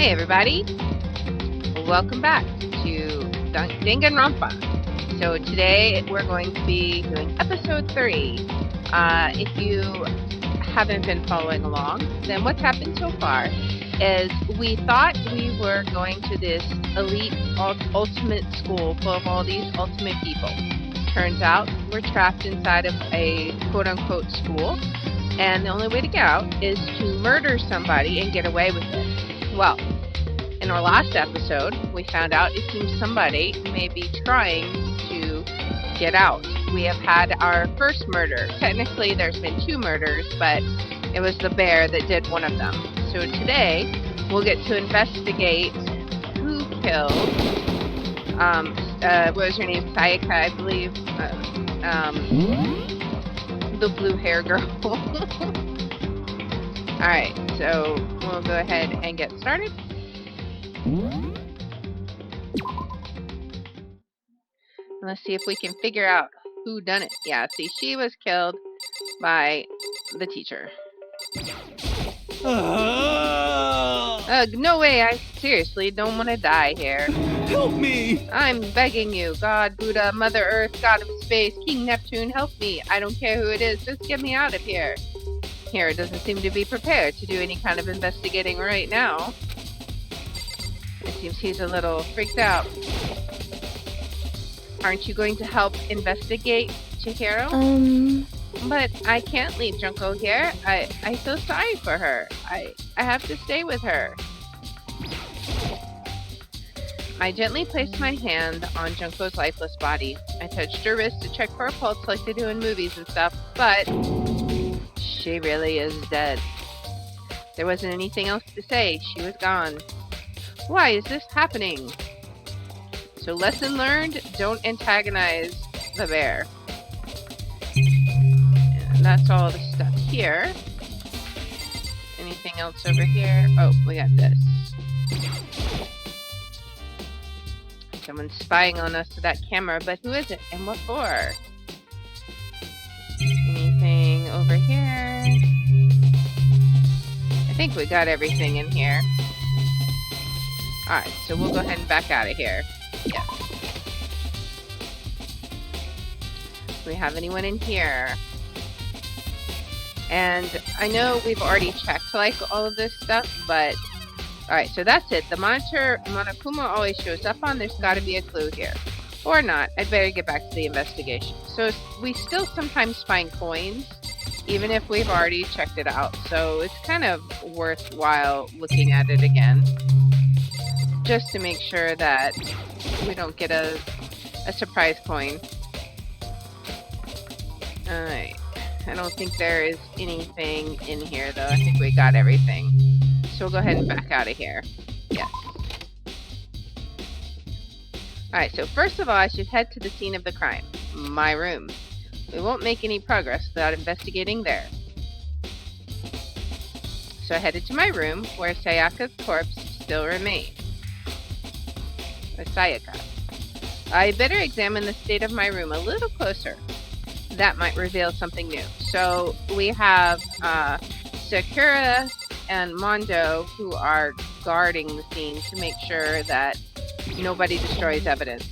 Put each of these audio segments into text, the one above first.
Hey everybody, welcome back to Danganronpa. So today we're going to be doing episode 3. If you haven't been following along, then what's happened so far is we thought we were going to this elite ultimate school full of all these ultimate people. Turns out we're trapped inside of a quote-unquote school, and the only way to get out is to murder somebody and get away with it. Well, in our last episode, we found out it seems somebody may be trying to get out. We have had our first murder. Technically, there's been 2 murders, but it was the bear that did one of them. So today, we'll get to investigate who killed, what was her name? Sayaka, I believe. The blue hair girl. Alright, so we'll go ahead and get started. Let's see if we can figure out who done it. Yeah, see, she was killed by the teacher. No way, I seriously don't want to die here. Help me! I'm begging you, God, Buddha, Mother Earth, God of Space, King Neptune, help me. I don't care who it is, just get me out of here. Here, doesn't seem to be prepared to do any kind of investigating right now. It seems he's a little freaked out. Aren't you going to help investigate, Chihiro? But I can't leave Junko here. I feel sorry for her. I have to stay with her. I gently placed my hand on Junko's lifeless body. I touched her wrist to check for a pulse like they do in movies and stuff, but she really is dead. There wasn't anything else to say. She was gone. Why is this happening? So lesson learned, don't antagonize the bear. And that's all the stuff here. Anything else over here? Oh, we got this. Someone's spying on us with that camera, but who is it and what for? Anything over here? I think we got everything in here. Alright, so we'll go ahead and back out of here. Yeah. Do we have anyone in here? And I know we've already checked like all of this stuff, but alright, so that's it. The monitor Monokuma always shows up on. There's got to be a clue here. Or not. I'd better get back to the investigation. So we still sometimes find coins, even if we've already checked it out. So it's kind of worthwhile looking at it again, just to make sure that we don't get a surprise coin. Alright. I don't think there is anything in here, though. I think we got everything. So we'll go ahead and back out of here. Yes. Alright, so first of all, I should head to the scene of the crime. My room. We won't make any progress without investigating there. So I headed to my room, where Sayaka's corpse still remained. Or Sayaka. I better examine the state of my room a little closer. That might reveal something new. So we have Sakura and Mondo who are guarding the scene to make sure that nobody destroys evidence.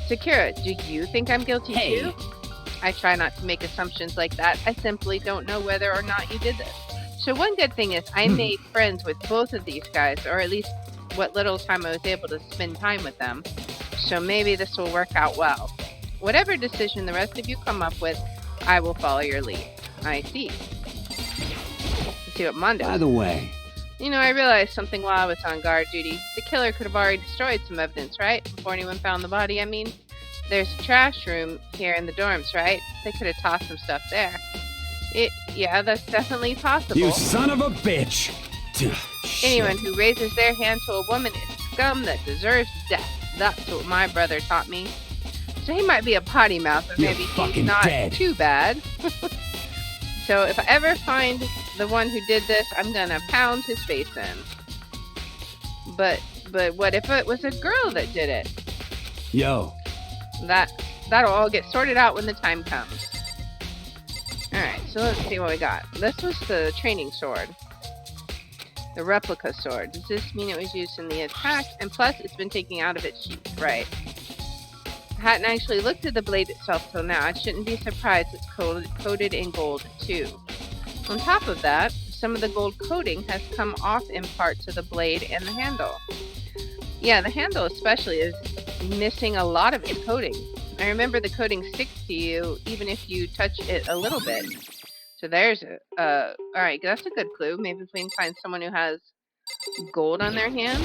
Sakura, do you think I'm guilty too? I try not to make assumptions like that. I simply don't know whether or not you did this. So one good thing is I made friends with both of these guys, or at least what little time I was able to spend time with them. So maybe this will work out well. Whatever decision the rest of you come up with, I will follow your lead. I see. Let's see what Mondo. By the way, you know, I realized something while I was on guard duty. The killer could have already destroyed some evidence, right? Before anyone found the body, I mean. There's a trash room here in the dorms, right? They could have tossed some stuff there. Yeah, that's definitely possible. you son of a bitch! Anyone who raises their hand to a woman is scum that deserves death. That's what my brother taught me. So he might be a potty mouth, but maybe he's not too bad. So if I ever find the one who did this, I'm gonna pound his face in. But what if it was a girl that did it? Yo. That'll all get sorted out when the time comes. Alright, so let's see what we got. This was the training sword. The replica sword. Does this mean it was used in the attack? And plus, it's been taken out of its sheath, right? I hadn't actually looked at the blade itself till now. I shouldn't be surprised it's coated in gold, too. On top of that, some of the gold coating has come off in parts of the blade and the handle. Yeah, the handle especially is missing a lot of its coating. I remember the coating sticks to you even if you touch it a little bit. So there's it. Alright, that's a good clue. Maybe if we can find someone who has gold on their hand.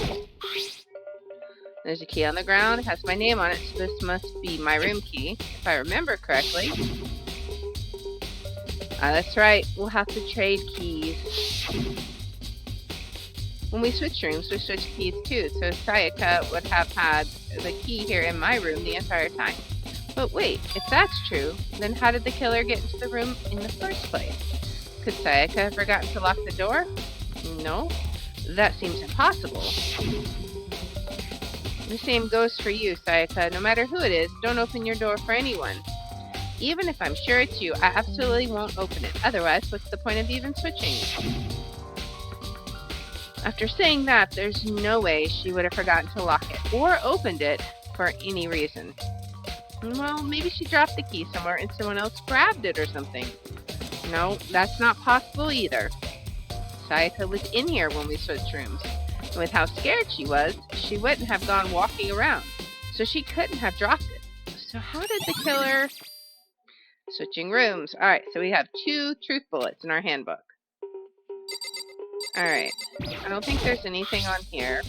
There's a key on the ground. It has my name on it, so this must be my room key, if I remember correctly. That's right. We'll have to trade keys. When we switch rooms, we switch keys too, so Sayaka would have had the key here in my room the entire time. But wait, if that's true, then how did the killer get into the room in the first place? Could Sayaka have forgotten to lock the door? No, that seems impossible. The same goes for you, Sayaka. No matter who it is, don't open your door for anyone. Even if I'm sure it's you, I absolutely won't open it. Otherwise, what's the point of even switching? After saying that, there's no way she would have forgotten to lock it, or opened it for any reason. Well, maybe she dropped the key somewhere and someone else grabbed it or something. No, that's not possible either. Sayaka was in here when we switched rooms. And with how scared she was, she wouldn't have gone walking around. So she couldn't have dropped it. So how did the killer... Switching rooms. Alright, so we have 2 truth bullets in our handbook. Alright. I don't think there's anything on here.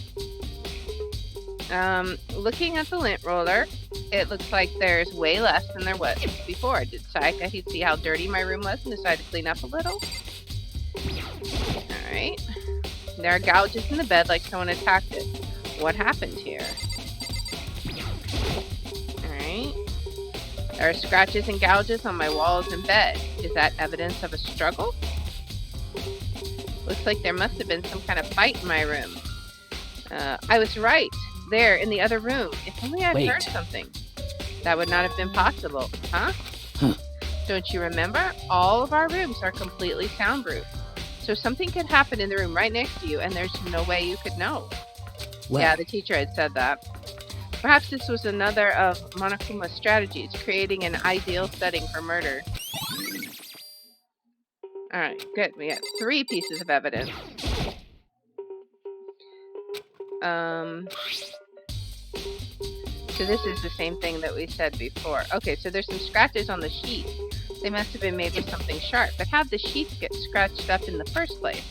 Looking at the lint roller, it looks like there's way less than there was before. Did Sayaka see how dirty my room was and decide to clean up a little? Alright. There are gouges in the bed like someone attacked it. What happened here? Alright. There are scratches and gouges on my walls and bed. Is that evidence of a struggle? Looks like there must have been some kind of fight in my room. I was right. There, in the other room. If only I'd heard something. That would not have been possible. Huh? Don't you remember? All of our rooms are completely soundproof. So something could happen in the room right next to you, and there's no way you could know. Well. Yeah, the teacher had said that. Perhaps this was another of Monokuma's strategies, creating an ideal setting for murder. Alright, good. We got 3 pieces of evidence. So this is the same thing that we said before. Okay, so there's some scratches on the sheet. They must have been made with something sharp. But how'd the sheath get scratched up in the first place?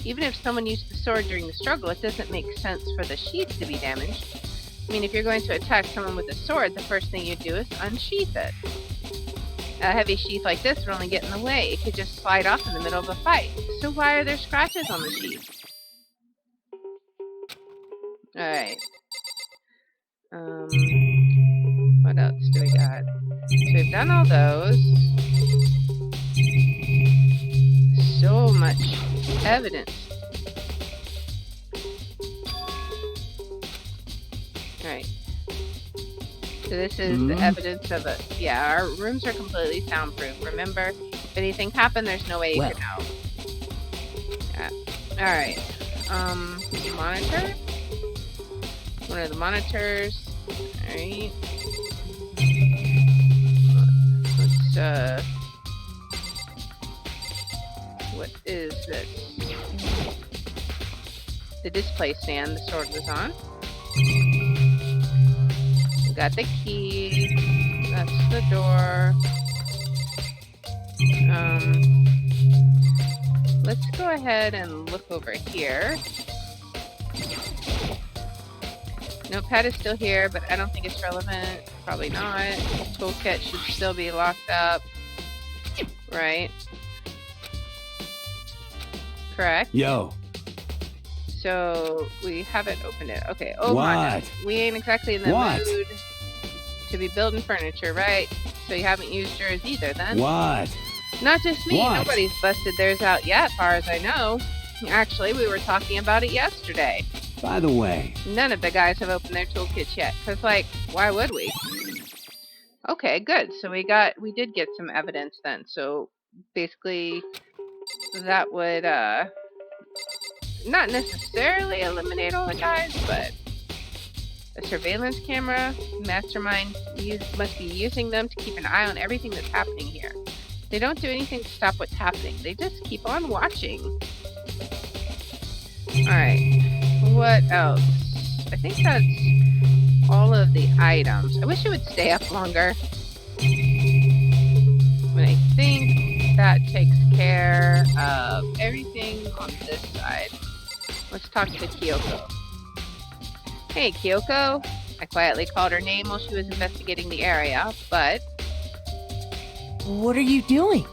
Even if someone used the sword during the struggle, it doesn't make sense for the sheath to be damaged. I mean, if you're going to attack someone with a sword, the first thing you do is unsheath it. A heavy sheath like this would only get in the way. It could just slide off in the middle of a fight. So why are there scratches on the sheath? Alright. What else do we got? So we've done all those. So much evidence. Alright. So this is the evidence of it. Yeah, our rooms are completely soundproof. Remember, if anything happened, there's no way you could know. Yeah. Alright. Monitor? One of the monitors. Alright. Let's, what is this? The display stand the sword was on. We got the key. That's the door. Let's go ahead and look over here. Notepad is still here, but I don't think it's relevant. Probably not. Toolkit should still be locked up. Right. Correct. Yo. So we haven't opened it. Okay. Oh my. We ain't exactly in the mood to be building furniture, right? So you haven't used yours either, then? What? Not just me. Nobody's busted theirs out yet, far as I know. Actually, we were talking about it yesterday. By the way, none of the guys have opened their toolkits yet. Cause like, why would we? Okay, good. So we did get some evidence then. So basically, that would not necessarily eliminate all the guys, but a surveillance camera. Mastermind must be using them to keep an eye on everything that's happening here. They don't do anything to stop what's happening. They just keep on watching. Alright. What else? I think that's all of the items. I wish it would stay up longer. But I think that takes care of everything on this side. Let's talk to Kyoko. Hey, Kyoko. I quietly called her name while she was investigating the area, but... What are you doing?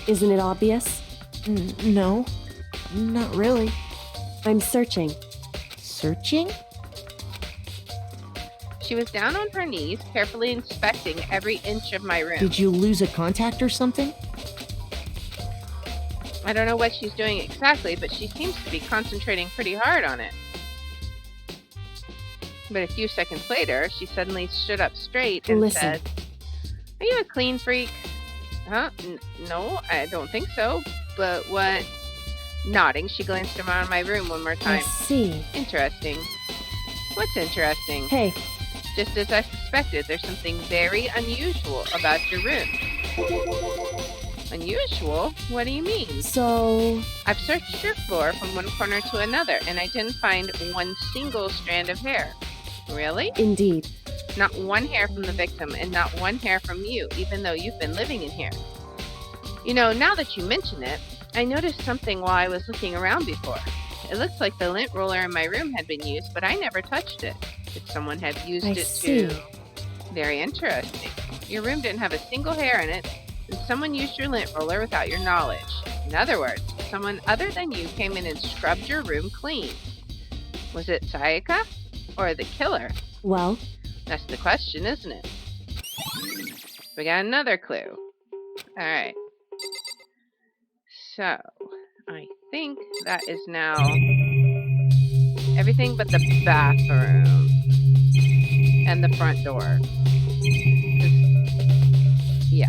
Isn't it obvious? No, not really. I'm searching. Searching? She was down on her knees, carefully inspecting every inch of my room. Did you lose a contact or something? I don't know what she's doing exactly, but she seems to be concentrating pretty hard on it. But a few seconds later, she suddenly stood up straight and Listen. said, "Are you a clean freak?" Huh? No, I don't think so. But what? Nodding, she glanced around my room one more I time. see. Interesting. What's interesting? Hey, Just as I suspected, there's something very unusual about your room. Unusual? What do you mean? so... I've searched your floor from one corner to another, and I didn't find one single strand of hair. Really? Indeed. Not one hair from the victim, and not one hair from you, even though you've been living in here. You know, now that you mention it, I noticed something while I was looking around before. It looks like the lint roller in my room had been used, but I never touched it. If someone had used I it see. to... Very interesting. Your room didn't have a single hair in it, and someone used your lint roller without your knowledge. In other words, someone other than you came in and scrubbed your room clean. Was it Sayaka? Or the killer? Well, That's the question, isn't it? We got another clue. Alright. So, I think that is now everything but the bathroom and the front door. Yeah.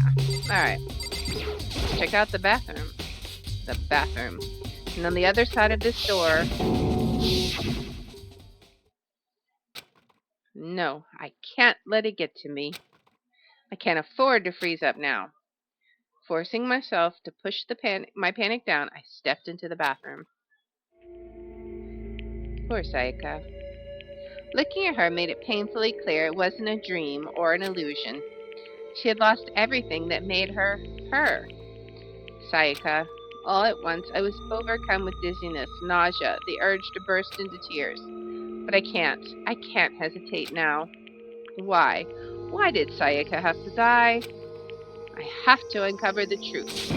Alright. Let's check out the bathroom. The bathroom. And on the other side of this door... No, I can't let it get to me. I can't afford to freeze up now. Forcing myself to push my panic down, I stepped into the bathroom. Poor Sayaka. Looking at her made it painfully clear it wasn't a dream or an illusion. She had lost everything that made her her. Sayaka. All at once, I was overcome with dizziness, nausea, the urge to burst into tears. But I can't hesitate now. Why? Why did Sayaka have to die? I have to uncover the truth.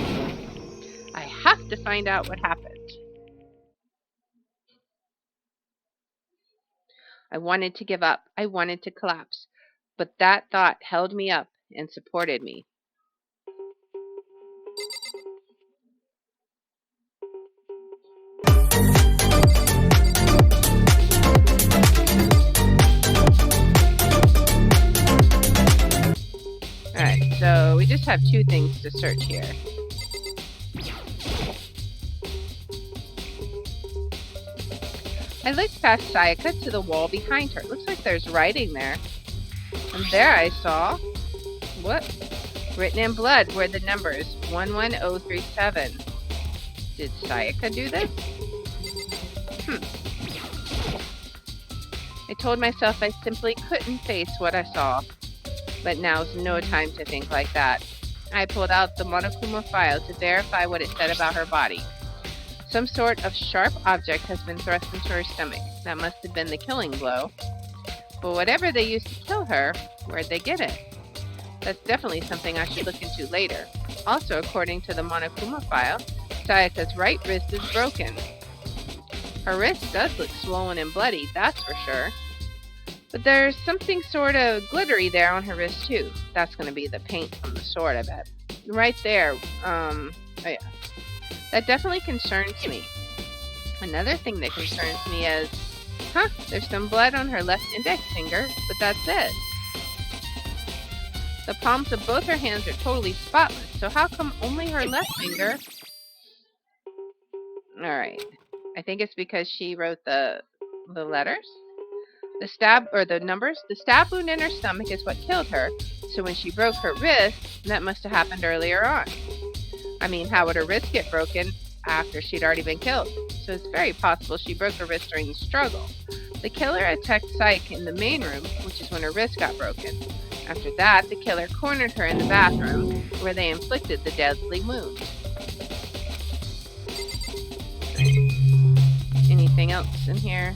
I have to find out what happened. I wanted to give up. I wanted to collapse. But that thought held me up and supported me. Alright, so we just have two things to search here. I looked past Sayaka to the wall behind her. It looks like there's writing there. And there I saw... What? Written in blood were the numbers 11037. Did Sayaka do this? I told myself I simply couldn't face what I saw. But now's no time to think like that. I pulled out the Monokuma file to verify what it said about her body. Some sort of sharp object has been thrust into her stomach. That must have been the killing blow. But whatever they used to kill her, where'd they get it? That's definitely something I should look into later. Also, according to the Monokuma file, Sayaka's right wrist is broken. Her wrist does look swollen and bloody, that's for sure. But there's something sort of glittery there on her wrist too. That's going to be the paint from the sword, I bet. Right there, oh yeah. That definitely concerns me. Another thing that concerns me is, there's some blood on her left index finger, but that's it. The palms of both her hands are totally spotless, so how come only her left finger? Alright. I think it's because she wrote the letters. The stab, or the numbers. The stab wound in her stomach is what killed her. So when she broke her wrist, that must have happened earlier on. I mean, how would her wrist get broken after she'd already been killed? So it's very possible she broke her wrist during the struggle. The killer attacked Psyche in the main room, which is when her wrist got broken. After that, the killer cornered her in the bathroom, where they inflicted the deadly wound. Anything else in here?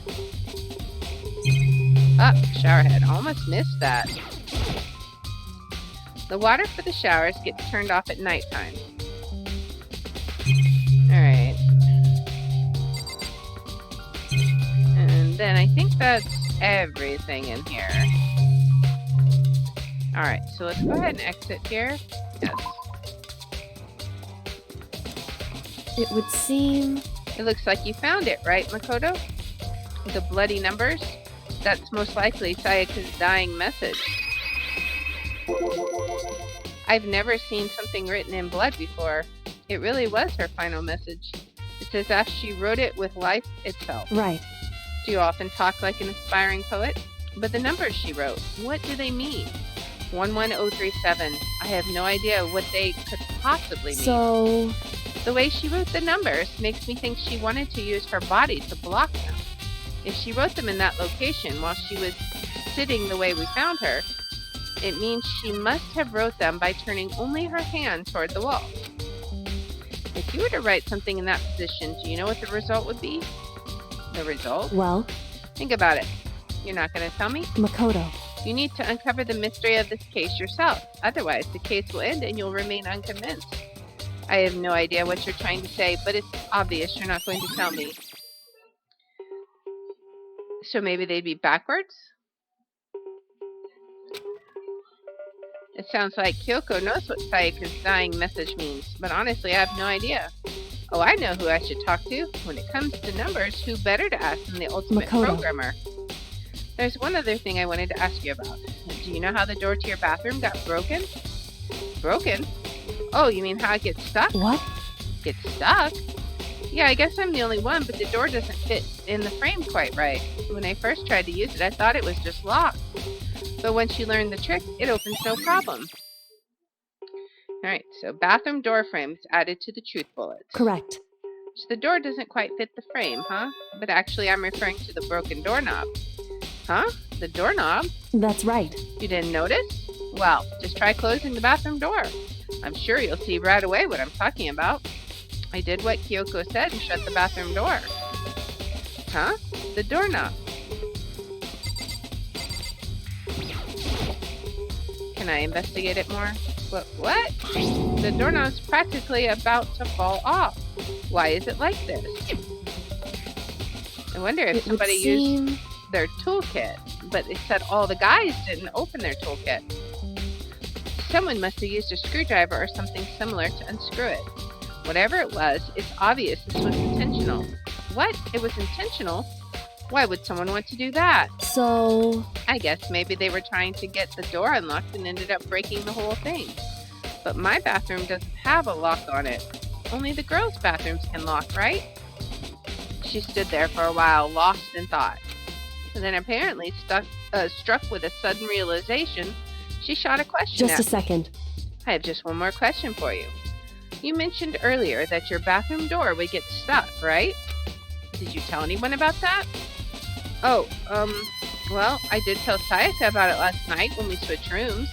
Shower head. Almost missed that. The water for the showers gets turned off at nighttime. Alright. And then I think that's everything in here. Alright, so let's go ahead and exit here. Yes. It would seem... It looks like you found it, right, Makoto? The bloody numbers? That's most likely Sayaka's dying message. I've never seen something written in blood before. It really was her final message. It's as if she wrote it with life itself. Right. Do you often talk like an aspiring poet? But the numbers she wrote, what do they mean? 11037. I have no idea what they could possibly mean. So... The way she wrote the numbers makes me think she wanted to use her body to block them. If she wrote them in that location while she was sitting the way we found her, it means she must have wrote them by turning only her hand toward the wall. If you were to write something in that position, do you know what the result would be? The result? Well... Think about it. You're not going to tell me? Makoto. You need to uncover the mystery of this case yourself. Otherwise, the case will end and you'll remain unconvinced. I have no idea what you're trying to say, but it's obvious you're not going to tell me. So maybe they'd be backwards? It sounds like Kyoko knows what Sayaka's dying message means, but honestly, I have no idea. Oh, I know who I should talk to. When it comes to numbers, who better to ask than the ultimate Makoto. programmer? There's one other thing I wanted to ask you about. Do you know how the door to your bathroom got broken? Broken? Oh, you mean how it gets stuck? What? Gets stuck? Yeah, I guess I'm the only one, but the door doesn't fit in the frame quite right. When I first tried to use it, I thought it was just locked. But once you learn the trick, it opens no problem. Alright, so bathroom door frames added to the truth bullets. Correct. So the door doesn't quite fit the frame, huh? But actually I'm referring to the broken doorknob. Huh? The doorknob? That's right. You didn't notice? Well, just try closing the bathroom door. I'm sure you'll see right away what I'm talking about. I did what Kyoko said and shut the bathroom door. Huh? The doorknob. Can I investigate it more? What? The doorknob's practically about to fall off. Why is it like this? I wonder if somebody used their toolkit, but it said all the guys didn't open their toolkit. Someone must have used a screwdriver or something similar to unscrew it. Whatever it was, it's obvious this was intentional. What? It was intentional? Why would someone want to do that? So... I guess maybe they were trying to get the door unlocked and ended up breaking the whole thing. But my bathroom doesn't have a lock on it. Only the girls' bathrooms can lock, right? She stood there for a while, lost in thought. And then apparently struck with a sudden realization, she shot a question Just a second. I have just one more question for you. You mentioned earlier that your bathroom door would get stuck, right? Did you tell anyone about that? Oh, well, I did tell Sayaka about it last night when we switched rooms.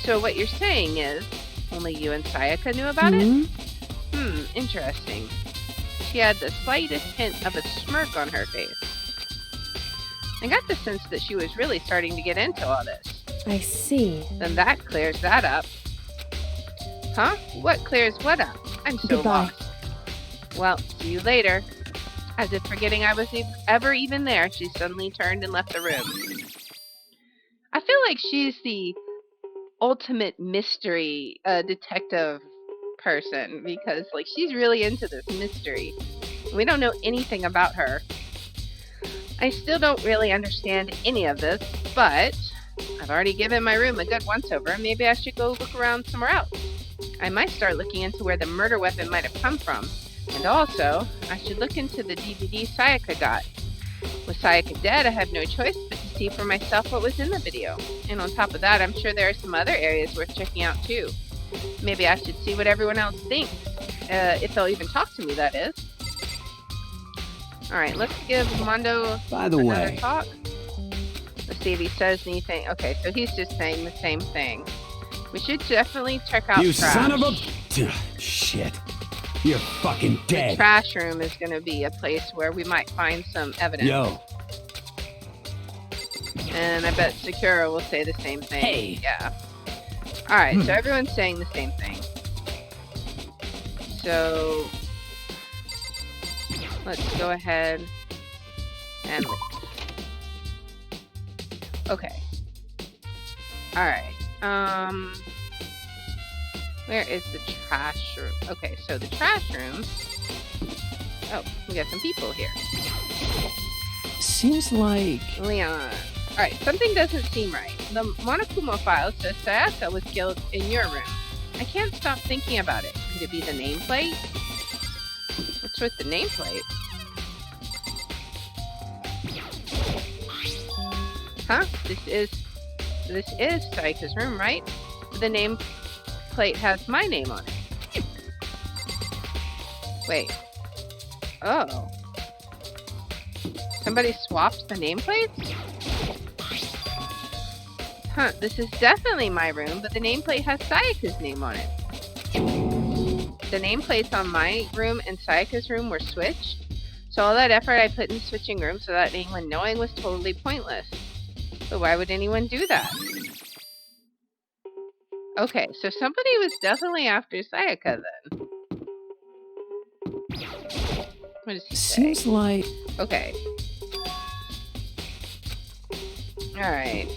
So what you're saying is, only you and Sayaka knew about it? Interesting. She had the slightest hint of a smirk on her face. I got the sense that she was really starting to get into all this. I see. Then that clears that up. Huh? What clears what up? I'm so Goodbye. lost. Well, see you later. As if forgetting I was ever even there, she suddenly turned and left the room. I feel like she's the ultimate mystery detective person because, like, she's really into this mystery. We don't know anything about her. I still don't really understand any of this, but I've already given my room a good once-over. Maybe I should go look around somewhere else. I might start looking into where the murder weapon might have come from. And also, I should look into the DVD Sayaka got. With Sayaka dead, I have no choice but to see for myself what was in the video. And on top of that, I'm sure there are some other areas worth checking out too. Maybe I should see what everyone else thinks. If they'll even talk to me, that is. Alright, let's give Mondo By the another way, talk. Let's see if he says anything. Okay, so he's just saying the same thing. We should definitely check out you trash. son of a... Shit. You're fucking The dead. trash room is going to be a place where we might find some evidence. Yo. And I bet Sakura will say the same thing. Hey. Yeah. Alright, so everyone's saying the same thing. So let's go ahead and leave. Okay. Alright. Where is the trash room? Okay, so the trash room. Oh, we got some people here. Seems like... Leon. Alright, something doesn't seem right. The Monokuma file says Sayaka was killed in your room. I can't stop thinking about it. Could it be the nameplate? What's with the nameplate? Huh? This is Sayaka's room, right? The nameplate has my name on it. Wait. Oh. Somebody swapped the nameplates? Huh, this is definitely my room, but the nameplate has Sayaka's name on it. The nameplates on my room and Sayaka's room were switched, so all that effort I put in switching rooms without anyone knowing was totally pointless. But why would anyone do that? Okay, so somebody was definitely after Sayaka then. What does he say? Seems like... Okay. Alright.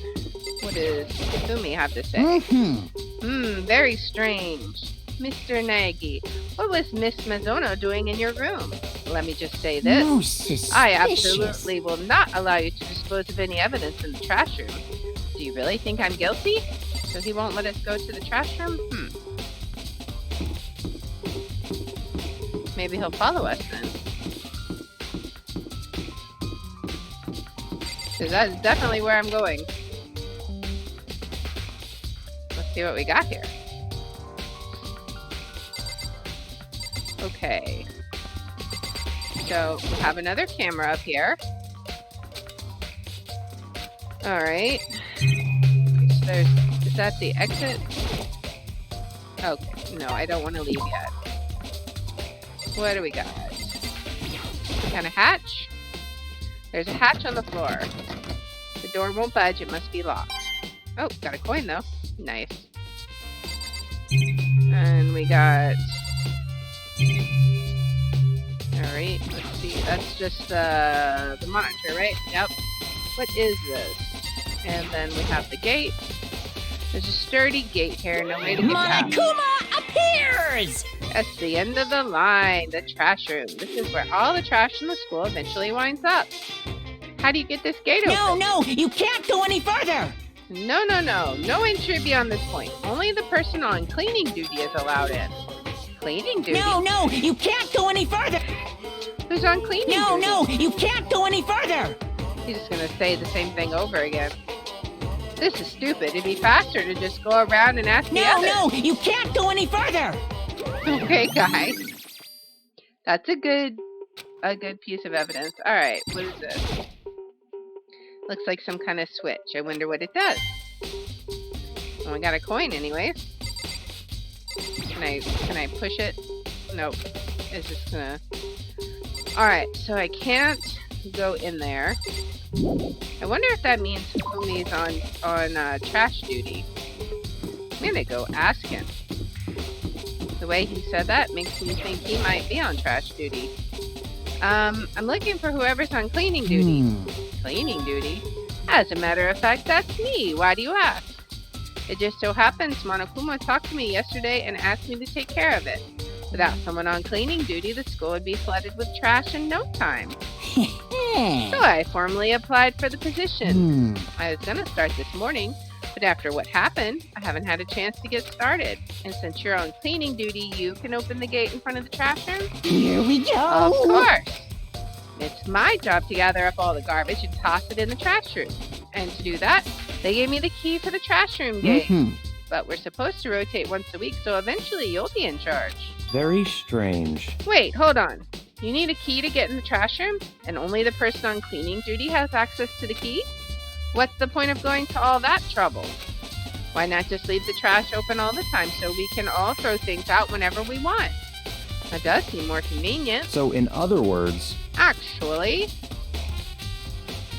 What does Ifumi have to say? Very strange. Mr. Nagi, what was Miss Mizuno doing in your room? Let me just say this. Most suspicious. I absolutely will not allow you to dispose of any evidence in the trash room. Do you really think I'm guilty? So he won't let us go to the trash room? Maybe he'll follow us then. Because that's definitely where I'm going. Let's see what we got here. Okay. So we have another camera up here. Alright. Is that the exit? Okay, no, I don't want to leave yet. What do we got? Some kind of hatch? There's a hatch on the floor. The door won't budge, it must be locked. Oh, got a coin though. Nice. And we got... Alright, let's see. That's just the monitor, right? Yep. What is this? And then we have the gate. There's a sturdy gate here, no way to get past. Monokuma appears! That's the end of the line, the trash room. This is where all the trash in the school eventually winds up. How do you get this gate open? No, you can't go any further! No. No entry beyond this point. Only the person on cleaning duty is allowed in. Cleaning duty? No, you can't go any further! Who's on cleaning duty? No, you can't go any further! He's just gonna say the same thing over again. This is stupid. It'd be faster to just go around and ask the others. No, you can't go any further! Okay, guys. That's a good piece of evidence. Alright, what is this? Looks like some kind of switch. I wonder what it does. Oh, we got a coin anyways. Can I push it? Nope. It's just gonna... Alright, so I can't go in there. I wonder if that means Fumi's on trash duty. I'm gonna go ask him. The way he said that makes me think he might be on trash duty. I'm looking for whoever's on cleaning duty. Cleaning duty? As a matter of fact, that's me. Why do you ask? It just so happens Monokuma talked to me yesterday and asked me to take care of it. Without someone on cleaning duty, the school would be flooded with trash in no time. So I formally applied for the position. I was gonna start this morning, But after what happened, I haven't had a chance to get started. And since you're on cleaning duty, you can open the gate in front of the trash room? Here we go. Of course. It's my job to gather up all the garbage and toss it in the trash room. And to do that, they gave me the key for the trash room gate. But we're supposed to rotate once a week, so eventually you'll be in charge. Very strange. Wait, hold on. You need a key to get in the trash room? And only the person on cleaning duty has access to the key? What's the point of going to all that trouble? Why not just leave the trash open all the time so we can all throw things out whenever we want? That does seem more convenient. So in other words... Actually...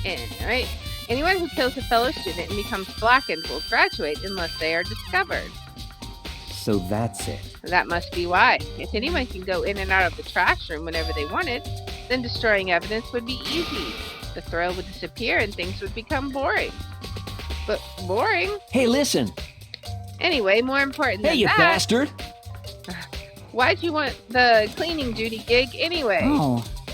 Anyway, anyone who kills a fellow student and becomes blackened will graduate unless they are discovered. So that's it. That must be why. If anyone can go in and out of the trash room whenever they wanted, then destroying evidence would be easy. The thrill would disappear and things would become boring. But boring? Hey, listen. Anyway, more important Hey, than you that, bastard. why'd you want the cleaning duty gig anyway?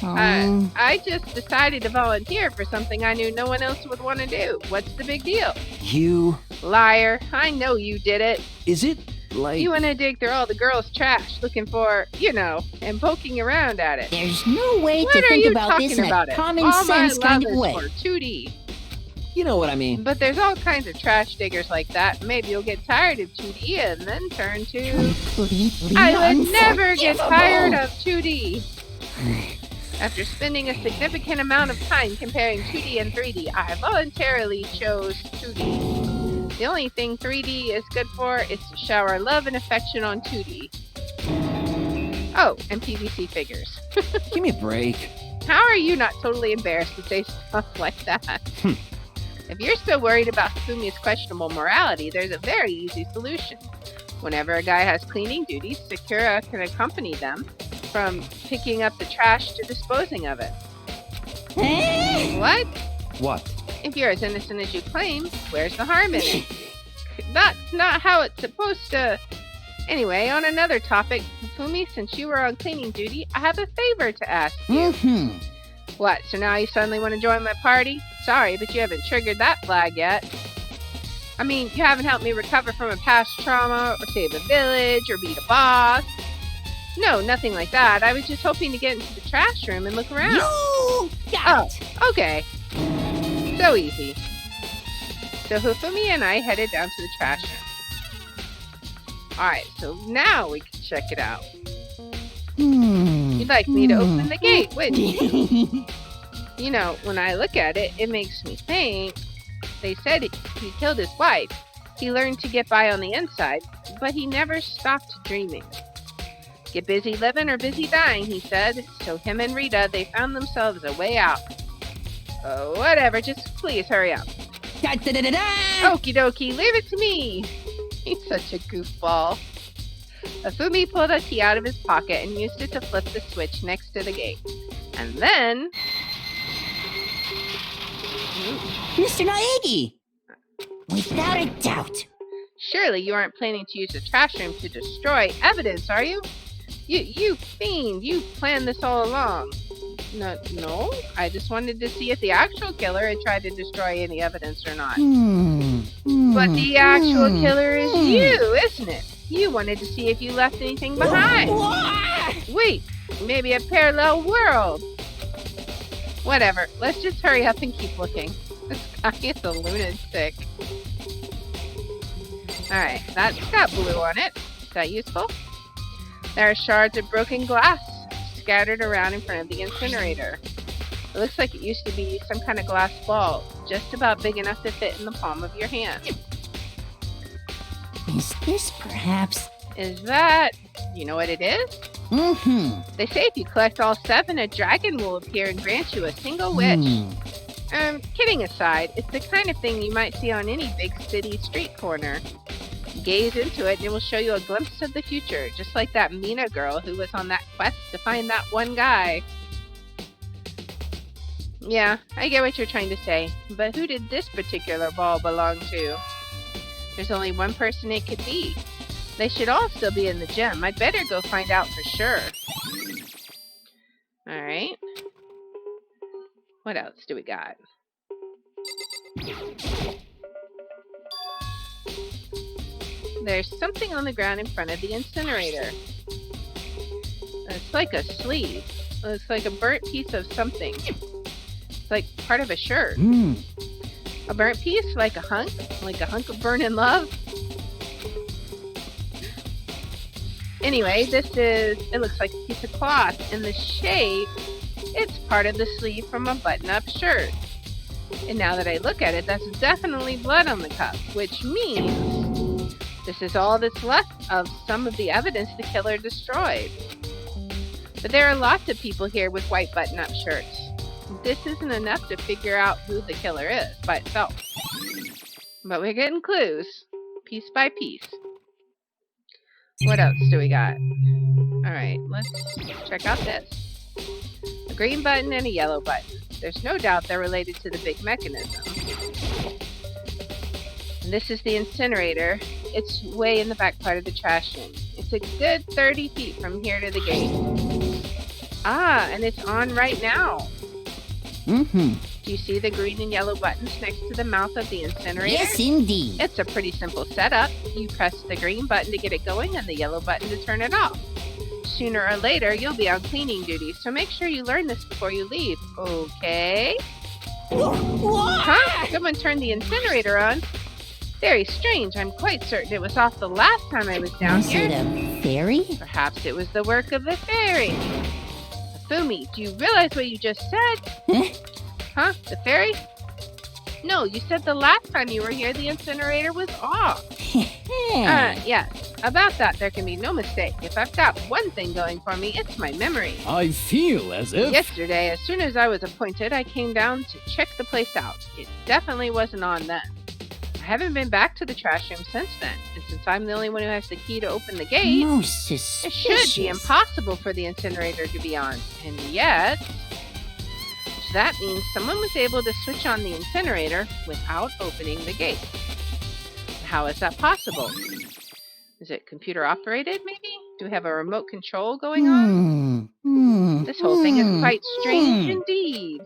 I just decided to volunteer for something I knew no one else would want to do. What's the big deal? You... Liar. I know you did it. Is it like... You want to dig through all the girls' trash looking for, and poking around at it. There's no way What to are think you about talking this in about a it? common All sense my kind love of way. is for 2D. You know what I mean. But there's all kinds of trash diggers like that. Maybe you'll get tired of 2D and then turn to... I would never get tired of 2D. After spending a significant amount of time comparing 2D and 3D, I voluntarily chose 2D. The only thing 3D is good for is to shower love and affection on 2D. Oh, and PVC figures. Give me a break. How are you not totally embarrassed to say stuff like that? If you're still worried about Fumi's questionable morality, there's a very easy solution. Whenever a guy has cleaning duties, Sakura can accompany them from picking up the trash to disposing of it. What? What? If you're as innocent as you claim, where's the harm in it? That's not how it's supposed to... Anyway, on another topic, Fumi, since you were on cleaning duty, I have a favor to ask you. What, so now you suddenly want to join my party? Sorry, but you haven't triggered that flag yet. I mean, you haven't helped me recover from a past trauma, or save a village, or beat a boss. No, nothing like that. I was just hoping to get into the trash room and look around. You got it. Okay. So easy. So Hifumi and I headed down to the trash room. Alright, so now we can check it out. You'd like me to open the gate, wouldn't you? You know, when I look at it, it makes me think. They said he killed his wife. He learned to get by on the inside, but he never stopped dreaming. Get busy living or busy dying, he said. So him and Rita, they found themselves a way out. Whatever, just please hurry up. Okie dokie, leave it to me. He's such a goofball. Afumi pulled a key out of his pocket and used it to flip the switch next to the gate. And then... Mr. Naegi! Without a doubt. Surely you aren't planning to use the trash room to destroy evidence, are you? You fiend, you planned this all along. No, I just wanted to see if the actual killer had tried to destroy any evidence or not. But the actual killer is you, isn't it? You wanted to see if you left anything behind. Wait, maybe a parallel world. Whatever, let's just hurry up and keep looking. This guy is a lunatic. Alright, that's got blue on it. Is that useful? There are shards of broken glass scattered around in front of the incinerator. It looks like it used to be some kind of glass ball, just about big enough to fit in the palm of your hand. Is this perhaps... Is that... You know what it is? They say if you collect all 7, a dragon will appear and grant you a single wish. Kidding aside, it's the kind of thing you might see on any big city street corner. Gaze into it and it will show you a glimpse of the future, just like that Mina girl who was on that quest to find that one guy. Yeah, I get what you're trying to say, but who did this particular ball belong to? There's only one person it could be. They should all still be in the gym. I'd better go find out for sure. Alright. What else do we got? there's something on the ground in front of the incinerator. It's like a sleeve. It's like a burnt piece of something. It's like part of a shirt. A burnt piece, like a hunk of burning love. Anyway, it looks like a piece of cloth, and the shape, it's part of the sleeve from a button-up shirt. And now that I look at it, that's definitely blood on the cuff, which means this is all that's left of some of the evidence the killer destroyed. But there are lots of people here with white button-up shirts. This isn't enough to figure out who the killer is by itself. But we're getting clues, piece by piece. What else do we got? Alright, let's check out this. A green button and a yellow button. There's no doubt they're related to the big mechanism. And this is the incinerator. It's way in the back part of the trash bin. It's a good 30 feet from here to the gate. Ah, and it's on right now. Do you see the green and yellow buttons next to the mouth of the incinerator? Yes, indeed. It's a pretty simple setup. You press the green button to get it going and the yellow button to turn it off. Sooner or later, you'll be on cleaning duty, so make sure you learn this before you leave, okay? Huh? Someone turned the incinerator on? Very strange. I'm quite certain it was off the last time I was down Was here. it a fairy? Perhaps it was the work of the fairy. Fumi, do you realize what you just said? Huh? The fairy? No, you said the last time you were here the incinerator was off. Yes. About that, there can be no mistake. If I've got one thing going for me, it's my memory. I feel as if... Yesterday, as soon as I was appointed, I came down to check the place out. It definitely wasn't on then. I haven't been back to the trash room since then, and since I'm the only one who has the key to open the gate, Most it suspicious. should be impossible for the incinerator to be on. And yet, that means someone was able to switch on the incinerator without opening the gate. How is that possible? Is it computer operated, maybe? Do we have a remote control going on? This whole thing is quite strange indeed.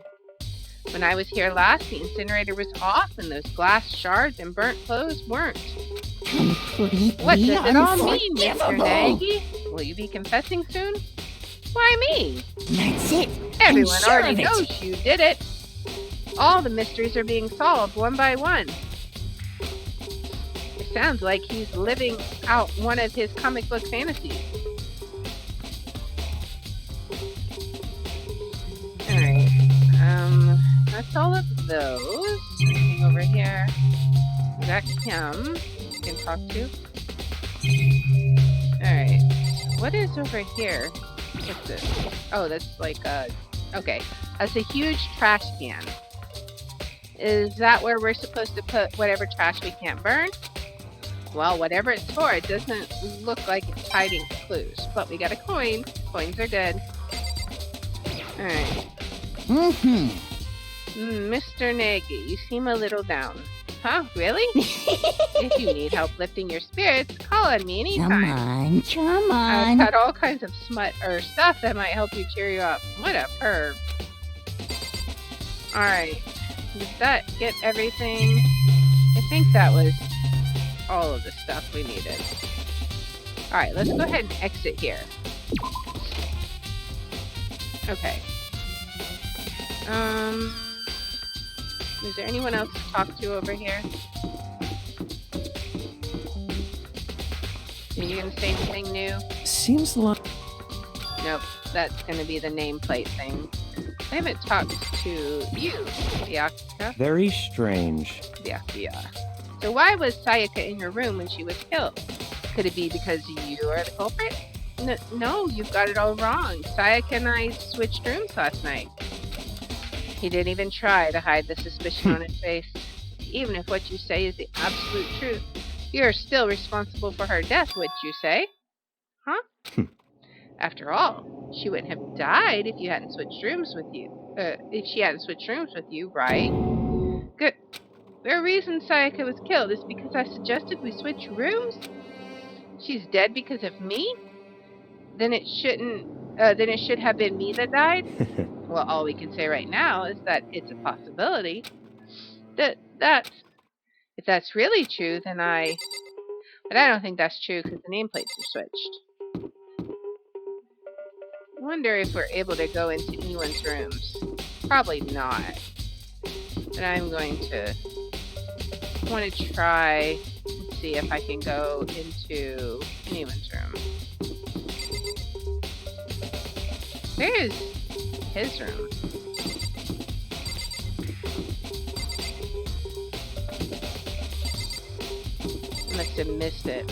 When I was here last, the incinerator was off and those glass shards and burnt clothes weren't. Completely What does it all mean, Mr. unforgivable. Nagy? Will you be confessing soon? Why me? That's it. Everyone I'm sure already of it. knows you did it. All the mysteries are being solved one by one. It sounds like he's living out one of his comic book fantasies. Alright. That's all of those. Anything over here? That's him. You can talk to. Alright. What is over here? What's this? Oh, that's like a... Okay. That's a huge trash can. Is that where we're supposed to put whatever trash we can't burn? Well, whatever it's for, it doesn't look like it's hiding clues. But we got a coin. Coins are good. Alright. Mr. Nagy, you seem a little down. Huh? Really? If you need help lifting your spirits, call on me anytime. Come I've on. got all kinds of smut or stuff that might help you cheer you up. What a perv. Alright. Did that get everything? I think that was all of the stuff we needed. Alright, let's go ahead and exit here. Okay. Is there anyone else to talk to over here? Are you gonna say anything new? Seems like... Nope, that's gonna be the nameplate thing. I haven't talked to you, Byakuya. Very strange. Byakuya. So why was Sayaka in your room when she was killed? Could it be because you are the culprit? No, you've got it all wrong. Sayaka and I switched rooms last night. He didn't even try to hide the suspicion on his face. Even if what you say is the absolute truth, you're still responsible for her death, would you say? Huh? After all, she wouldn't have died if you hadn't switched rooms with you. If she hadn't switched rooms with you, right? Good. The reason Sayaka was killed is because I suggested we switch rooms? She's dead because of me? Then it should have been me that died? Well, all we can say right now is that it's a possibility. If that's really true, then But I don't think that's true because the nameplates are switched. I wonder if we're able to go into anyone's rooms. Probably not. But I'm going to want to try and see if I can go into anyone's room. There's his room. I must have missed it.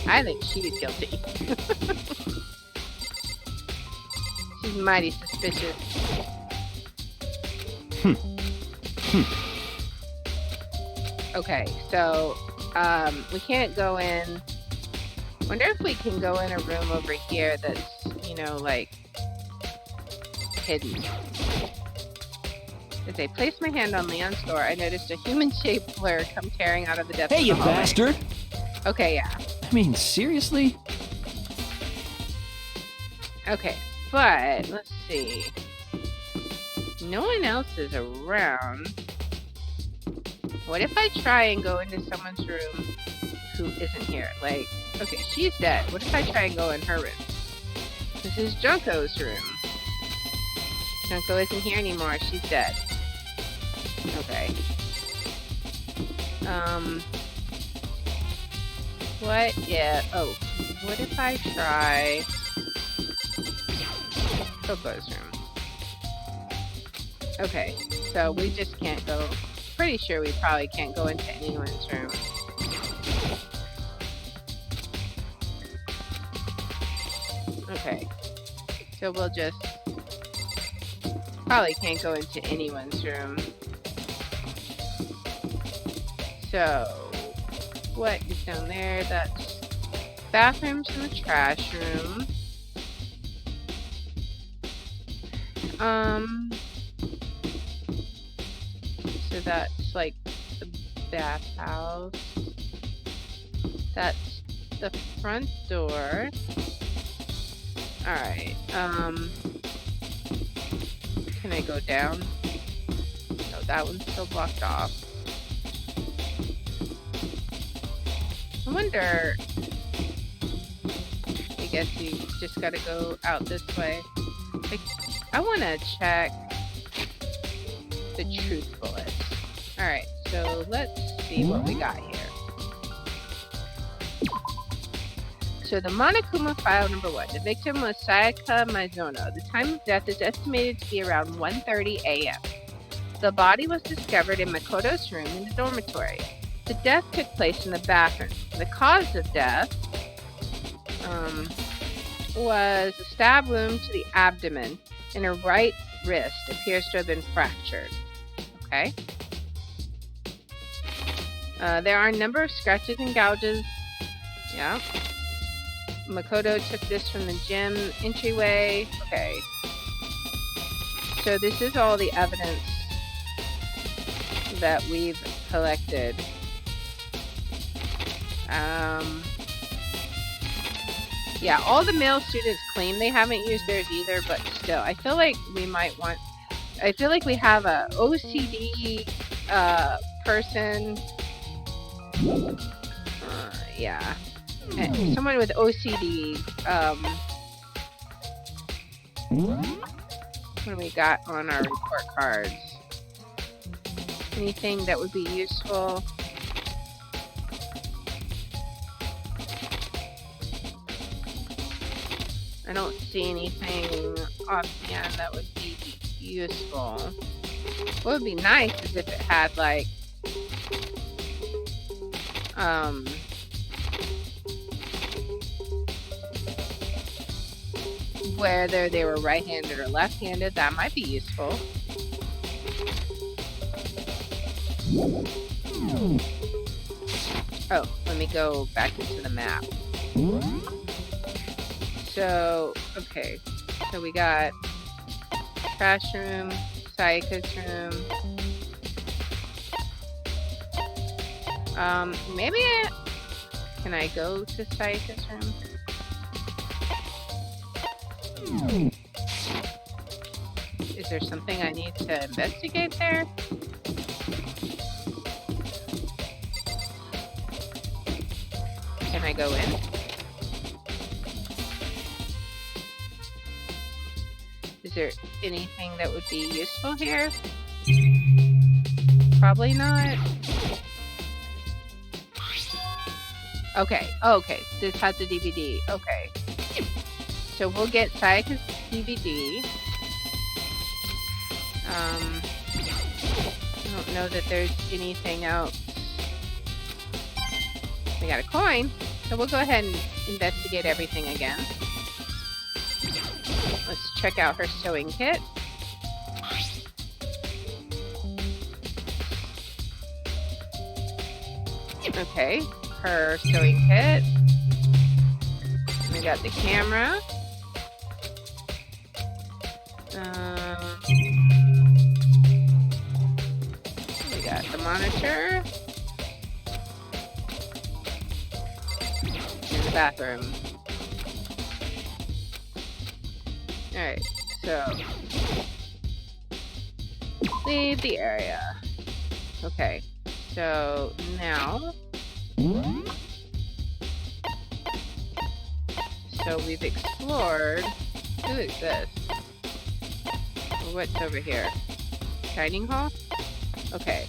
I think she's guilty. She's mighty suspicious. Okay, so we can't go in. Wonder if we can go in a room over here that's, you know, like hidden. As I placed my hand on Leon's door, I noticed a human-shaped blur come tearing out of the depths Hey, of you the hallway. bastard! Okay, yeah. I mean, seriously? Okay, but let's see. No one else is around. What if I try and go into someone's room who isn't here? Like, okay, she's dead. What if I try and go in her room? This is Junko's room. Junko isn't here anymore. She's dead. Okay. What if I try Coco's room? Okay, so we just can't go. Pretty sure we probably can't go into anyone's room. Okay, so we'll just probably can't go into anyone's room. So what is down there? That's bathrooms and the trash room. So that's like the bathhouse. That's the front door. Alright, can I go down? No, that one's still blocked off. I wonder, I guess you just gotta go out this way. Like, I wanna check the truth bullets. Alright, so let's see what we got here. So the Monokuma file number 1. The victim was Sayaka Mizono. The time of death is estimated to be around 1:30 a.m. The body was discovered in Makoto's room in the dormitory. The death took place in the bathroom. The cause of death was a stab wound to the abdomen, and her right wrist appears to have been fractured. Okay. There are a number of scratches and gouges. Yeah. Makoto took this from the gym entryway. Okay. So this is all the evidence that we've collected. Yeah, all the male students claim they haven't used theirs either, but still, I feel like we might want... I feel like we have a OCD person. Yeah. Someone with OCD. What do we got on our report cards? Anything that would be useful? I don't see anything offhand that would be useful. What would be nice is if it had like whether they were right-handed or left-handed, that might be useful. Oh, let me go back into the map. So, okay. So we got trash room, Sayaka's room. Maybe can I go to Sayaka's room? Is there something I need to investigate there? I go in? Is there anything that would be useful here? Probably not. Okay, okay, this has a DVD. Okay. So we'll get Sayaka's DVD. I don't know that there's anything else. We got a coin, so we'll go ahead and investigate everything again. Let's check out her sewing kit. Okay, her sewing kit. We got the camera. We got the monitor. And the bathroom. Alright, so leave the area. Okay, so now, so we've explored. Who is this? What's over here? Dining hall? Okay.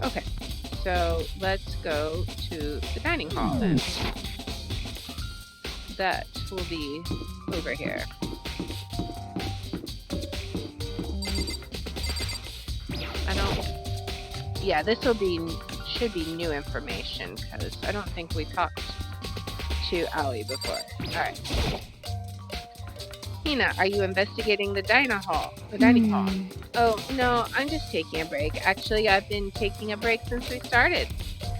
Okay, so let's go to the dining hall then. That will be over here. Yeah, this will be, should be new information, because I don't think we talked to Ali before. Alright. Hina, are you investigating the dining hall? Oh, no, I'm just taking a break. Actually, I've been taking a break since we started.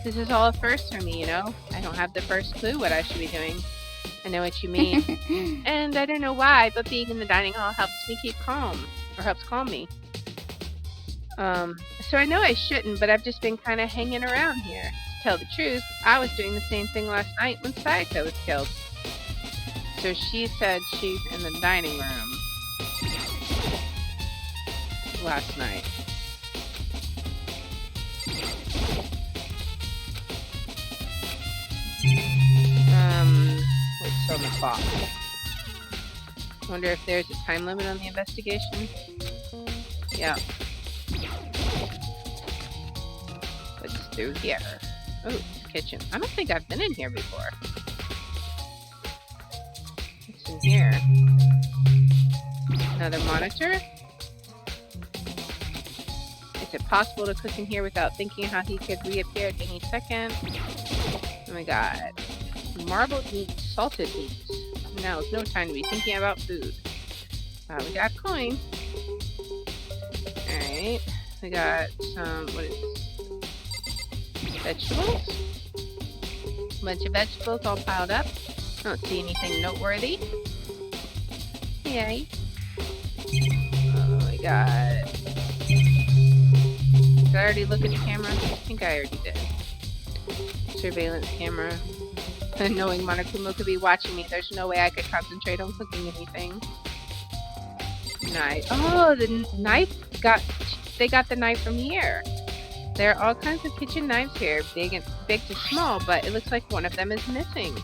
This is all a first for me, you know? I don't have the first clue what I should be doing. I know what you mean. And I don't know why, but being in the dining hall helps me keep calm. Or helps calm me. So I know I shouldn't, but I've just been kind of hanging around here. To tell the truth, I was doing the same thing last night when Sayaka was killed. So she said she's in the dining room last night. What's on the clock? Wonder if there's a time limit on the investigation? Yeah. What's through here? Oh, kitchen. I don't think I've been in here before. What's in here? Another monitor? Is it possible to cook in here without thinking how he could reappear at any second? Oh my god. Marbled meat, salted meats. Now is no time to be thinking about food. We got a coin. Alright. We got some, what is this? Vegetables? A bunch of vegetables all piled up. I don't see anything noteworthy. Yay. Oh, we got... Did I already look at the camera? I think I already did. Surveillance camera. Knowing Monokuma could be watching me, there's no way I could concentrate on cooking anything. Knife. Oh, the knife they got the knife from here. There are all kinds of kitchen knives here, big to small, but it looks like one of them is missing.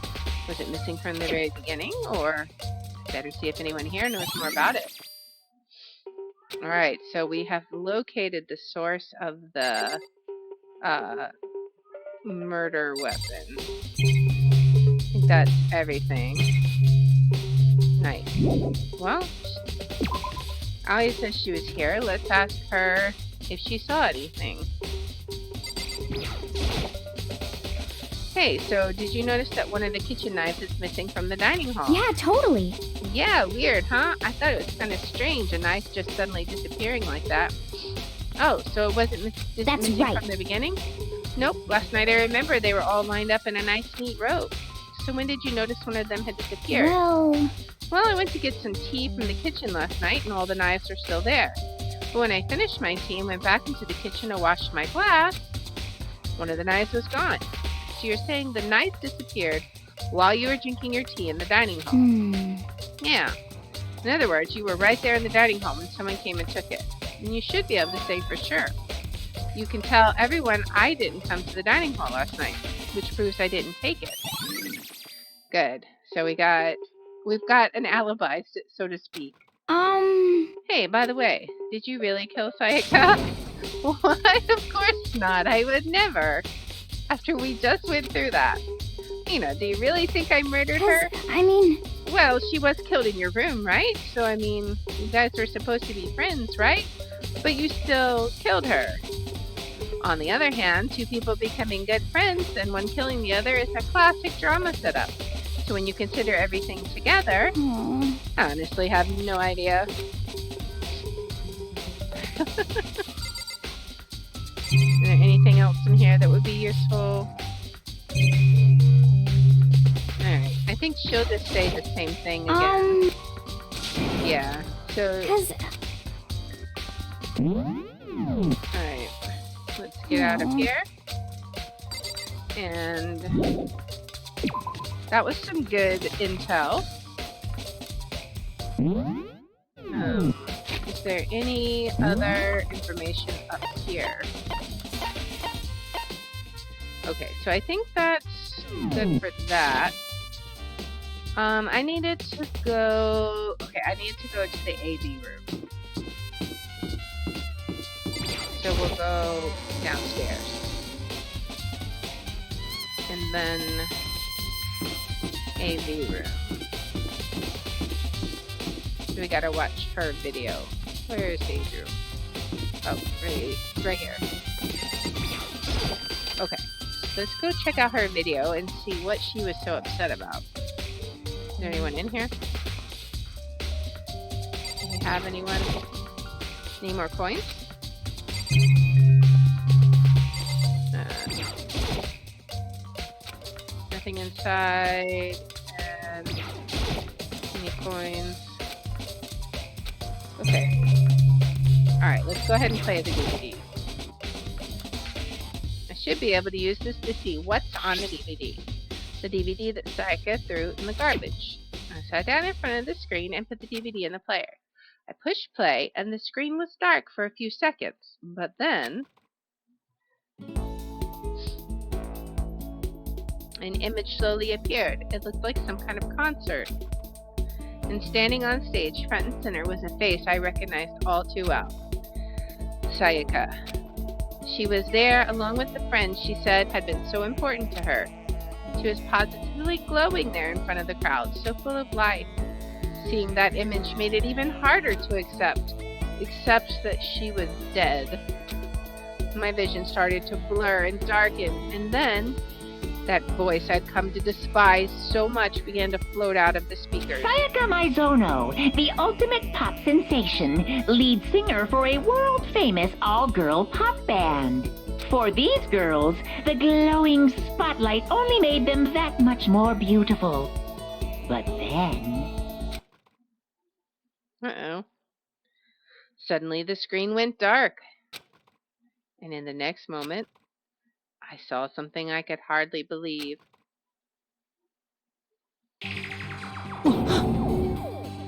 Was it missing from the very beginning, or better see if anyone here knows more about it. Alright, so we have located the source of the murder weapon. I think that's everything. Nice. Well, Ali says she was here. Let's ask her if she saw anything. Hey, so did you notice that one of the kitchen knives is missing from the dining hall? Yeah, totally. Yeah, weird, huh? I thought it was kind of strange, a knife just suddenly disappearing like that. Oh, so it wasn't missing right. from the beginning? Nope, last night I remember they were all lined up in a nice neat row. So when did you notice one of them had disappeared? Well, I went to get some tea from the kitchen last night and all the knives are still there. But when I finished my tea and went back into the kitchen to wash my glass, one of the knives was gone. So you're saying the knife disappeared while you were drinking your tea in the dining hall? Yeah. In other words, you were right there in the dining hall when someone came and took it. And you should be able to say for sure. You can tell everyone I didn't come to the dining hall last night, which proves I didn't take it. Good. So we've got an alibi, so to speak. Hey, by the way, did you really kill Sayaka? What? Of course not. I would never. After we just went through that. Do you really think I murdered her? Well, she was killed in your room, right? So, you guys were supposed to be friends, right? But you still killed her. On the other hand, two people becoming good friends and one killing the other is a classic drama setup. So when you consider everything together, I honestly have no idea. Is there anything else in here that would be useful? Alright, I think she'll just say the same thing again. Yeah, so... Alright, let's get out of here. And... that was some good intel. Is there any other information up here? Okay, so I think that's good for that. I needed to go... Okay, I need to go to the AV room. So we'll go downstairs. And then... AV room. So we gotta watch her video. Where is the AV room? Oh, right here. Okay. Let's go check out her video and see what she was so upset about. Is there anyone in here? Do we have anyone? Any more coins? Nothing inside. And any coins? Okay. Alright, let's go ahead and play the DVD. Should be able to use this to see what's on the DVD. The DVD that Sayaka threw in the garbage. I sat down in front of the screen and put the DVD in the player. I pushed play and the screen was dark for a few seconds, but then an image slowly appeared. It looked like some kind of concert. And standing on stage, front and center, was a face I recognized all too well. Sayaka. She was there along with the friends she said had been so important to her. She was positively glowing there in front of the crowd, so full of life. Seeing that image made it even harder to accept that she was dead. My vision started to blur and darken, and then that voice I'd come to despise so much began to float out of the speakers. Sayaka Maizono, the ultimate pop sensation, lead singer for a world-famous all-girl pop band. For these girls, the glowing spotlight only made them that much more beautiful. But then... Uh-oh. Suddenly the screen went dark. And in the next moment, I saw something I could hardly believe.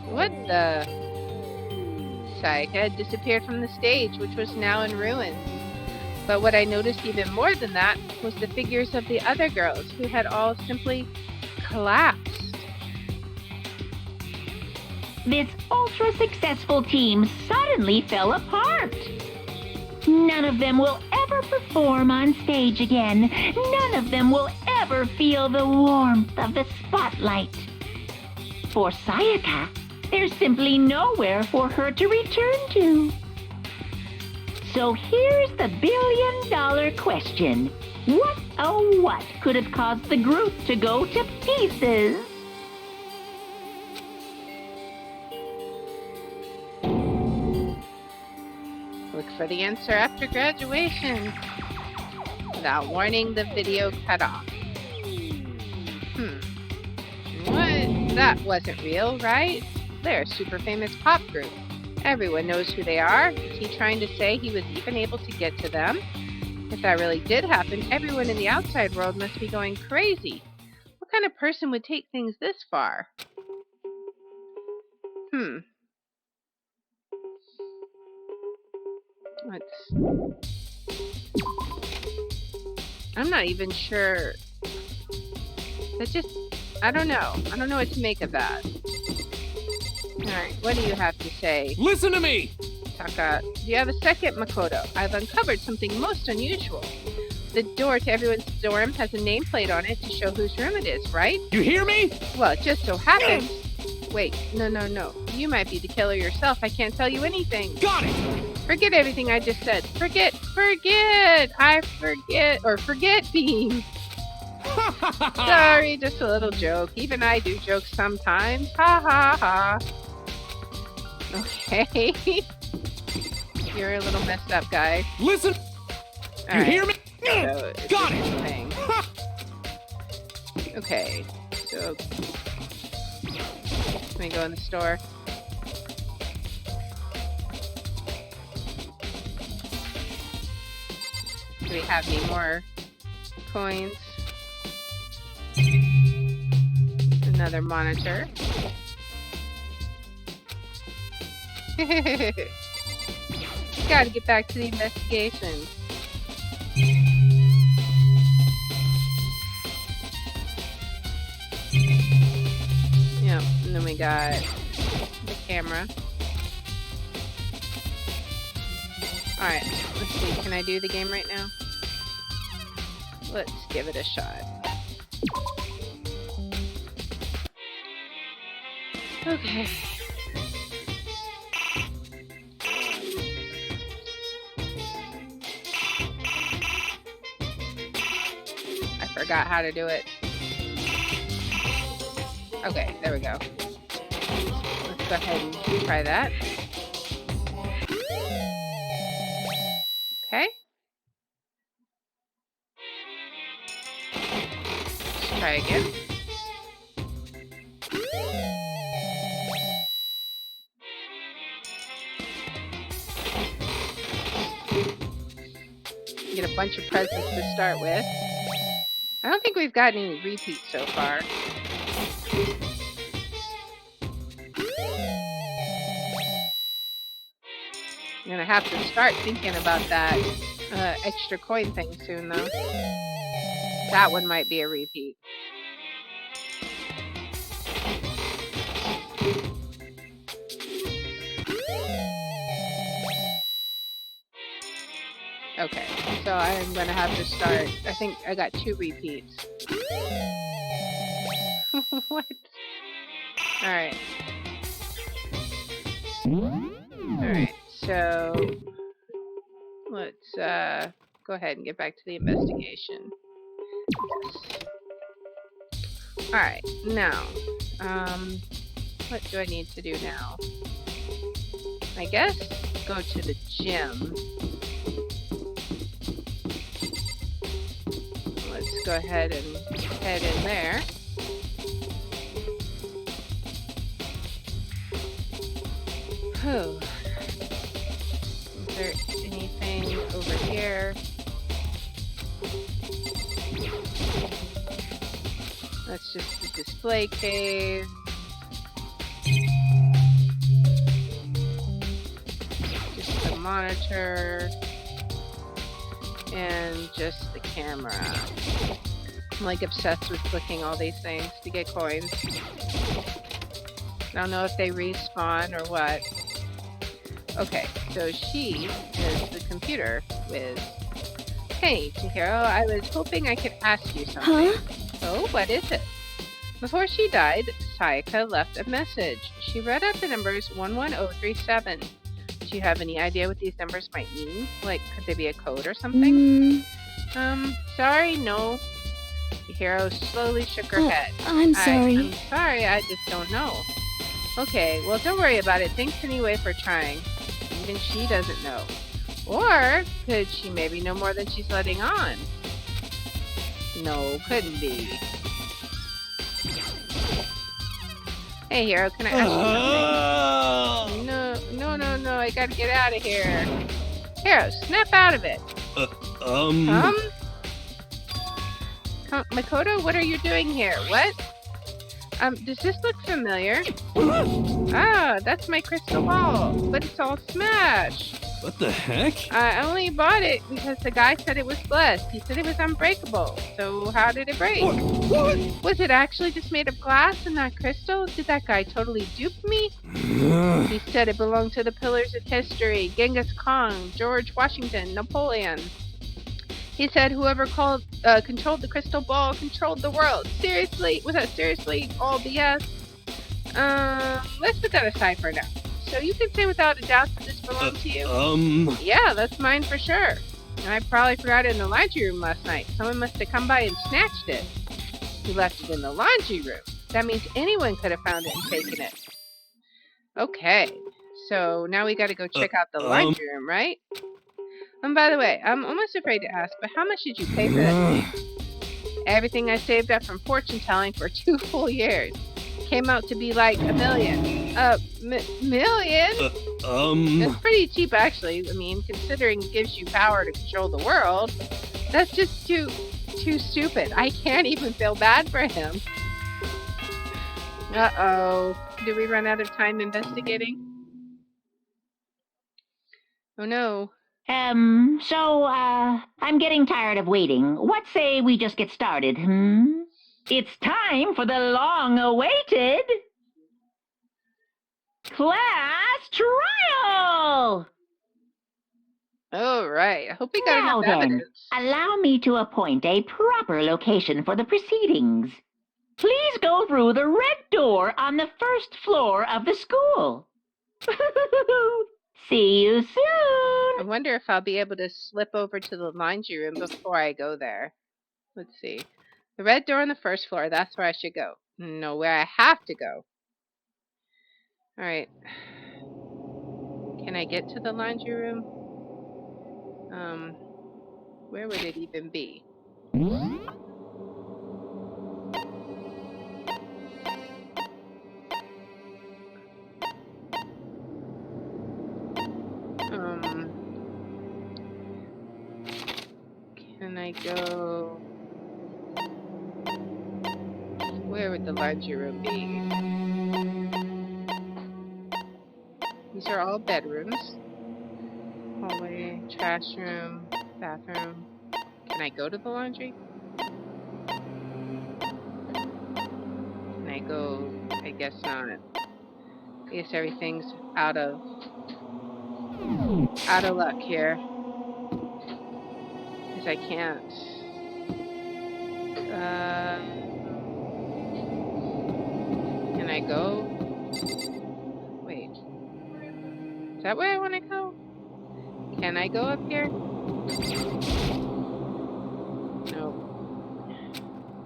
What the? Sayaka had disappeared from the stage, which was now in ruins. But what I noticed even more than that was the figures of the other girls, who had all simply collapsed. This ultra-successful team suddenly fell apart. None of them will ever perform on stage again. None of them will ever feel the warmth of the spotlight. For Sayaka, there's simply nowhere for her to return to. So here's the billion-dollar question. What, oh what, could have caused the group to go to pieces? Look for the answer after graduation. Without warning, the video cut off. What? That wasn't real, right? They're a super famous pop group. Everyone knows who they are. Is he trying to say he was even able to get to them? If that really did happen, everyone in the outside world must be going crazy. What kind of person would take things this far? Let's I'm not even sure. That just... I don't know. I don't know what to make of that. Alright, what do you have to say, Listen to me! Taka? Do you have a second, Makoto? I've uncovered something most unusual. The door to everyone's dorm has a nameplate on it to show whose room it is, right? You hear me? Well, it just so happens... Wait, no. You might be the killer yourself. I can't tell you anything. Got it! Forget everything I just said. Forget! I forget, or forget Bean. Sorry, just a little joke. Even I do jokes sometimes. Ha ha ha. Okay. You're a little messed up, guy. Listen! All You right. hear me? So, it's Got this it! thing. Okay, so... Let me go in the store. Do we have any more coins? Another monitor. Gotta get back to the investigation. Yep, and then we got the camera. Alright, let's see. Can I do the game right now? Let's give it a shot. Okay. I forgot how to do it. Okay, there we go. Let's go ahead and try that. Okay. Let's try again. Get a bunch of presents to start with. I don't think we've gotten any repeats so far. I'm gonna have to start thinking about that extra coin thing soon, though. That one might be a repeat. Okay, so I'm gonna have to start. I think I got 2 repeats. What? Alright. Alright, so let's go ahead and get back to the investigation. Yes. Alright, now, what do I need to do now? I guess go to the gym. Let's go ahead and head in there. Whew. Is there anything over here? That's just the display cave. Just the monitor. And just the camera. I'm like obsessed with clicking all these things to get coins. I don't know if they respawn or what. Okay, so she is the computer whiz. Hey, Chihiro, I was hoping I could ask you something. Huh? Oh, what is it? Before she died, Sayaka left a message. She read out the numbers 11037. Do you have any idea what these numbers might mean? Like, could they be a code or something? Sorry, no. Chihiro slowly shook her head. I'm sorry. I'm sorry, I just don't know. Okay, well, don't worry about it. Thanks anyway for trying. Even she doesn't know. Or could she maybe know more than she's letting on? No, couldn't be. Hey, Hero, can I ask you something? No, I gotta get out of here. Hero, snap out of it. Makoto, what are you doing here? What? Does this look familiar? Ah, that's my crystal ball, but it's all smashed. What the heck? I only bought it because the guy said it was blessed. He said it was unbreakable. So how did it break? What? Was it actually just made of glass and not crystal? Did that guy totally dupe me? He said it belonged to the pillars of history. Genghis Khan, George Washington, Napoleon. He said whoever controlled the crystal ball controlled the world. Seriously? Was that seriously all BS? Let's put that aside for now. So you can say without a doubt that this belonged to you? Yeah, that's mine for sure. I probably forgot it in the laundry room last night. Someone must have come by and snatched it. He left it in the laundry room. That means anyone could have found it and taken it. Okay, so now we gotta go check out the laundry room, right? And by the way, I'm almost afraid to ask, but how much did you pay for that? Everything I saved up from fortune telling for 2 full years. Came out to be like $1 million. Million? It's pretty cheap, actually. I mean, considering it gives you power to control the world, that's just too stupid. I can't even feel bad for him. Uh-oh. Did we run out of time investigating? Oh no. I'm getting tired of waiting. What say we just get started, It's time for the long-awaited class trial! All right. I hope we got Now enough then, evidence. allow me to appoint a proper location for the proceedings. Please go through the red door on the first floor of the school. See you soon! I wonder if I'll be able to slip over to the laundry room before I go there. Let's see. The red door on the first floor, that's where I should go. No, where I have to go. Alright. Can I get to the laundry room? Where would it even be? Can I go... Where would the laundry room be? These are all bedrooms. Hallway, trash room, bathroom. Can I go to the laundry? Can I go? I guess not. I guess everything's out of luck here. Because I can't. Can I go? Wait. Is that where I want to go? Can I go up here? Nope.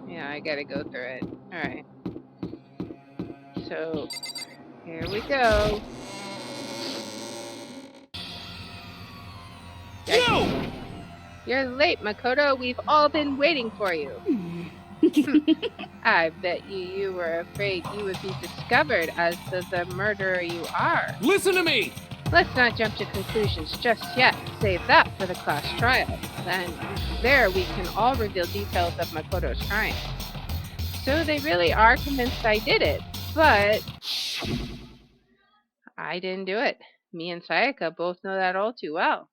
Yeah, I gotta go through it. Alright. So, here we go. No! You're late, Makoto. We've all been waiting for you. I bet you were afraid you would be discovered as the murderer you are. Listen to me! Let's not jump to conclusions just yet. Save that for the class trial. Then there we can all reveal details of Makoto's crime. So they really are convinced I did it, but I didn't do it. Me and Sayaka both know that all too well.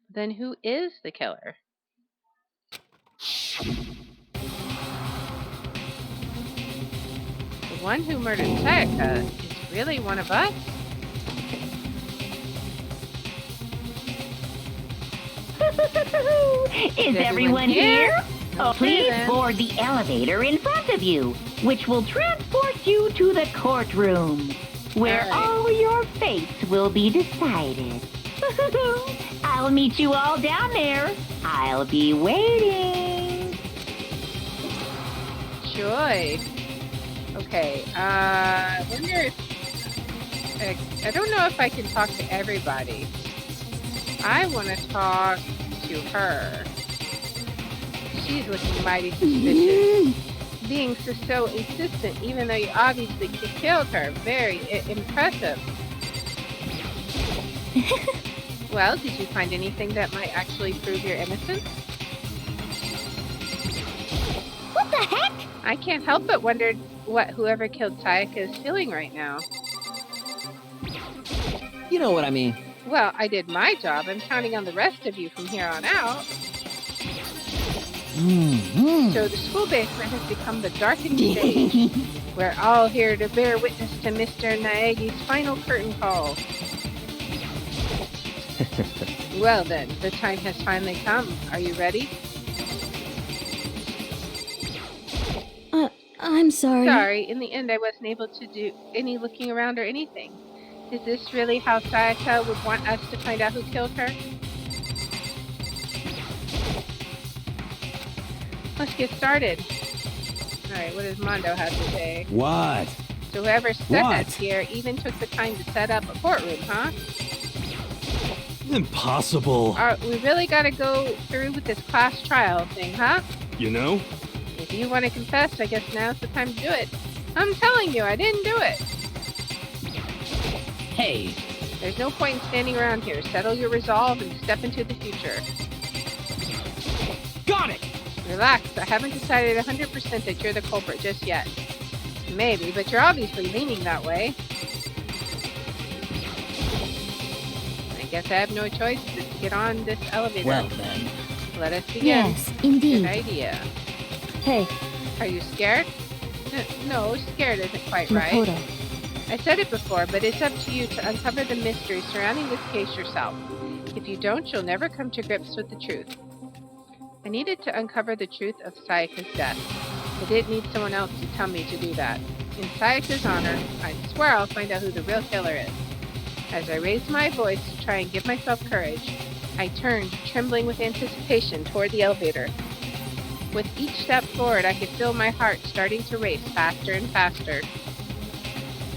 Then who is the killer? The one who murdered Sayaka is really one of us? Is everyone here? Oh, please board the elevator in front of you, which will transport you to the courtroom, where all your fates will be decided. I'll meet you all down there. I'll be waiting. Joy. Okay, I wonder if... I don't know if I can talk to everybody. I want to talk to her. She's looking mighty suspicious. Being so insistent, even though you obviously killed her. Very impressive. Well, did you find anything that might actually prove your innocence? What the heck? I can't help but wonder what whoever killed Sayaka is feeling right now. You know what I mean. Well, I did my job. I'm counting on the rest of you from here on out. So the school basement has become the darkened stage. We're all here to bear witness to Mr. Naegi's final curtain call. Well then, the time has finally come. Are you ready? I'm sorry. Sorry, in the end I wasn't able to do any looking around or anything. Is this really how Sayaka would want us to find out who killed her? Let's get started. Alright, what does Mondo have to say? What? So whoever set What? us here even took the time to set up a courtroom, huh? Impossible. We really gotta go through with this class trial thing, huh? You know? If you want to confess, I guess now's the time to do it. I'm telling you, I didn't do it. Hey. There's no point in standing around here. Settle your resolve and step into the future. Got it! Relax, I haven't decided 100% that you're the culprit just yet. Maybe, but you're obviously leaning that way. I guess I have no choice but to get on this elevator. Well then. Let us begin. Yes, indeed. Good idea. Hey, Are you scared? No, scared isn't quite right. Makoto. I said it before, but it's up to you to uncover the mystery surrounding this case yourself. If you don't, you'll never come to grips with the truth. I needed to uncover the truth of Sayaka's death. I didn't need someone else to tell me to do that. In Sayaka's honor, I swear I'll find out who the real killer is. As I raised my voice to try and give myself courage, I turned, trembling with anticipation, toward the elevator. With each step forward, I could feel my heart starting to race faster and faster.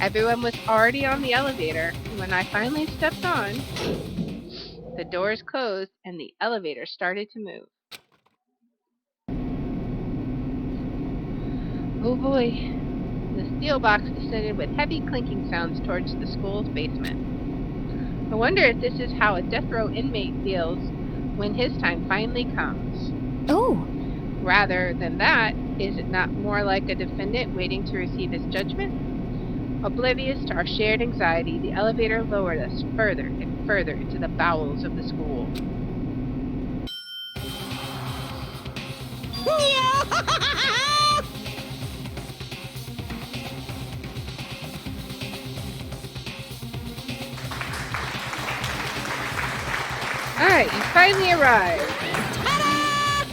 Everyone was already on the elevator, and when I finally stepped on, the doors closed and the elevator started to move. Oh boy. The steel box descended with heavy clinking sounds towards the school's basement. I wonder if this is how a death row inmate feels when his time finally comes. Oh, Rather than that, is it not more like a defendant waiting to receive his judgment? Oblivious to our shared anxiety, the elevator lowered us further and further into the bowels of the school. Alright, you finally arrived.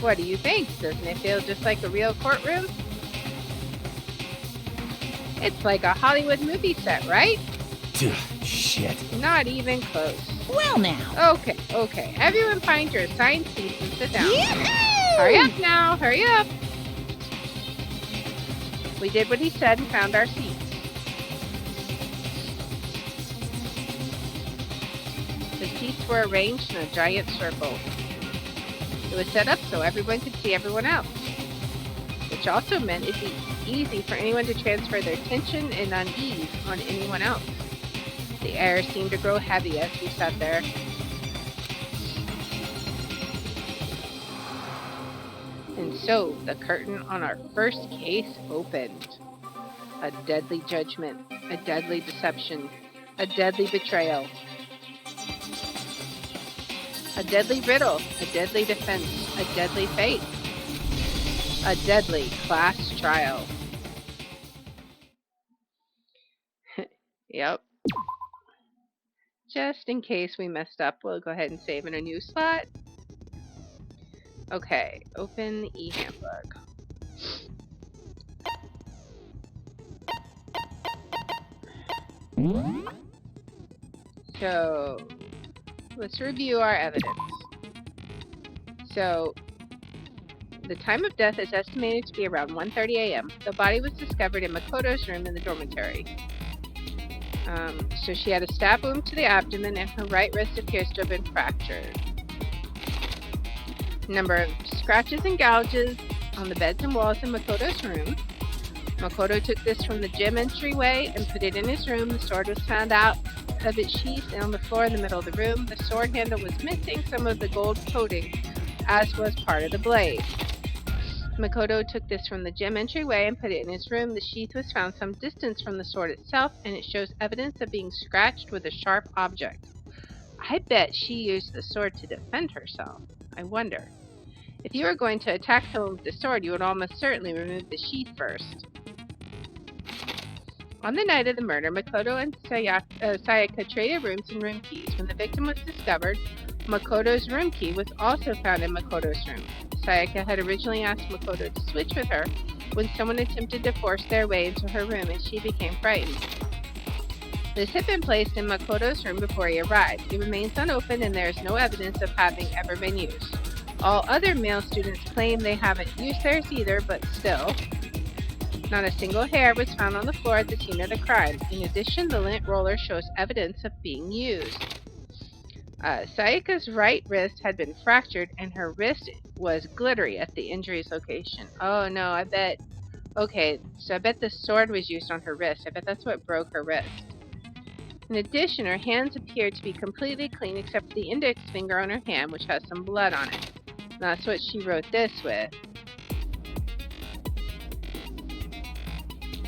What do you think? Doesn't it feel just like a real courtroom? It's like a Hollywood movie set, right? Shit. Not even close. Well now. Okay. Everyone find your assigned seats and sit down. Hurry up now, hurry up. We did what he said and found our seats. The seats were arranged in a giant circle. It was set up so everyone could see everyone else, which also meant it'd be easy for anyone to transfer their tension and unease on anyone else. The air seemed to grow heavy as we sat there. And so the curtain on our first case opened. A deadly judgment, a deadly deception, a deadly betrayal. A deadly riddle, a deadly defense, a deadly fate. A deadly class trial. Yep. Just in case we messed up, we'll go ahead and save in a new slot. Okay, open the e-handbook. So, let's review our evidence. So, the time of death is estimated to be around 1:30 a.m. The body was discovered in Makoto's room in the dormitory. So she had a stab wound to the abdomen and her right wrist appears to have been fractured. Number of scratches and gouges on the beds and walls in Makoto's room. Makoto took this from the gym entryway and put it in his room. The sword was found out of its sheath and on the floor in the middle of the room. The sword handle was missing some of the gold coating, as was part of the blade. Makoto took this from the gym entryway and put it in his room. The sheath was found some distance from the sword itself, and it shows evidence of being scratched with a sharp object. I bet she used the sword to defend herself. I wonder. If you were going to attack someone with the sword, you would almost certainly remove the sheath first. On the night of the murder, Makoto and Sayaka traded rooms and room keys. When the victim was discovered, Makoto's room key was also found in Makoto's room. Sayaka had originally asked Makoto to switch with her when someone attempted to force their way into her room and she became frightened. This had been placed in Makoto's room before he arrived. It remains unopened and there is no evidence of having ever been used. All other male students claim they haven't used theirs either, but still, not a single hair was found on the floor at the scene of the crime. In addition, the lint roller shows evidence of being used. Sayaka's right wrist had been fractured and her wrist was glittery at the injury's location. Oh no, I bet... Okay, so I bet the sword was used on her wrist. I bet that's what broke her wrist. In addition, her hands appeared to be completely clean except for the index finger on her hand, which has some blood on it. And that's what she wrote this with.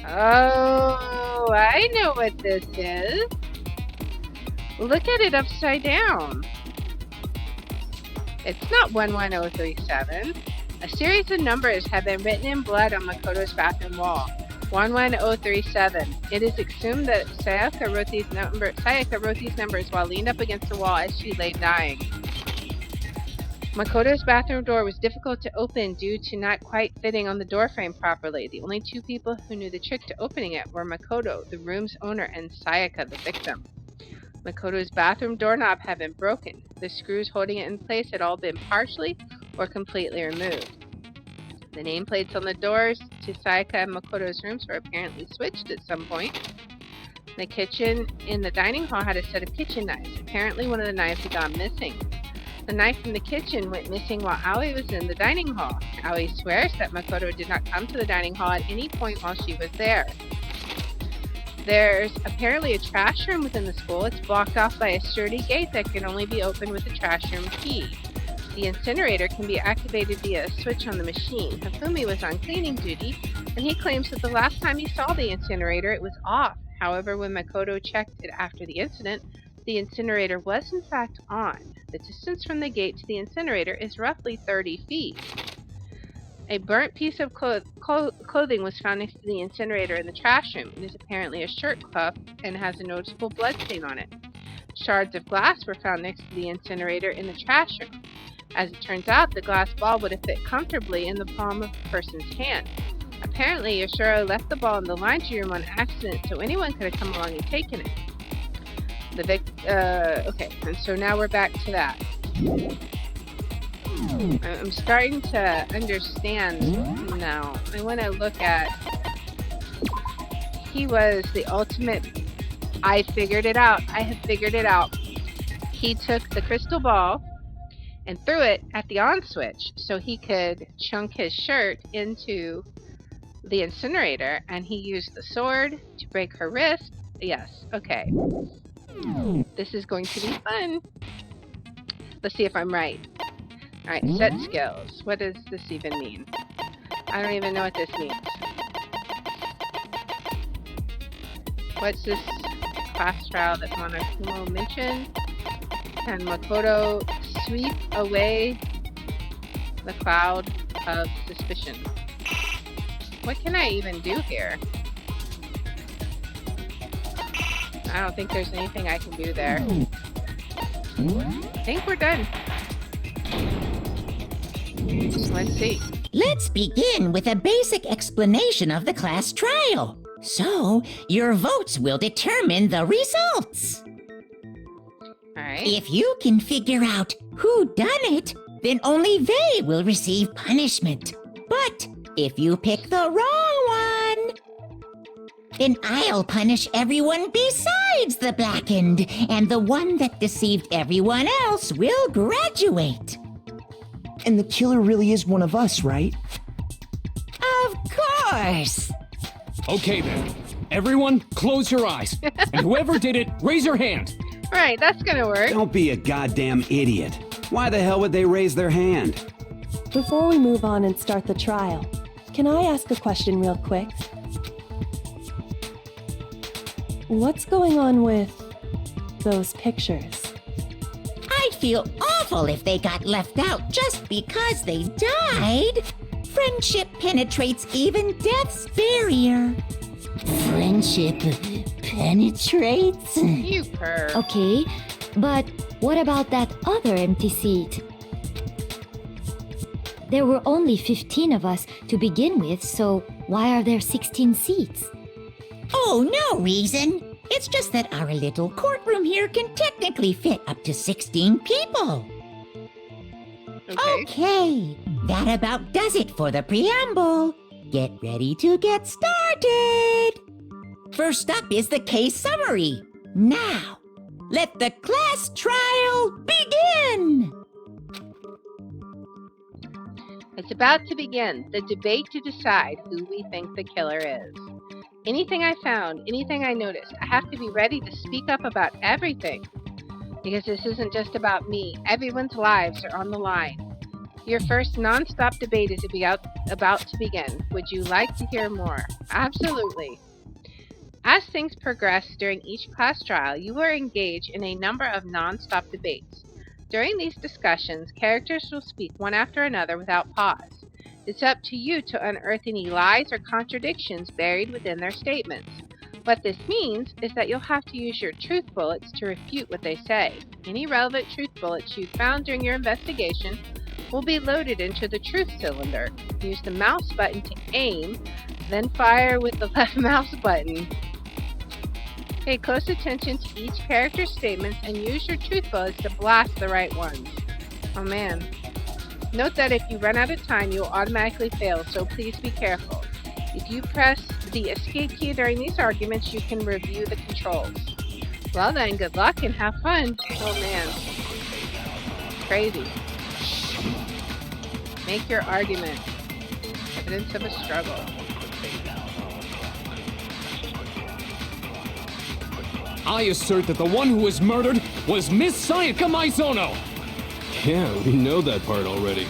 Oh, I know what this is. Look at it upside down. It's not 11037. A series of numbers have been written in blood on Makoto's bathroom wall. 11037. It is assumed that Sayaka wrote these numbers while leaned up against the wall as she lay dying. Makoto's bathroom door was difficult to open due to not quite fitting on the doorframe properly. The only two people who knew the trick to opening it were Makoto, the room's owner, and Sayaka, the victim. Makoto's bathroom doorknob had been broken. The screws holding it in place had all been partially or completely removed. The nameplates on the doors to Sayaka and Makoto's rooms were apparently switched at some point. The kitchen in the dining hall had a set of kitchen knives. Apparently one of the knives had gone missing. The knife from the kitchen went missing while Aoi was in the dining hall. Aoi swears that Makoto did not come to the dining hall at any point while she was there. There's apparently a trash room within the school. It's blocked off by a sturdy gate that can only be opened with a trash room key. The incinerator can be activated via a switch on the machine. Hifumi was on cleaning duty, and he claims that the last time he saw the incinerator, it was off. However, when Makoto checked it after the incident, the incinerator was in fact on. The distance from the gate to the incinerator is roughly 30 feet. A burnt piece of clothing was found next to the incinerator in the trash room. It is apparently a shirt cuff and has a noticeable blood stain on it. Shards of glass were found next to the incinerator in the trash room. As it turns out, the glass ball would have fit comfortably in the palm of a person's hand. Apparently, Yoshiro left the ball in the laundry room on accident, so anyone could have come along and taken it. Okay, and so now we're back to that. I'm starting to understand now. I want to look at... He was the ultimate... I figured it out. I have figured it out. He took the crystal ball and threw it at the on switch so he could chunk his shirt into the incinerator, and he used the sword to break her wrist. Yes, okay. This is going to be fun. Let's see if I'm right. Alright, set skills. What does this even mean? I don't even know what this means. What's this class trial that Monokumo mentioned? Can Makoto sweep away the cloud of suspicion? What can I even do here? I don't think there's anything I can do there. I think we're done. Let's see. Let's begin with a basic explanation of the class trial. So, your votes will determine the results. Alright. If you can figure out who done it, then only they will receive punishment. But if you pick the wrong one, then I'll punish everyone besides the blackened, and the one that deceived everyone else will graduate. And the killer really is one of us, right? Of course! Okay then. Everyone, close your eyes. And whoever did it, raise your hand. Right, that's gonna work. Don't be a goddamn idiot. Why the hell would they raise their hand? Before we move on and start the trial, can I ask a question real quick? What's going on with those pictures? I'd feel awful if they got left out just because they died. Friendship penetrates even death's barrier. Friendship penetrates? You perv. Okay, but what about that other empty seat? There were only 15 of us to begin with, so why are there 16 seats? Oh, no reason. It's just that our little courtroom here can technically fit up to 16 people. Okay. Okay, that about does it for the preamble. Get ready to get started. First up is the case summary. Now, let the class trial begin. It's about to begin, the debate to decide who we think the killer is. Anything I found, anything I noticed, I have to be ready to speak up about everything. Because this isn't just about me. Everyone's lives are on the line. Your first non-stop debate is about to begin. Would you like to hear more? Absolutely. As things progress during each class trial, you will engage in a number of non-stop debates. During these discussions, characters will speak one after another without pause. It's up to you to unearth any lies or contradictions buried within their statements. What this means is that you'll have to use your truth bullets to refute what they say. Any relevant truth bullets you found during your investigation will be loaded into the truth cylinder. Use the mouse button to aim, then fire with the left mouse button. Pay close attention to each character's statements and use your truth bullets to blast the right ones. Oh man. Note that if you run out of time, you will automatically fail, so please be careful. If you press the escape key during these arguments, you can review the controls. Well then, good luck and have fun. Oh man. Crazy. Make your argument. Evidence of a struggle. I assert that the one who was murdered was Miss Sayaka Maizono. Yeah, we know that part already.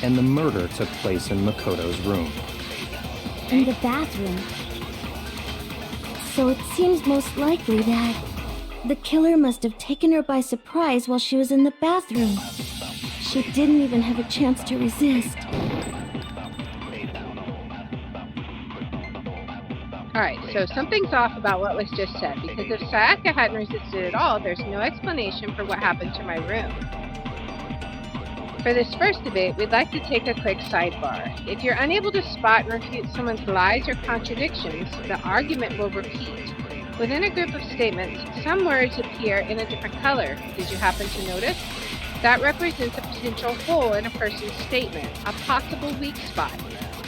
And the murder took place in Makoto's room. In the bathroom. So it seems most likely that the killer must have taken her by surprise while she was in the bathroom. She didn't even have a chance to resist. Alright, so something's off about what was just said, because if Sayaka hadn't resisted at all, there's no explanation for what happened to my room. For this first debate, we'd like to take a quick sidebar. If you're unable to spot and refute someone's lies or contradictions, the argument will repeat. Within a group of statements, some words appear in a different color. Did you happen to notice? That represents a potential hole in a person's statement, a possible weak spot.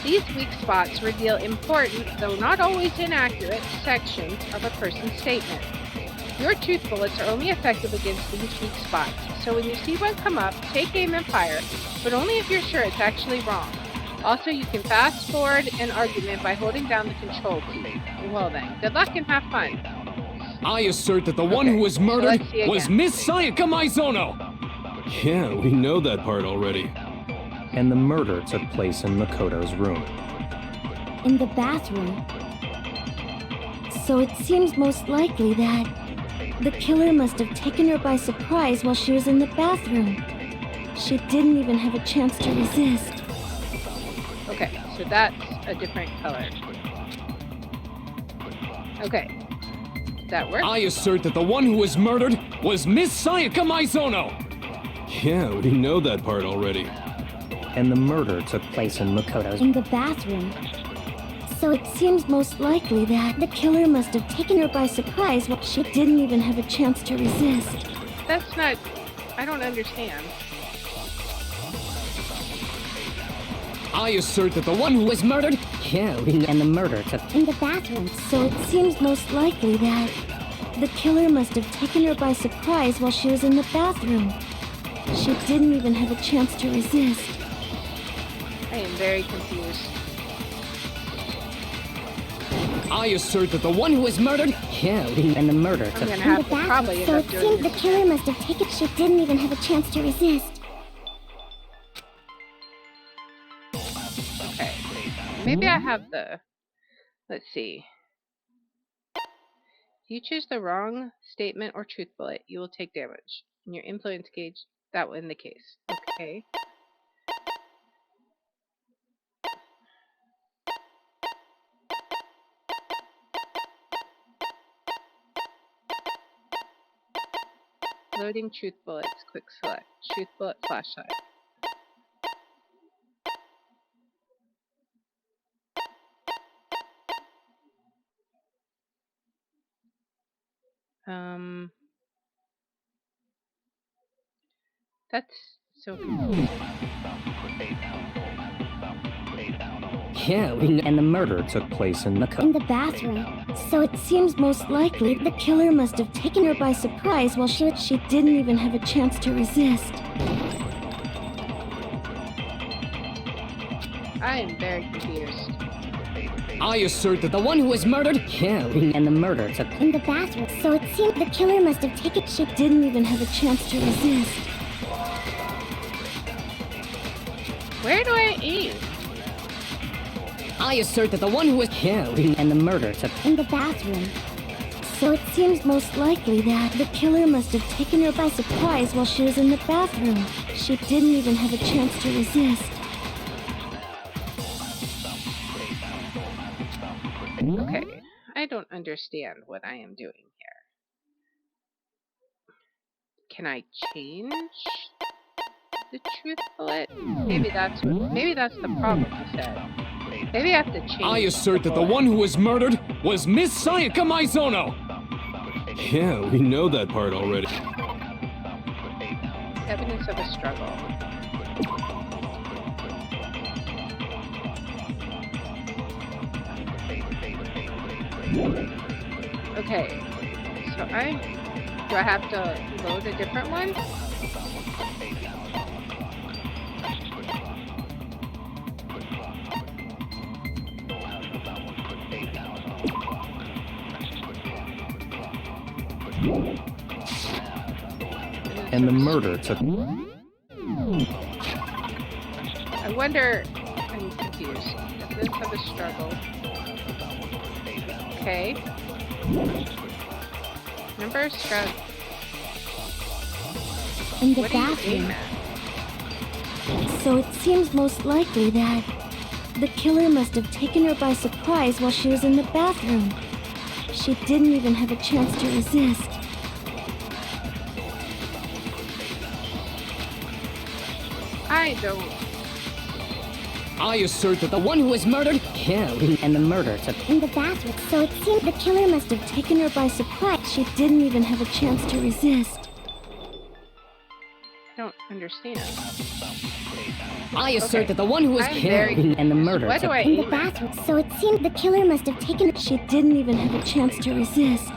These weak spots reveal important, though not always inaccurate, sections of a person's statement. Your truth bullets are only effective against these weak spots, so when you see one come up, take aim and fire, but only if you're sure it's actually wrong. Also, you can fast forward an argument by holding down the control key. Well then, good luck and have fun. I assert that the one who was murdered was Miss Sayaka Maizono. Yeah, we know that part already. And the murder took place in Makoto's room. In the bathroom. So it seems most likely that the killer must have taken her by surprise while she was in the bathroom. She didn't even have a chance to resist. Okay, so that's a different color. Okay. That works? I assert that the one who was murdered was Miss Sayaka Maizono. Yeah, we know that part already. And the murder took place in Makoto's... In the bathroom. So it seems most likely that the killer must have taken her by surprise while she didn't even have a chance to resist. That's not... I don't understand. I assert that the one who was murdered... Yeah, and the murder took... In the bathroom. So it seems most likely that the killer must have taken her by surprise while she was in the bathroom. She didn't even have a chance to resist. I am very confused. I assert that the one who was murdered... Yeah, and the murder I'm took... gonna have to probably So end it up doing seems the this. killer must have taken... She didn't even have a chance to resist. Okay. Maybe I have the... Let's see. If you choose the wrong statement or truth bullet, you will take damage. And your influence gauge, that was in the case. Okay. Loading truth bullets, quick select. Truth bullet flashlight. That's so confusing. Yeah, and the murder took place in the In the bathroom. So it seems most likely the killer must have taken her by surprise while she didn't even have a chance to resist. I am very confused. I assert that the one who was murdered. Yeah, and the murder took In the bathroom. So it seems the killer must have taken. She didn't even have a chance to resist. Where do I aim? I assert that the one who was. Yeah, and the murder took In the bathroom. So it seems most likely that the killer must have taken her by surprise while she was in the bathroom. She didn't even have a chance to resist. Okay, I don't understand what I am doing here. Can I change the truth bullet? Maybe that's the problem, he said. Maybe I have to change. I assert that the one who was murdered was Miss Sayaka Maizono. Yeah, we know that part already. Evidence of a struggle. Okay, so do I have to load a different one? and the murder took. I wonder. I'm confused. Evidence of a struggle. Okay. Number struggle. In the What do you aim bathroom. at? So it seems most likely that the killer must have taken her by surprise while she was in the bathroom. She didn't even have a chance to resist. I don't. I assert that the one who was murdered. Yeah, and the murder took. In the bathroom. So it seems the killer must have taken her by surprise. She didn't even have a chance to resist. I don't understand. I assert that the one who was. I'm Yeah, very and the murder What do took. I In the aim at? bathroom. So it seemed the killer must have taken. She didn't even have a chance to resist.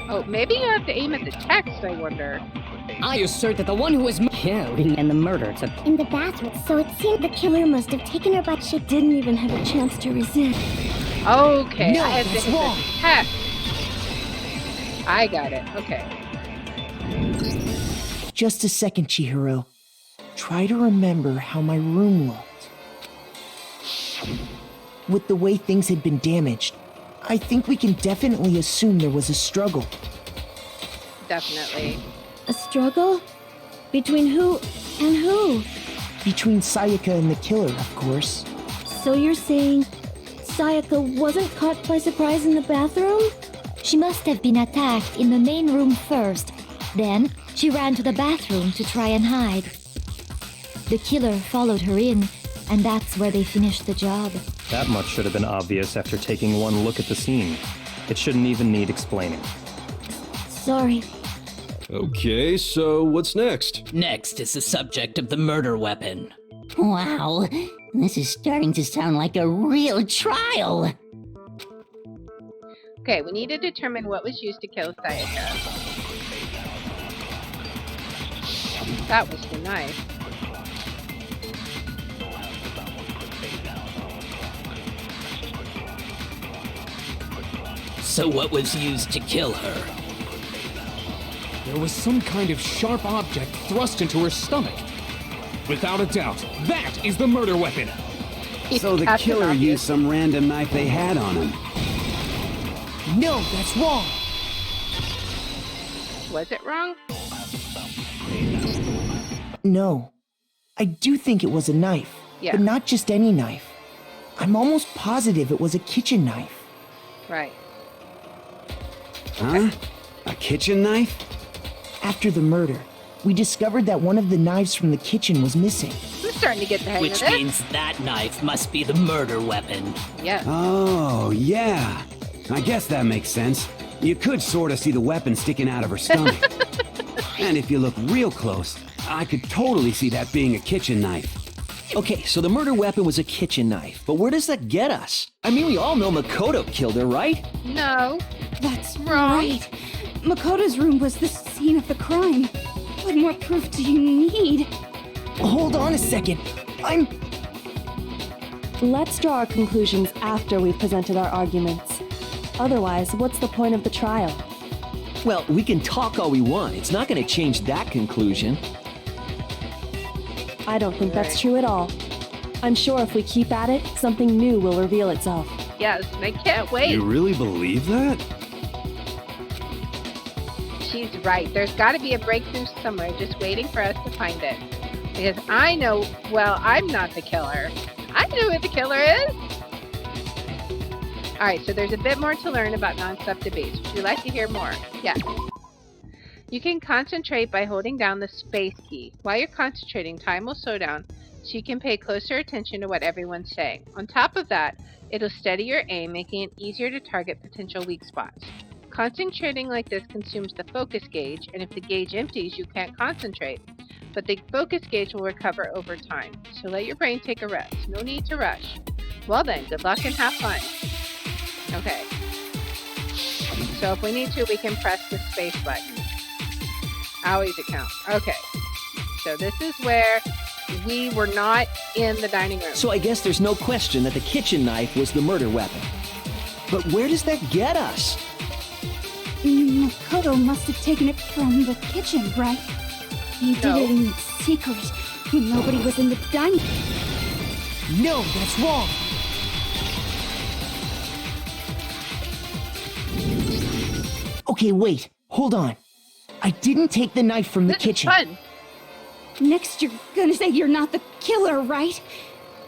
Oh, maybe you have to aim at the text, I wonder. I assert that the one who was. Yeah, and the murder took. In the bathroom. So it seemed the killer must have taken her by. She didn't even have a chance to resist. Okay, No, I have to that's hit wrong. the text. I got it. Okay. Just a second, Chihiro. Try to remember how my room looked. With the way things had been damaged, I think we can definitely assume there was a struggle. Definitely. A struggle? Between who and who? Between Sayaka and the killer, of course. So you're saying Sayaka wasn't caught by surprise in the bathroom? She must have been attacked in the main room first. Then, she ran to the bathroom to try and hide. The killer followed her in, and that's where they finished the job. That much should have been obvious after taking one look at the scene. It shouldn't even need explaining. Sorry. Okay, so what's next? Next is the subject of the murder weapon. Wow, this is starting to sound like a real trial. Okay, we need to determine what was used to kill Sayaka. That was the knife. So what was used to kill her? There was some kind of sharp object thrust into her stomach. Without a doubt, that is the murder weapon. So the Captain killer Obvious. used some random knife they had on him. No, that's wrong. Was it wrong? No. I do think it was a knife. Yeah. But not just any knife. I'm almost positive it was a kitchen knife. Right. Huh? A kitchen knife? After the murder, we discovered that one of the knives from the kitchen was missing. I'm starting to get the hang Which of it. means that knife must be the murder weapon. Yeah. Oh, yeah. I guess that makes sense. You could sort of see the weapon sticking out of her stomach. And if you look real close, I could totally see that being a kitchen knife. Okay, so the murder weapon was a kitchen knife, but where does that get us? I mean, we all know Makoto killed her, right? No. That's Wrong. right. Makoto's room was the scene of the crime. What more proof do you need? Hold on a second. Let's draw our conclusions after we've presented our arguments. Otherwise, what's the point of the trial? Well, we can talk all we want. It's not going to change that conclusion. I don't think that's true at all. I'm sure if we keep at it, something new will reveal itself. Yes, I can't wait. You really believe that? She's right. There's got to be a breakthrough somewhere just waiting for us to find it. Because I know, well, I'm not the killer. I know who the killer is. Alright, so there's a bit more to learn about non-stop debates. Would you like to hear more? Yes. You can concentrate by holding down the space key. While you're concentrating, time will slow down so you can pay closer attention to what everyone's saying. On top of that, it'll steady your aim, making it easier to target potential weak spots. Concentrating like this consumes the focus gauge, and if the gauge empties, you can't concentrate. But the focus gauge will recover over time. So let your brain take a rest. No need to rush. Well then, good luck and have fun. Okay. So if we need to, we can press the space button. Always it counts. Okay. So this is where we were not in the dining room. So I guess there's no question that the kitchen knife was the murder weapon. But where does that get us? Makoto must have taken it from the kitchen, right? He did it in secret when nobody was in the dining. No, that's wrong. Okay, wait. Hold on. I didn't take the knife from the kitchen. Fun. Next, you're gonna say you're not the killer, right?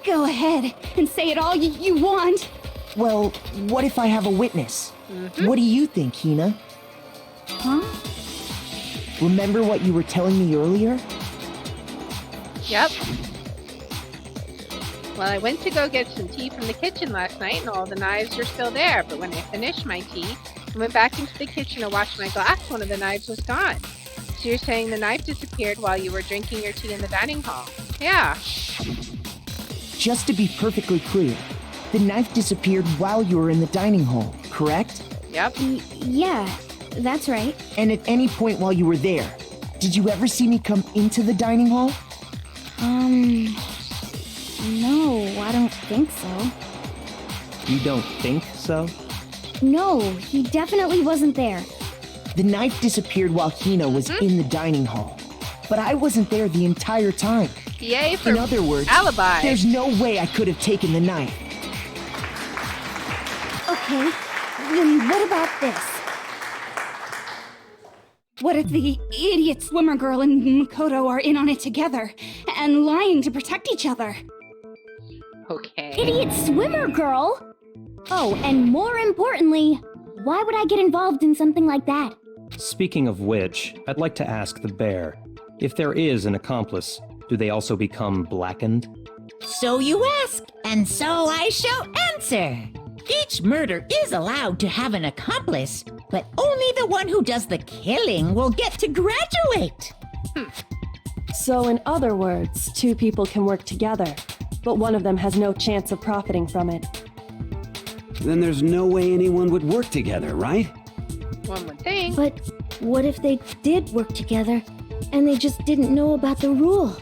Go ahead and say it all you want. Well, what if I have a witness? What do you think, Hina? Huh? Remember what you were telling me earlier? Yep. Well, I went to go get some tea from the kitchen last night, and all the knives are still there. But when I finished my tea, I went back into the kitchen to wash my glass. One of the knives was gone. So you're saying the knife disappeared while you were drinking your tea in the dining hall? Yeah. Just to be perfectly clear, the knife disappeared while you were in the dining hall, correct? Yep. Yeah, that's right. And at any point while you were there, did you ever see me come into the dining hall? No, I don't think so. You don't think so? No, he definitely wasn't there. The knife disappeared while Hina was in the dining hall. But I wasn't there the entire time. Yay for In other words, alibi. there's no way I could have taken the knife. Okay, then what about this? What if the idiot swimmer girl and Makoto are in on it together and lying to protect each other? Okay. Idiot swimmer girl! Oh, and more importantly, why would I get involved in something like that? Speaking of which, I'd like to ask the bear, if there is an accomplice, do they also become blackened? So you ask, and so I shall answer. Each murder is allowed to have an accomplice, but only the one who does the killing will get to graduate. So in other words, two people can work together, but one of them has no chance of profiting from it. Then there's no way anyone would work together, right? One would think. But what if they did work together and they just didn't know about the rule?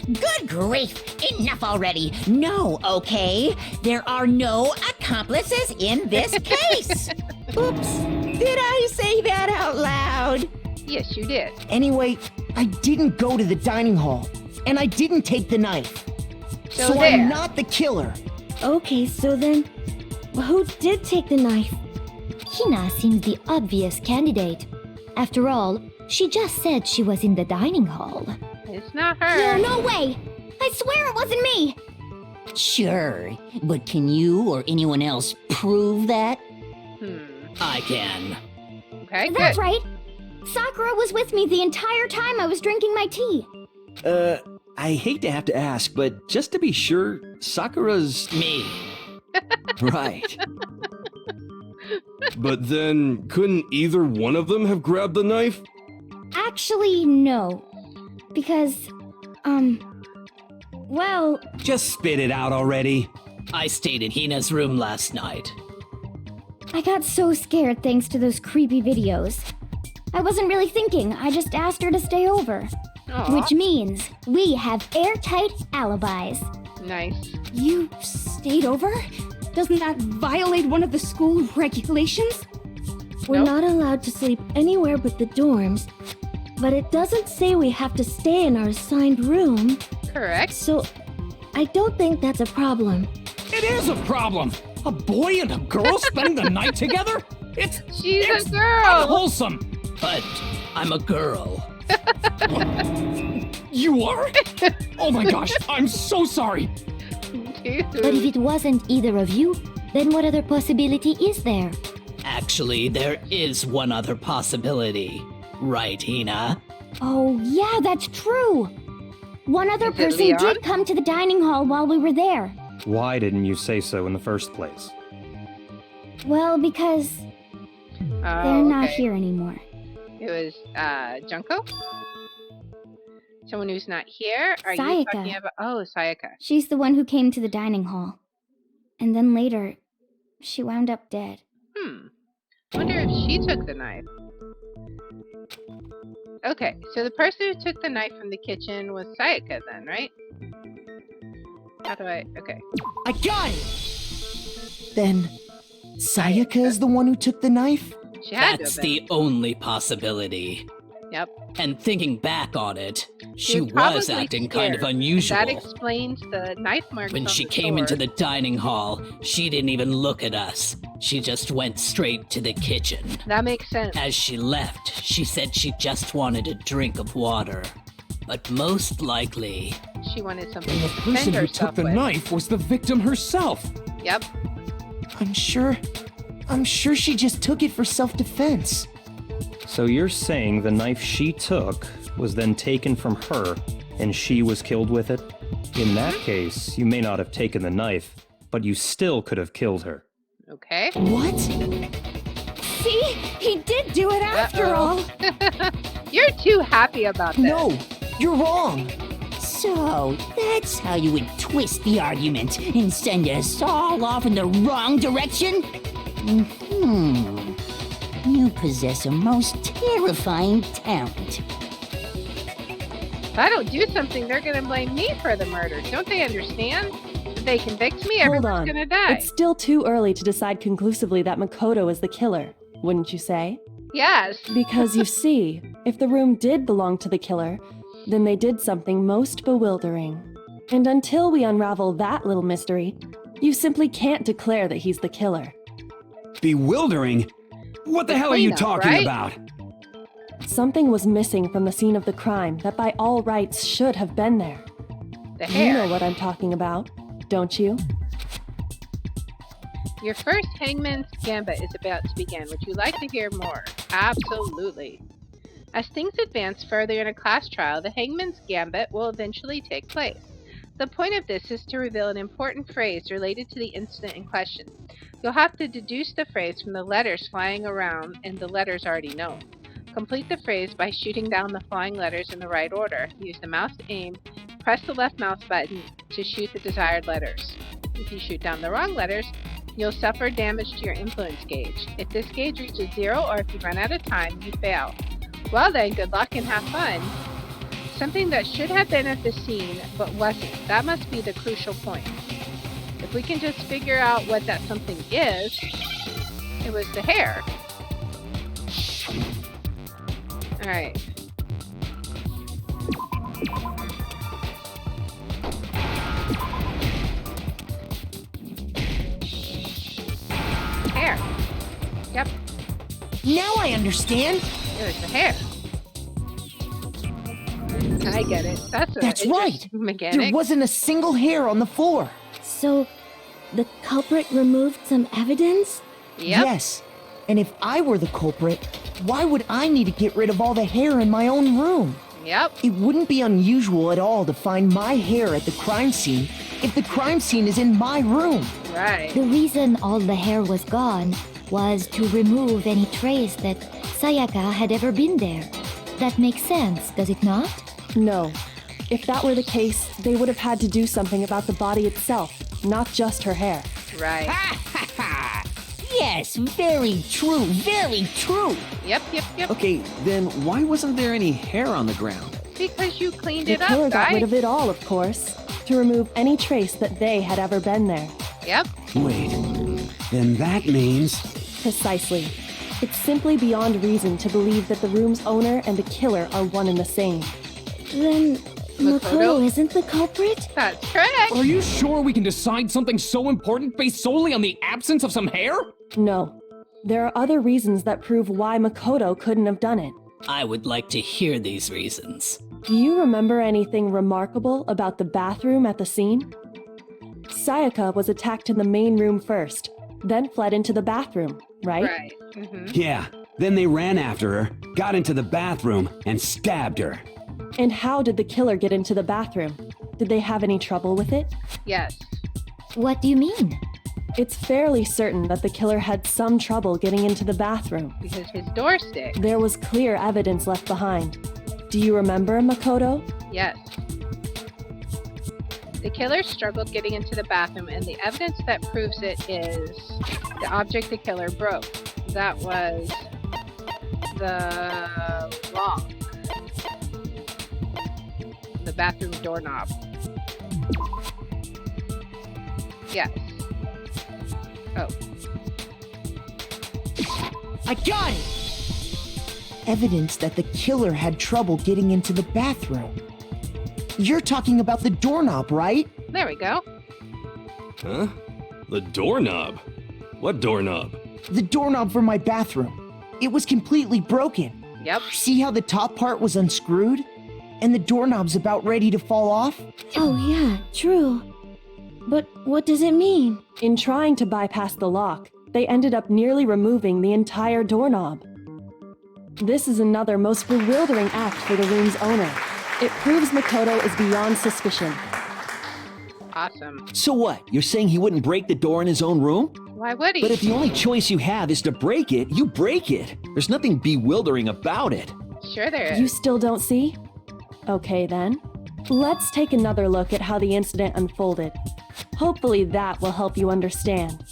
Good grief! Enough already! No, okay? There are no accomplices in this case! Oops! Did I say that out loud? Yes, you did. Anyway, I didn't go to the dining hall, and I didn't take the knife. So So there. I'm not the killer. Okay, so then, who did take the knife? Hina seems the obvious candidate. After all, she just said she was in the dining hall. It's not her. No way! I swear it wasn't me! Sure, but can you or anyone else prove that? I can. Okay, That's good. right. Sakura was with me the entire time I was drinking my tea. I hate to have to ask, but just to be sure, Sakura's... Me. Right. But then, couldn't either one of them have grabbed the knife? Actually, no. Because, well... Just spit it out already. I stayed in Hina's room last night. I got so scared thanks to those creepy videos. I wasn't really thinking, I just asked her to stay over. Aw. Which means we have airtight alibis. Nice. You stayed over? Doesn't that violate one of the school regulations? We're Nope. not allowed to sleep anywhere but the dorms, but it doesn't say we have to stay in our assigned room, Correct. so I don't think that's a problem. It is a problem! A boy and a girl spending the night together? She's It's a girl! unwholesome! But I'm a girl. You are? Oh my gosh, I'm so sorry! But if it wasn't either of you, then what other possibility is there? Actually, there is one other possibility. Right, Hina? Oh, yeah, that's true. One other Is it person Leon? did come to the dining hall while we were there. Why didn't you say so in the first place? Well, because they're not here anymore. It was, Junko? Someone who's not here? Are you Sayaka. talking about... Oh, Sayaka. She's the one who came to the dining hall. And then later, she wound up dead. I wonder if she took the knife. Okay, so the person who took the knife from the kitchen was Sayaka then, right? How do I... Okay. I got it! Then, Sayaka is the one who took the knife? She had That's to have been. the only possibility. Yep. And thinking back on it, she She was probably acting kind of scared. unusual. That explains the knife marks When on she the came into sword. the dining hall, she didn't even look at us. She just went straight to the kitchen. That makes sense. As she left, she said she just wanted a drink of water. But most likely... She wanted something And the to person defend who herself took the with. knife was the victim herself! Yep. I'm sure she just took it for self-defense. So you're saying the knife she took was then taken from her, and she was killed with it? In that case, you may not have taken the knife, but you still could have killed her. Okay. What? See? He did do it after all. You're too happy about this. No, you're wrong. So, that's how you would twist the argument and send us all off in the wrong direction? You possess a most terrifying talent. If I don't do something, they're gonna blame me for the murder. Don't they understand? If they convict me, Hold everyone's on. gonna die. It's still too early to decide conclusively that Makoto is the killer, wouldn't you say? Yes. Because you see, if the room did belong to the killer, then they did something most bewildering. And until we unravel that little mystery, you simply can't declare that he's the killer. Bewildering? What the hell are you cleanup, talking right? about? Something was missing from the scene of the crime that by all rights should have been there. The You hair. know what I'm talking about, don't you? Your first Hangman's Gambit is about to begin. Would you like to hear more? Absolutely. As things advance further in a class trial, the Hangman's Gambit will eventually take place. The point of this is to reveal an important phrase related to the incident in question. You'll have to deduce the phrase from the letters flying around and the letters already known. Complete the phrase by shooting down the flying letters in the right order. Use the mouse to aim. Press the left mouse button to shoot the desired letters. If you shoot down the wrong letters, you'll suffer damage to your influence gauge. If this gauge reaches 0 or if you run out of time, you fail. Well then, good luck and have fun. Something that should have been at the scene, but wasn't. That must be the crucial point. If we can just figure out what that something is, it was the hair. Alright. Hair. Yep. Now I understand. It was the hair. I get it. That's right. Mechanic. There wasn't a single hair on the floor. So, the culprit removed some evidence? Yep. Yes. And if I were the culprit, why would I need to get rid of all the hair in my own room? Yep. It wouldn't be unusual at all to find my hair at the crime scene if the crime scene is in my room. Right. The reason all the hair was gone was to remove any trace that Sayaka had ever been there. That makes sense, does it not? No. If that were the case, they would have had to do something about the body itself, not just her hair. Right. Yes, very true, very true. Yep. Okay, then why wasn't there any hair on the ground? Because you cleaned The it killer up, got guys. rid of it all, of course, to remove any trace that they had ever been there. Yep. Wait, then that means... Precisely. It's simply beyond reason to believe that the room's owner and the killer are one and the same. Then, Makoto? Makoto isn't the culprit? That's correct. Are you sure we can decide something so important based solely on the absence of some hair? No. There are other reasons that prove why Makoto couldn't have done it. I would like to hear these reasons. Do you remember anything remarkable about the bathroom at the scene? Sayaka was attacked in the main room first, then fled into the bathroom, right? Right. Mm-hmm. Yeah, then they ran after her, got into the bathroom, and stabbed her. And how did the killer get into the bathroom? Did they have any trouble with it? Yes. What do you mean? It's fairly certain that the killer had some trouble getting into the bathroom. Because his door stick. There was clear evidence left behind. Do you remember, Makoto? Yes. The killer struggled getting into the bathroom, and the evidence that proves it is the object the killer broke. That was the lock. The bathroom doorknob. Yes. Oh. I got it! Evidence that the killer had trouble getting into the bathroom. You're talking about the doorknob, right? There we go. Huh? The doorknob? What doorknob? The doorknob for my bathroom. It was completely broken. Yep. See how the top part was unscrewed? And the doorknob's about ready to fall off? Oh yeah, true. But what does it mean? In trying to bypass the lock, they ended up nearly removing the entire doorknob. This is another most bewildering act for the room's owner. It proves Makoto is beyond suspicion. Awesome. So what? You're saying he wouldn't break the door in his own room? Why would he? But if the only choice you have is to break it, you break it. There's nothing bewildering about it. Sure there is. You still don't see? Okay then. Let's take another look at how the incident unfolded. Hopefully that will help you understand.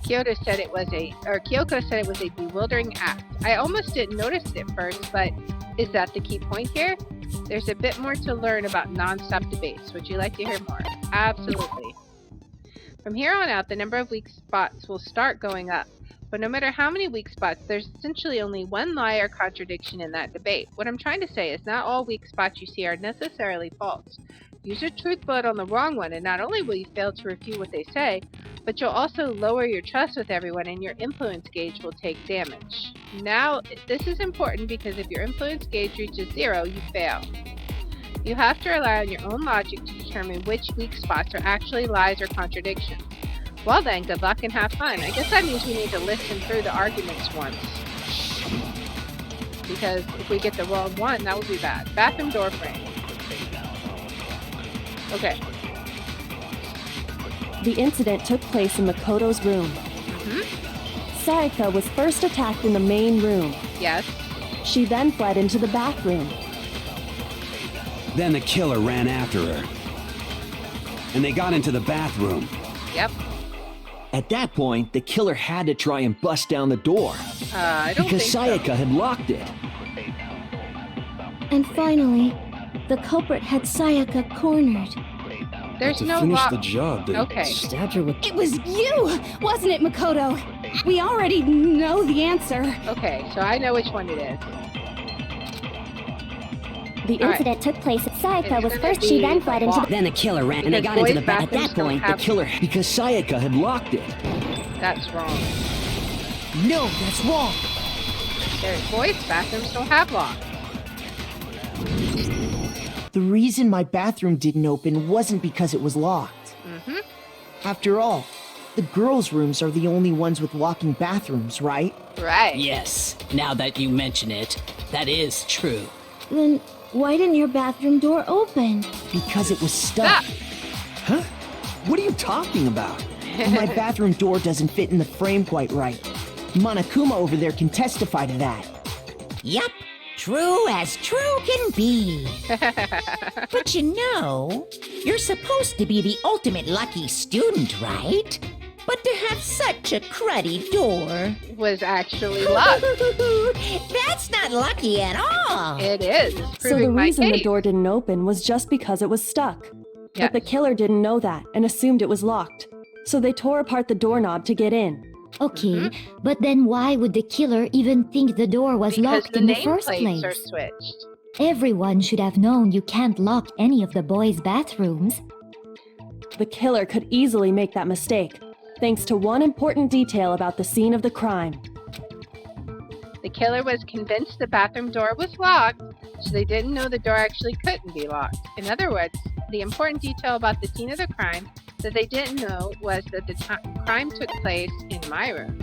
Kyoko said it was a bewildering act. I almost didn't notice it at first, but is that the key point here? There's a bit more to learn about non-stop debates. Would you like to hear more? Absolutely. From here on out, the number of weak spots will start going up. But no matter how many weak spots, there's essentially only one lie or contradiction in that debate. What I'm trying to say is not all weak spots you see are necessarily false. Use your truth bullet on the wrong one, and not only will you fail to refute what they say, but you'll also lower your trust with everyone and your influence gauge will take damage. Now, this is important because if your influence gauge reaches 0, you fail. You have to rely on your own logic to determine which weak spots are actually lies or contradictions. Well then, good luck and have fun. I guess that means we need to listen through the arguments once. Because if we get the wrong one, that would be bad. Bathroom door frame. Okay. The incident took place in Makoto's room. Sayaka was first attacked in the main room. Yes. She then fled into the bathroom. Then the killer ran after her. And they got into the bathroom. Yep. At that point, the killer had to try and bust down the door. I don't because think Sayaka had locked it. And finally, the culprit had Sayaka cornered. There's To no finish lock. the job, they Okay. stabbed her with... It was you, wasn't it, Makoto? We already know the answer. Okay, so I know which one it is. The All right. incident took place. Sayaka It's was gonna first. be She then fled into locked. the. Then the killer ran and they Because got into boys' the bath. At bathrooms that don't point, have- The killer, because Sayaka had locked it. That's wrong. No, that's wrong. Boys' bathrooms don't have locks. The reason my bathroom didn't open wasn't because it was locked. Mm-hmm. After all, the girls' rooms are the only ones with locking bathrooms, right? Right. Yes, now that you mention it, that is true. Then why didn't your bathroom door open? Because it was stuck. Huh? What are you talking about? My bathroom door doesn't fit in the frame quite right. Monokuma over there can testify to that. Yup, true as true can be. But you know, you're supposed to be the ultimate lucky student, right? But to have such a cruddy door Was actually locked. that's not lucky at all. It is. It's So proving the my reason the case. door didn't open was just because it was stuck. Yes. But the killer didn't know that and assumed it was locked. So they tore apart the doorknob to get in. Okay, but then why would the killer even think the door was Because locked the in the first nameplates place? are switched. Everyone should have known you can't lock any of the boys' bathrooms. The killer could easily make that mistake, thanks to one important detail about the scene of the crime. The killer was convinced the bathroom door was locked, so they didn't know the door actually couldn't be locked. In other words, the important detail about the scene of the crime that they didn't know was that the crime took place in my room.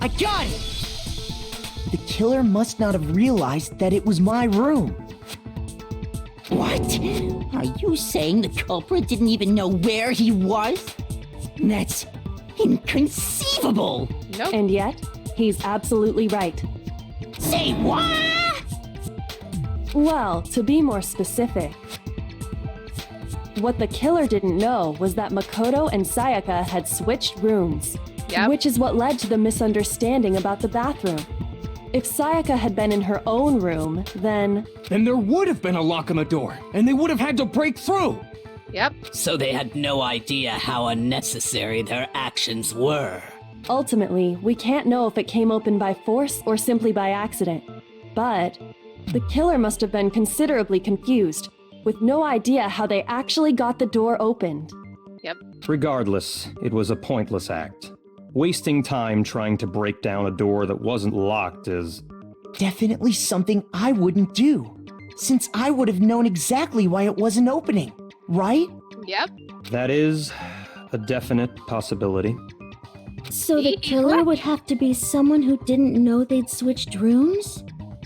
I got it! The killer must not have realized that it was my room. What? Are you saying the culprit didn't even know where he was? That's inconceivable. Nope. And yet, he's absolutely right. Say what? Well, to be more specific, what the killer didn't know was that Makoto and Sayaka had switched rooms, Yep. which is what led to the misunderstanding about the bathroom. If Sayaka had been in her own room, then Then there would have been a lock on the door, and they would have had to break through. Yep. So they had no idea how unnecessary their actions were. ultimately, we can't know if it came open by force or simply by accident. But the killer must have been considerably confused, with no idea how they actually got the door opened. Yep. Regardless, it was a pointless act. Wasting time trying to break down a door that wasn't locked is... Definitely something I wouldn't do, since I would have known exactly why it wasn't opening, right? Yep. That is a definite possibility. So the killer would have to be someone who didn't know they'd switched rooms?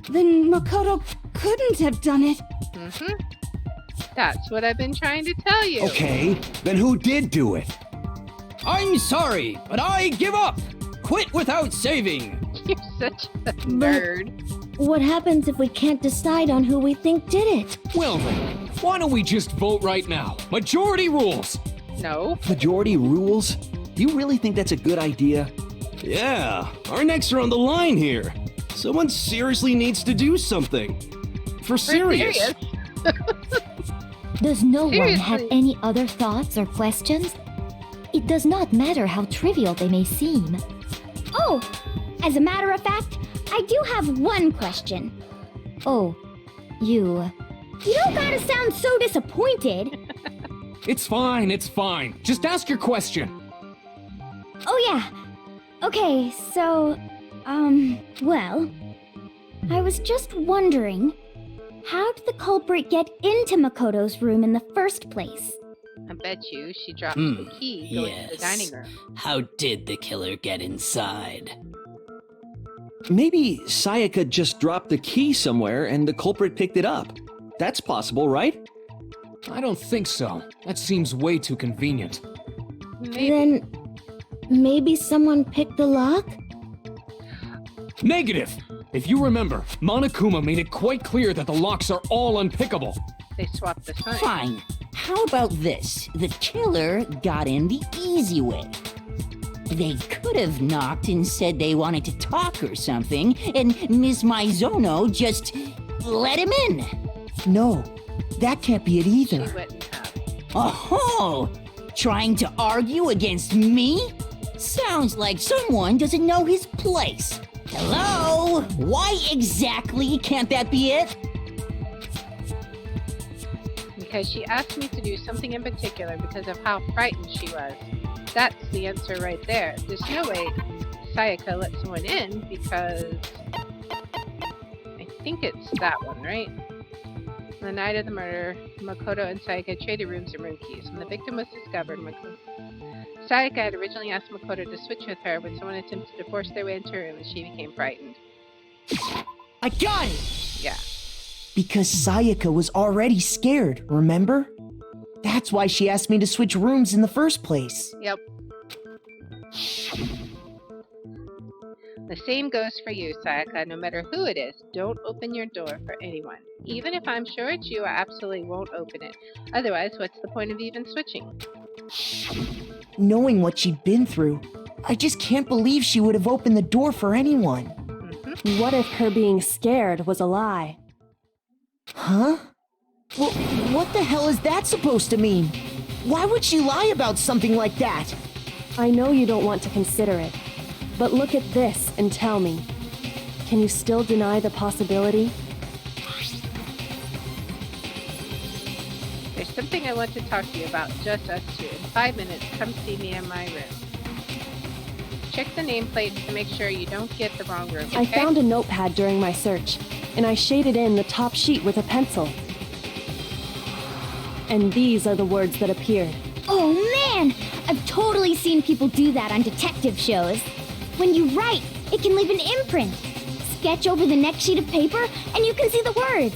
Then Makoto couldn't have done it. Mm-hmm. That's what I've been trying to tell you. Okay, then who did do it? I'm sorry, but I give up. Quit without saving. You're such a nerd. What happens if we can't decide on who we think did it? Well then, why don't we just vote right now? Majority rules! No. Majority rules? Do you really think that's a good idea? Yeah, our necks are on the line here. Someone seriously needs to do something. For serious. Does no one have Seriously. any other thoughts or questions? It does not matter how trivial they may seem. Oh, as a matter of fact, I do have one question. Oh, you... You don't gotta sound so disappointed. It's fine, it's fine. Just ask your question. Oh yeah. Okay, so, well, I was just wondering, how did the culprit get into Makoto's room in the first place? I bet you she dropped the key going to the dining room. How did the killer get inside? Maybe Sayaka just dropped the key somewhere and the culprit picked it up. That's possible, right? I don't think so. That seems way too convenient. Then maybe someone picked the lock? Negative! If you remember, Monokuma made it quite clear that the locks are all unpickable. They swapped the sign. Fine. How about this? The killer got in the easy way. They could have knocked and said they wanted to talk or something, and Ms. Maizono just let him in. No, that can't be it either. She wouldn't have. Oh, trying to argue against me? Sounds like someone doesn't know his place. Hello? Why exactly can't that be it? Because she asked me to do something in particular because of how frightened she was. That's the answer right there. There's no way Sayaka let someone in because think it's that one, right? On the night of the murder, Makoto and Sayaka traded rooms and room keys. When the victim was discovered, Sayaka had originally asked Makoto to switch with her, but someone attempted to force their way into her room and she became frightened. I got it! Yeah. Because Sayaka was already scared, remember? That's why she asked me to switch rooms in the first place. Yep. The same goes for you, Sayaka. No matter who it is, don't open your door for anyone. Even if I'm sure it's you, I absolutely won't open it. Otherwise, what's the point of even switching? Knowing what she'd been through, I just can't believe she would have opened the door for anyone. What if her being scared was a lie? Huh? Well, what the hell is that supposed to mean? Why would she lie about something like that? I know you don't want to consider it, but look at this and tell me. Can you still deny the possibility? There's something I want to talk to you about, just us two. In 5 minutes, come see me in my room. Check the nameplates to make sure you don't get the wrong room, okay? I found a notepad during my search, and I shaded in the top sheet with a pencil. And these are the words that appeared. Oh man! I've totally seen people do that on detective shows. When you write, it can leave an imprint. Sketch over the next sheet of paper, and you can see the words.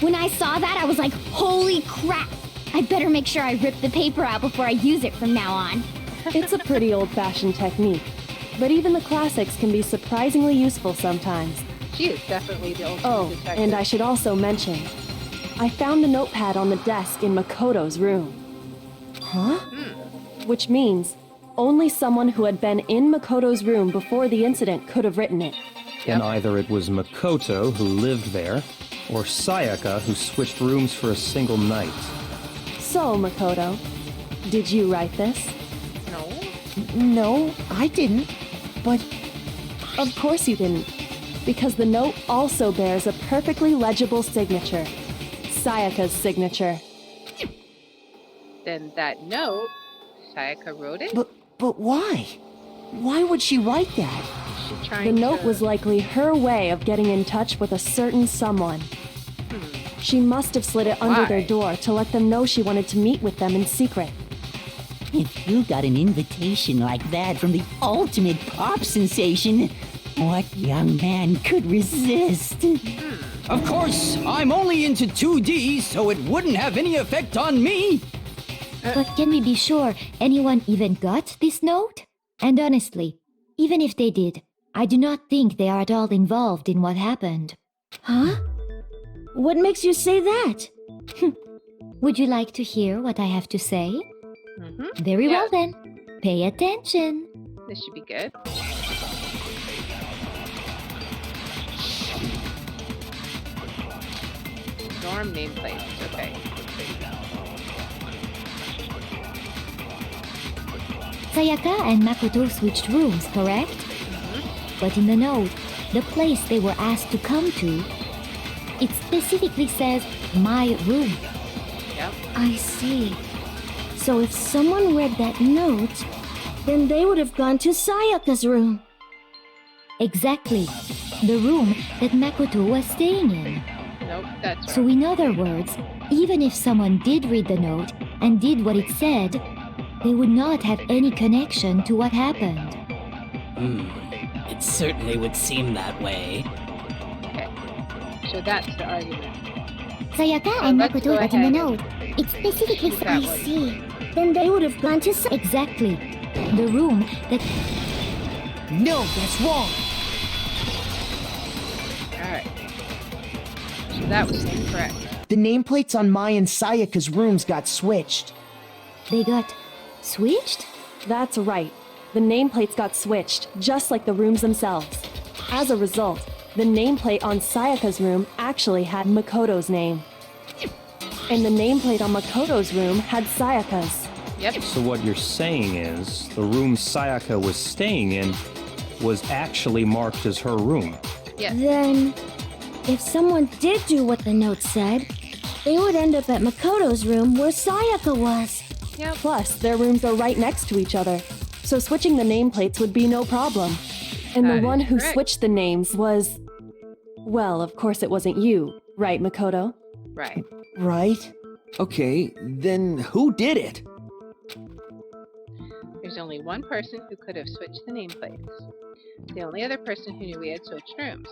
When I saw that, I was like, holy crap! I better make sure I rip the paper out before I use it from now on. It's a pretty old-fashioned technique, but even the classics can be surprisingly useful sometimes. She is definitely the ultimate detective. And I should also mention, I found a notepad on the desk in Makoto's room. Huh? Which means only someone who had been in Makoto's room before the incident could have written it. And either it was Makoto who lived there, or Sayaka who switched rooms for a single night. So, Makoto, did you write this? No, I didn't. But... Of course you didn't. Because the note also bears a perfectly legible signature. Sayaka's signature. Then that note, Sayaka wrote it? But why? Why would she write that? The note was likely her way of getting in touch with a certain someone. She must have slid it under their door to let them know she wanted to meet with them in secret. If you got an invitation like that from the ultimate pop sensation, what young man could resist? Of course, I'm only into 2D, so it wouldn't have any effect on me. But can we be sure anyone even got this note? And honestly, even if they did, I do not think they are at all involved in what happened. Huh? What makes you say that? Would you like to hear what I have to say? Very well then. Pay attention. This should be good. Dorm nameplates, okay. Sayaka and Makoto switched rooms, correct? But in the note, the place they were asked to come to, it specifically says, my room. Yep. I see. So if someone read that note, then they would have gone to Sayaka's room. Exactly. The room that Makoto was staying in. Nope, that's right. So in other words, even if someone did read the note and did what it said, they would not have any connection to what happened. It certainly would seem that way. Okay. So that's the argument. Sayaka and Makoto got in the note. It specifically said, I see. Then they would have gone to Exactly. The room that... No, that's wrong. Alright. So that was incorrect. The nameplates on Mai and Sayaka's rooms got switched. They got switched? That's right. The nameplates got switched, just like the rooms themselves. As a result, the nameplate on Sayaka's room actually had Makoto's name. And the nameplate on Makoto's room had Sayaka's. Yep. So what you're saying is, the room Sayaka was staying in was actually marked as her room. Yes. Then, if someone did do what the note said, they would end up at Makoto's room where Sayaka was. Yep. Plus, their rooms are right next to each other, so switching the nameplates would be no problem. And the one who switched the names was... Well, of course it wasn't you, right, Makoto? Right. Right? Okay, then who did it? There's only one person who could have switched the nameplates. The only other person who knew we had switched rooms.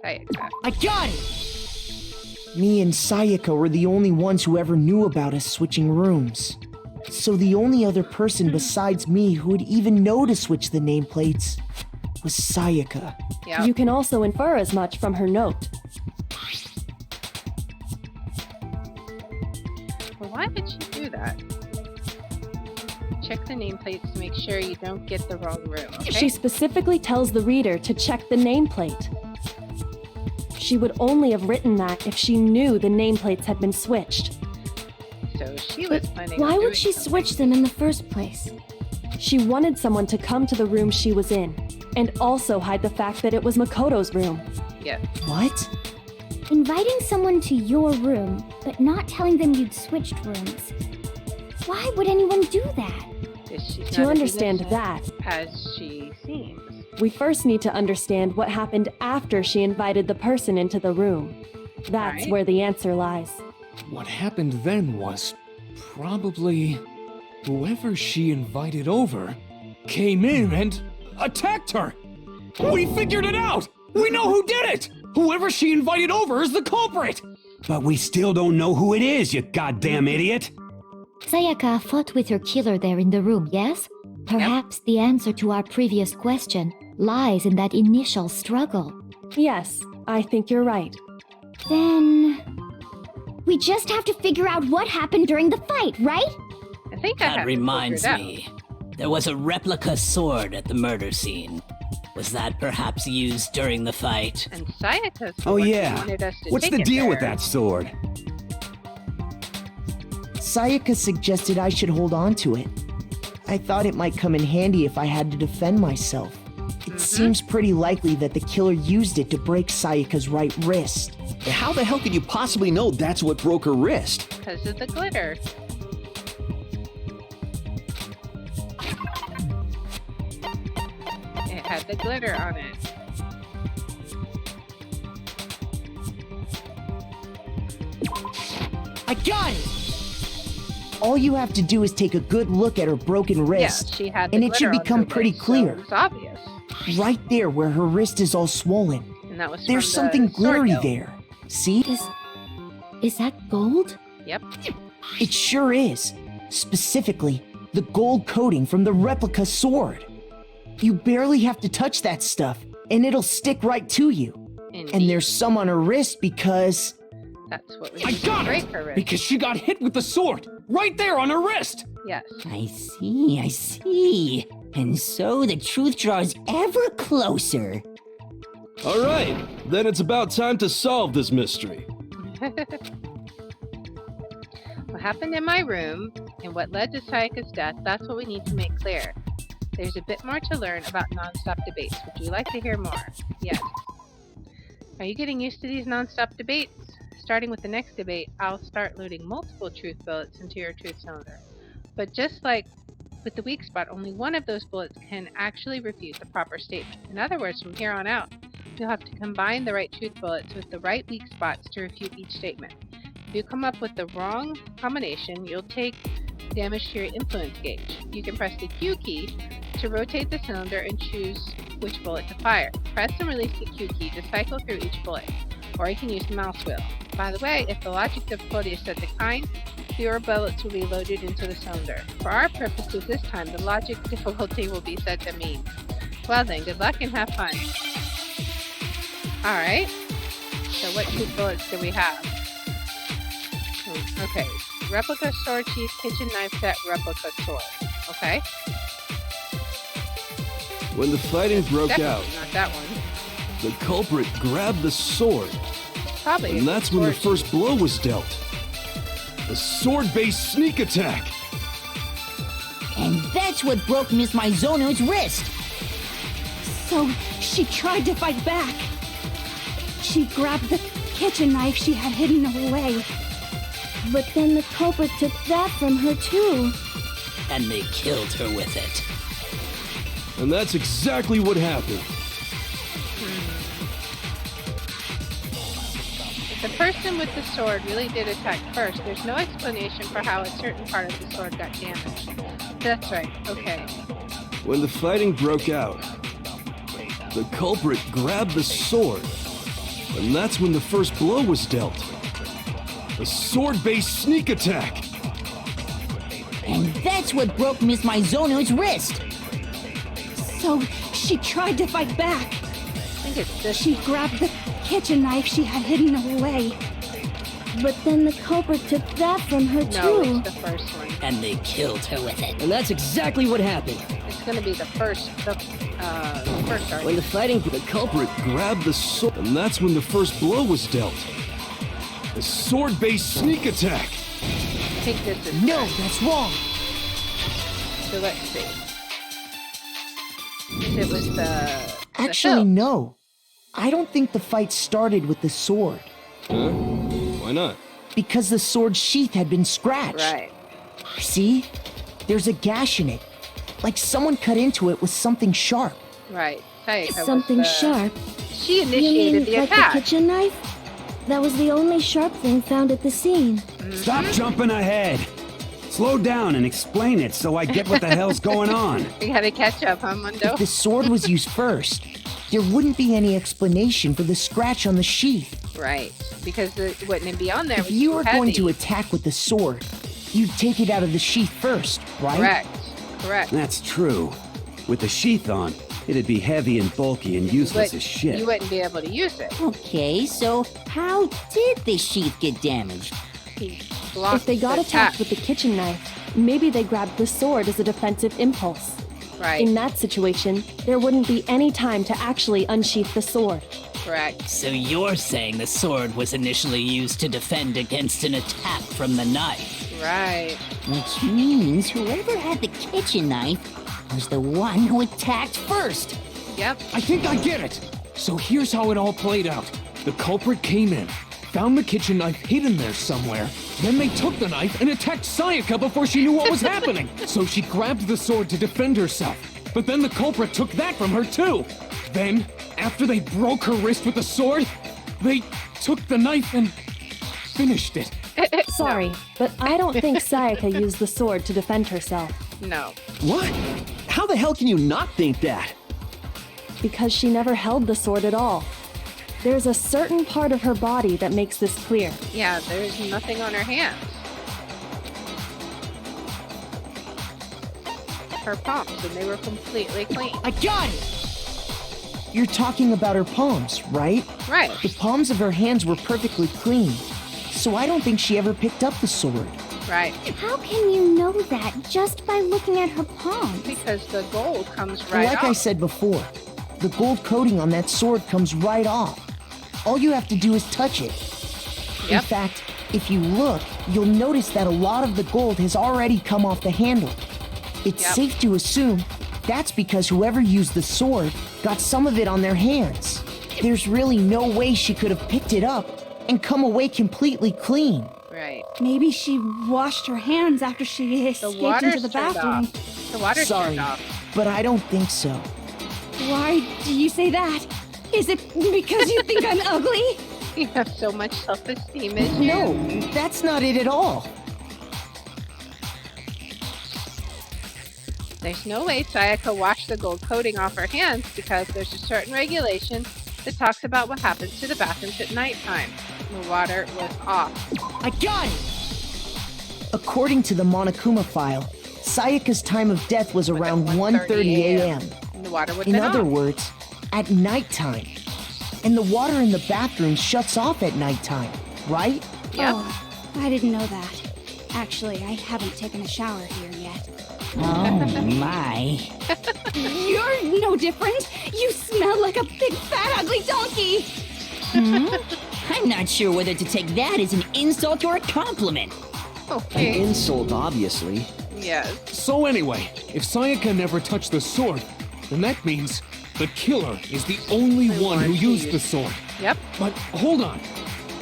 Sayaka. I got it! Me and Sayaka were the only ones who ever knew about us switching rooms. So the only other person besides me who would even know to switch the nameplates was Sayaka. Yep. You can also infer as much from her note. Well, why would she do that? Check the nameplates to make sure you don't get the wrong room, okay? She specifically tells the reader to check the nameplate. She would only have written that if she knew the nameplates had been switched. So she was planning Why on would doing she something. switch them in the first place? She wanted someone to come to the room she was in, and also hide the fact that it was Makoto's room. Yeah. What? Inviting someone to your room, but not telling them you'd switched rooms. Why would anyone do that? She's To not as understand innocent that, as she seems. we first need to understand what happened after she invited the person into the room. That's Right. where the answer lies. What happened then was probably whoever she invited over came in and attacked her. We figured it out! We know who did it! Whoever she invited over is the culprit! But we still don't know who it is, you goddamn idiot! Sayaka fought with her killer there in the room, yes? Perhaps the answer to our previous question lies in that initial struggle. Yes, I think you're right. Then... we just have to figure out what happened during the fight, right? I think I have That to reminds figure it me. There was a replica sword at the murder scene. Was that perhaps used during the fight? out. And Sayaka's the Oh one who yeah. wanted us to What's take the it deal with there. that sword? Sayaka suggested I should hold on to it. I thought it might come in handy if I had to defend myself. It seems pretty likely that the killer used it to break Sayaka's right wrist. How the hell could you possibly know that's what broke her wrist? Because of the glitter. It had the glitter on it. I got it! All you have to do is take a good look at her broken wrist, Yeah, she had the and it should glitter on become her pretty wrist, so clear. it was obvious. Right there where her wrist is all swollen. And that was There's from the something glittery sword hilt. there. See? Is that gold? Yep. It sure is. Specifically, the gold coating from the replica sword. You barely have to touch that stuff, and it'll stick right to you. And there's some on her wrist because... That's what we I used to got break it! her wrist. Because she got hit with the sword! Right there on her wrist! Yes. I see. And so the truth draws ever closer. All right, then it's about time to solve this mystery. What happened in my room and what led to Sayaka's death, that's what we need to make clear. There's a bit more to learn about non-stop debates. Would you like to hear more? Yes. Are you getting used to these non-stop debates? Starting with the next debate, I'll start loading multiple truth bullets into your truth cylinder. But just like with the weak spot, only one of those bullets can actually refute the proper statement. In other words, from here on out, you'll have to combine the right truth bullets with the right weak spots to refute each statement. If you come up with the wrong combination, you'll take damage to your influence gauge. You can press the Q key to rotate the cylinder and choose which bullet to fire. Press and release the Q key to cycle through each bullet, or you can use the mouse wheel. By the way, if the logic difficulty is set to kind, fewer bullets will be loaded into the cylinder. For our purposes this time, the logic difficulty will be set to mean. Well then, good luck and have fun. Alright, so what two bullets do we have? Okay, replica sword sheath, kitchen knife set, replica sword. Okay. When the fighting broke Definitely out, not that one. the culprit grabbed the sword, Probably. and that's when the first blow was dealt. A sword-based sneak attack. And that's what broke Miss Mizono's wrist. So she tried to fight back. She grabbed the kitchen knife she had hidden away. But then the culprit took that from her too. And they killed her with it. And that's exactly what happened. The person with the sword really did attack first. There's no explanation for how a certain part of the sword got damaged. That's right, okay. When the fighting broke out, the culprit grabbed the sword, and that's when the first blow was dealt. A sword-based sneak attack! And that's what broke Miss Maizono's wrist. So, she tried to fight back. I think it's this. She grabbed the kitchen knife she had hidden away. But then the culprit took that from her No, too. it's the first one. And they killed her with it. And that's exactly what happened. It's gonna be the first arc. When the fighting, the culprit grabbed the sword, and that's when the first blow was dealt. A sword-based sneak attack! I think this is No, that's wrong. So let's see. It was the Actually, hill. no. I don't think the fight started with the sword. Huh? Why not? Because the sword's sheath had been scratched. Right. See? There's a gash in it. Like someone cut into it with something sharp. Right. Sayaka was Something the- sharp. She You initiated mean the like attack. the kitchen knife? That was the only sharp thing found at the scene. Stop jumping ahead. Slow down and explain it so I get what the hell's going on. We gotta catch up, huh, Mundo? If the sword was used first, there wouldn't be any explanation for the scratch on the sheath. Right. Because it wouldn't be on there. If you were going to attack with the sword, you'd take it out of the sheath first, right? Correct. That's true. With the sheath on, it'd be heavy and bulky and useless as shit. You wouldn't be able to use it. Okay, so how did the sheath get damaged? He blocked If they got the attacked attack. with the kitchen knife, maybe they grabbed the sword as a defensive impulse. Right. In that situation, there wouldn't be any time to actually unsheath the sword. Correct. So you're saying the sword was initially used to defend against an attack from the knife? Right. Which means whoever had the kitchen knife was the one who attacked first. Yep. I think I get it. So here's how it all played out. The culprit came in, found the kitchen knife hidden there somewhere. Then they took the knife and attacked Sayaka before she knew what was happening. So she grabbed the sword to defend herself. But then the culprit took that from her too. Then, after they broke her wrist with the sword, they took the knife and finished it. Sorry, but I don't think Sayaka used the sword to defend herself. No. What? How the hell can you not think that? Because she never held the sword at all. There's a certain part of her body that makes this clear. Yeah, there's nothing on her hands. Her palms, and they were completely clean. I got it! You're talking about her palms, right? Right. The palms of her hands were perfectly clean. So I don't think she ever picked up the sword. Right. How can you know that just by looking at her palms? Because the gold comes right Like off. I said before, the gold coating on that sword comes right off. All you have to do is touch it. In Yep. fact, if you look, you'll notice that a lot of the gold has already come off the handle. It's Yep. safe to assume that's because whoever used the sword got some of it on their hands. There's really no way she could have picked it up and come away completely clean. Right. Maybe she washed her hands after she escaped into the bathroom. The water's Sorry, turned off. but I don't think so. Why do you say that? Is it because you think I'm ugly? You have so much self-esteem issues. No, that's not it at all. There's no way Sayaka washed the gold coating off her hands because there's a certain regulation that talks about what happens to the bathrooms at nighttime. The water was off. I got it! According to the Monokuma file, Sayaka's time of death was around 1:30 a.m. And the water would In have other been off. words, at nighttime. And the water in the bathroom shuts off at nighttime, right? Yep. Oh, I didn't know that. Actually, I haven't taken a shower here yet. Oh my. You're no different. You smell like a big fat ugly donkey. I'm not sure whether to take that as an insult or a compliment. An Okay. insult, obviously. Yes. So anyway, if Sayaka never touched the sword, then that means the killer is the only one who used the sword. Yep. But hold on.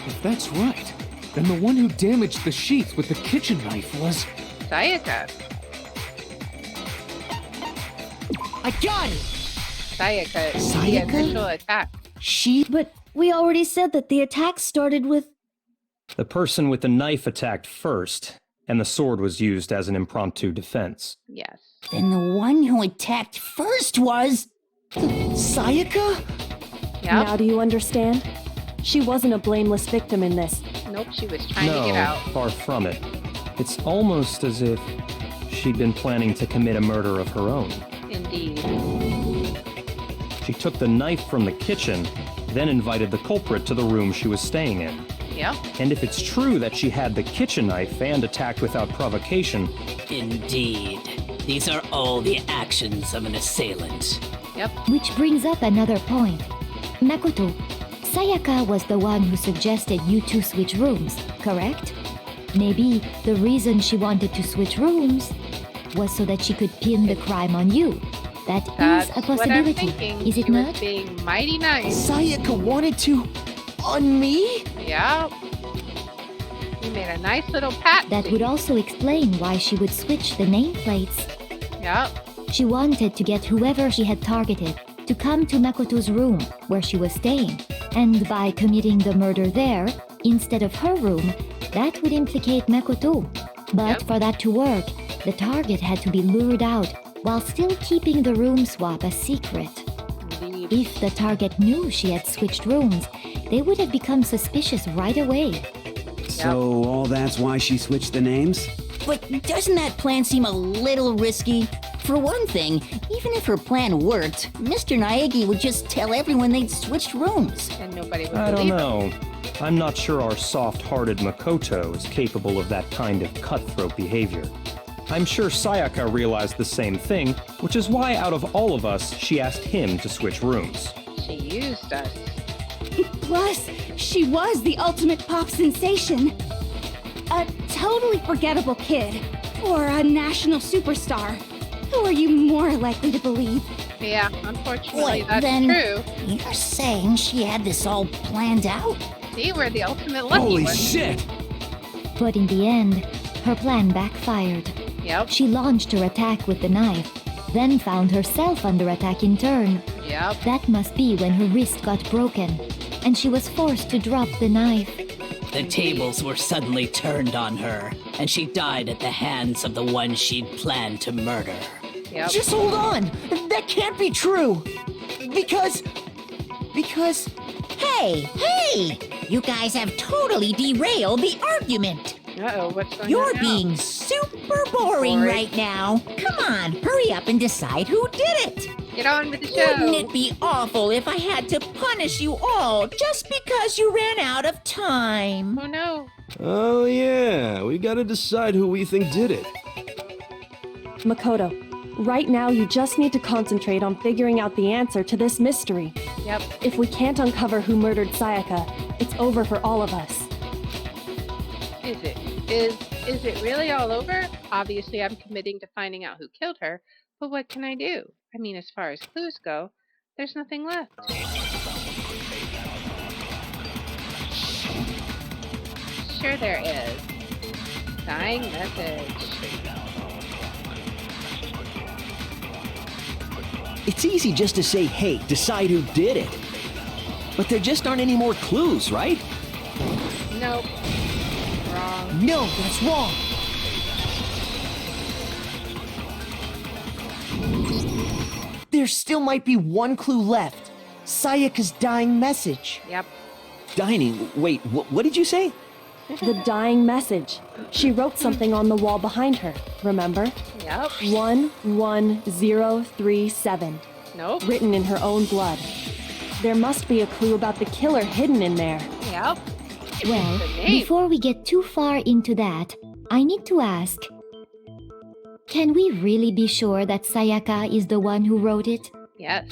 If that's right, then the one who damaged the sheath with the kitchen knife was... Sayaka. I got it! Sayaka. The Sayaka? initial attack. She... But we already said that the attack started with The person with the knife attacked first, and the sword was used as an impromptu defense. Yes. Then the one who attacked first was... Sayaka? Yep. Now do you understand? She wasn't a blameless victim in this. Nope, she was trying to get out. No, far from it. It's almost as if she'd been planning to commit a murder of her own. Indeed. She took the knife from the kitchen, then invited the culprit to the room she was staying in. Yep. And if it's true that she had the kitchen knife and attacked without provocation... Indeed. These are all the actions of an assailant. Yep. Which brings up another point. Makoto, Sayaka was the one who suggested you two switch rooms, correct? Maybe the reason she wanted to switch rooms was so that she could pin the crime on you. That's a possibility, what I'm thinking. is it She was not? being mighty nice. Sayaka wanted to... on me? Yep. You made a nice little pat. That would also explain why she would switch the nameplates. Yep. She wanted to get whoever she had targeted to come to Makoto's room where she was staying. And by committing the murder there, instead of her room, that would implicate Makoto. But for that to work, the target had to be lured out while still keeping the room swap a secret. Indeed. If the target knew she had switched rooms, they would have become suspicious right away. So all that's why she switched the names? But doesn't that plan seem a little risky? For one thing, even if her plan worked, Mr. Naegi would just tell everyone they'd switched rooms. And nobody would I don't believe know. I'm not sure our soft-hearted Makoto is capable of that kind of cutthroat behavior. I'm sure Sayaka realized the same thing, which is why out of all of us, she asked him to switch rooms. She used us. Plus, she was the ultimate pop sensation. A totally forgettable kid. Or a national superstar. Who are you more likely to believe? Yeah, unfortunately, Wait, that's then true. You're saying she had this all planned out? See, we're the ultimate lucky Holy ones. shit! But in the end, her plan backfired. Yep. She launched her attack with the knife, then found herself under attack in turn. Yep. That must be when her wrist got broken, and she was forced to drop the knife. The tables were suddenly turned on her, and she died at the hands of the one she'd planned to murder. Yep. Just hold on! That can't be true! Because... Hey! You guys have totally derailed the argument. Uh-oh, what's going on You're now? being super boring Sorry. right now. Come on, hurry up and decide who did it. Get on with the show. Wouldn't it be awful if I had to punish you all just because you ran out of time? Oh no. Oh yeah, we gotta decide who we think did it. Makoto, right now you just need to concentrate on figuring out the answer to this mystery. Yep. If we can't uncover who murdered Sayaka, it's over for all of us. Is it? Is it really all over? Obviously, I'm committing to finding out who killed her, but what can I do? I mean, as far as clues go, there's nothing left. Sure there is. Dying message. It's easy just to say, hey, decide who did it. But there just aren't any more clues, right? Nope. Wrong. No, that's wrong! There still might be one clue left. Sayaka's dying message. Yep. Dining. Wait, what did you say? The dying message. She wrote something on the wall behind her, remember? Yep. 11037. Nope. Written in her own blood. There must be a clue about the killer hidden in there. Yep. Well, the name. before we get too far into that, I need to ask, can we really be sure that Sayaka is the one who wrote it? Yes.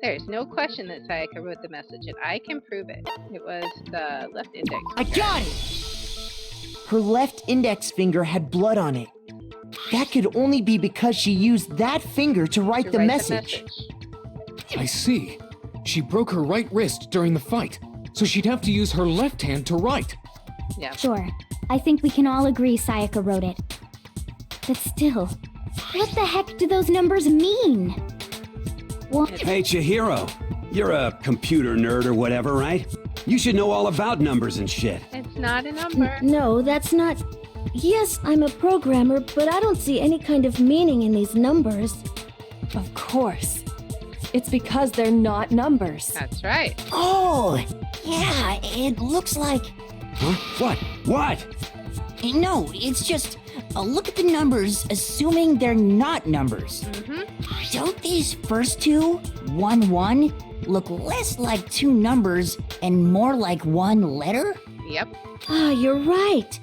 There's no question that Sayaka wrote the message, and I can prove it. It was the left index. I got it! Her left index finger had blood on it. That could only be because she used that finger to write the message. I see. She broke her right wrist during the fight, so she'd have to use her left hand to write. Yeah. Sure. I think we can all agree Sayaka wrote it. But still, what the heck do those numbers mean? What? Hey, Chihiro. You're a computer nerd or whatever, right? You should know all about numbers and shit. It's not a number. No, that's not... Yes, I'm a programmer, but I don't see any kind of meaning in these numbers. Of course. It's because they're not numbers. That's right. Oh, yeah, it looks like... Huh? What? No, it's just... look at the numbers, assuming they're not numbers. Don't these first two, 1, 1, look less like two numbers and more like one letter? Yep. Ah, you're right.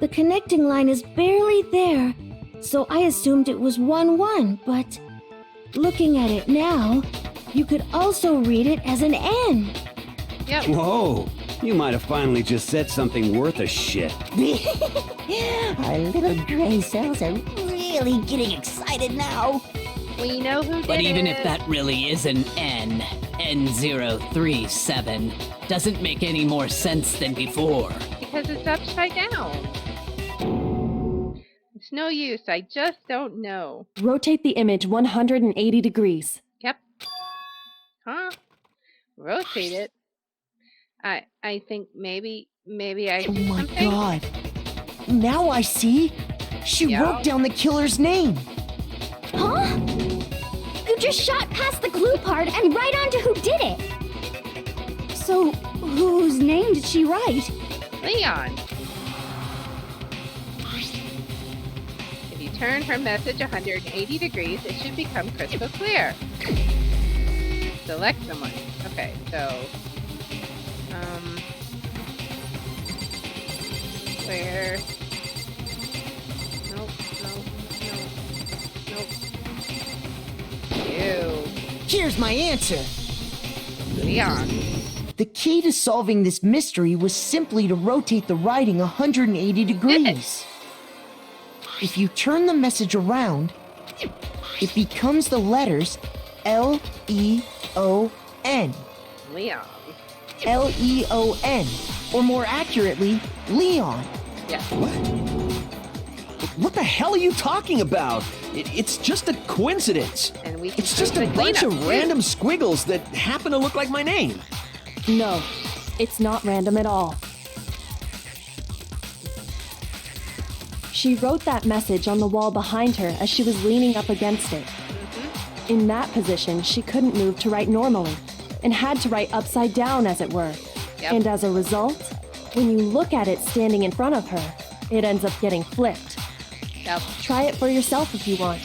The connecting line is barely there, so I assumed it was 1, 1, but looking at it now, you could also read it as an N. Yep. Whoa, you might have finally just said something worth a shit. Our little gray cells are really getting excited now. We know who did it. But even if that really is an N, N037, doesn't make any more sense than before. Because it's upside down. It's no use. I just don't know. Rotate the image 180 degrees. Yep. Huh? Rotate it. I think maybe I Oh did my something. god. Now I see. She wrote down the killer's name. Huh? You just shot past the clue part and right on to who did it. So, whose name did she write? Leon. If you turn her message 180 degrees, it should become crystal clear. Select someone. Okay, so... Where? Nope. Ew. Here's my answer. Leon. The key to solving this mystery was simply to rotate the writing 180 degrees. If you turn the message around, it becomes the letters L-E-O-N. Leon. L-E-O-N, or more accurately, Leon. Yeah. What the hell are you talking about? It's just a coincidence. And we can It's just prove a the bunch cleanup, of too. random squiggles that happen to look like my name. No, it's not random at all. She wrote that message on the wall behind her as she was leaning up against it. In that position, she couldn't move to write normally, and had to write upside down, as it were. Yep. And as a result, when you look at it standing in front of her, it ends up getting flipped. Yep. Try it for yourself if you want.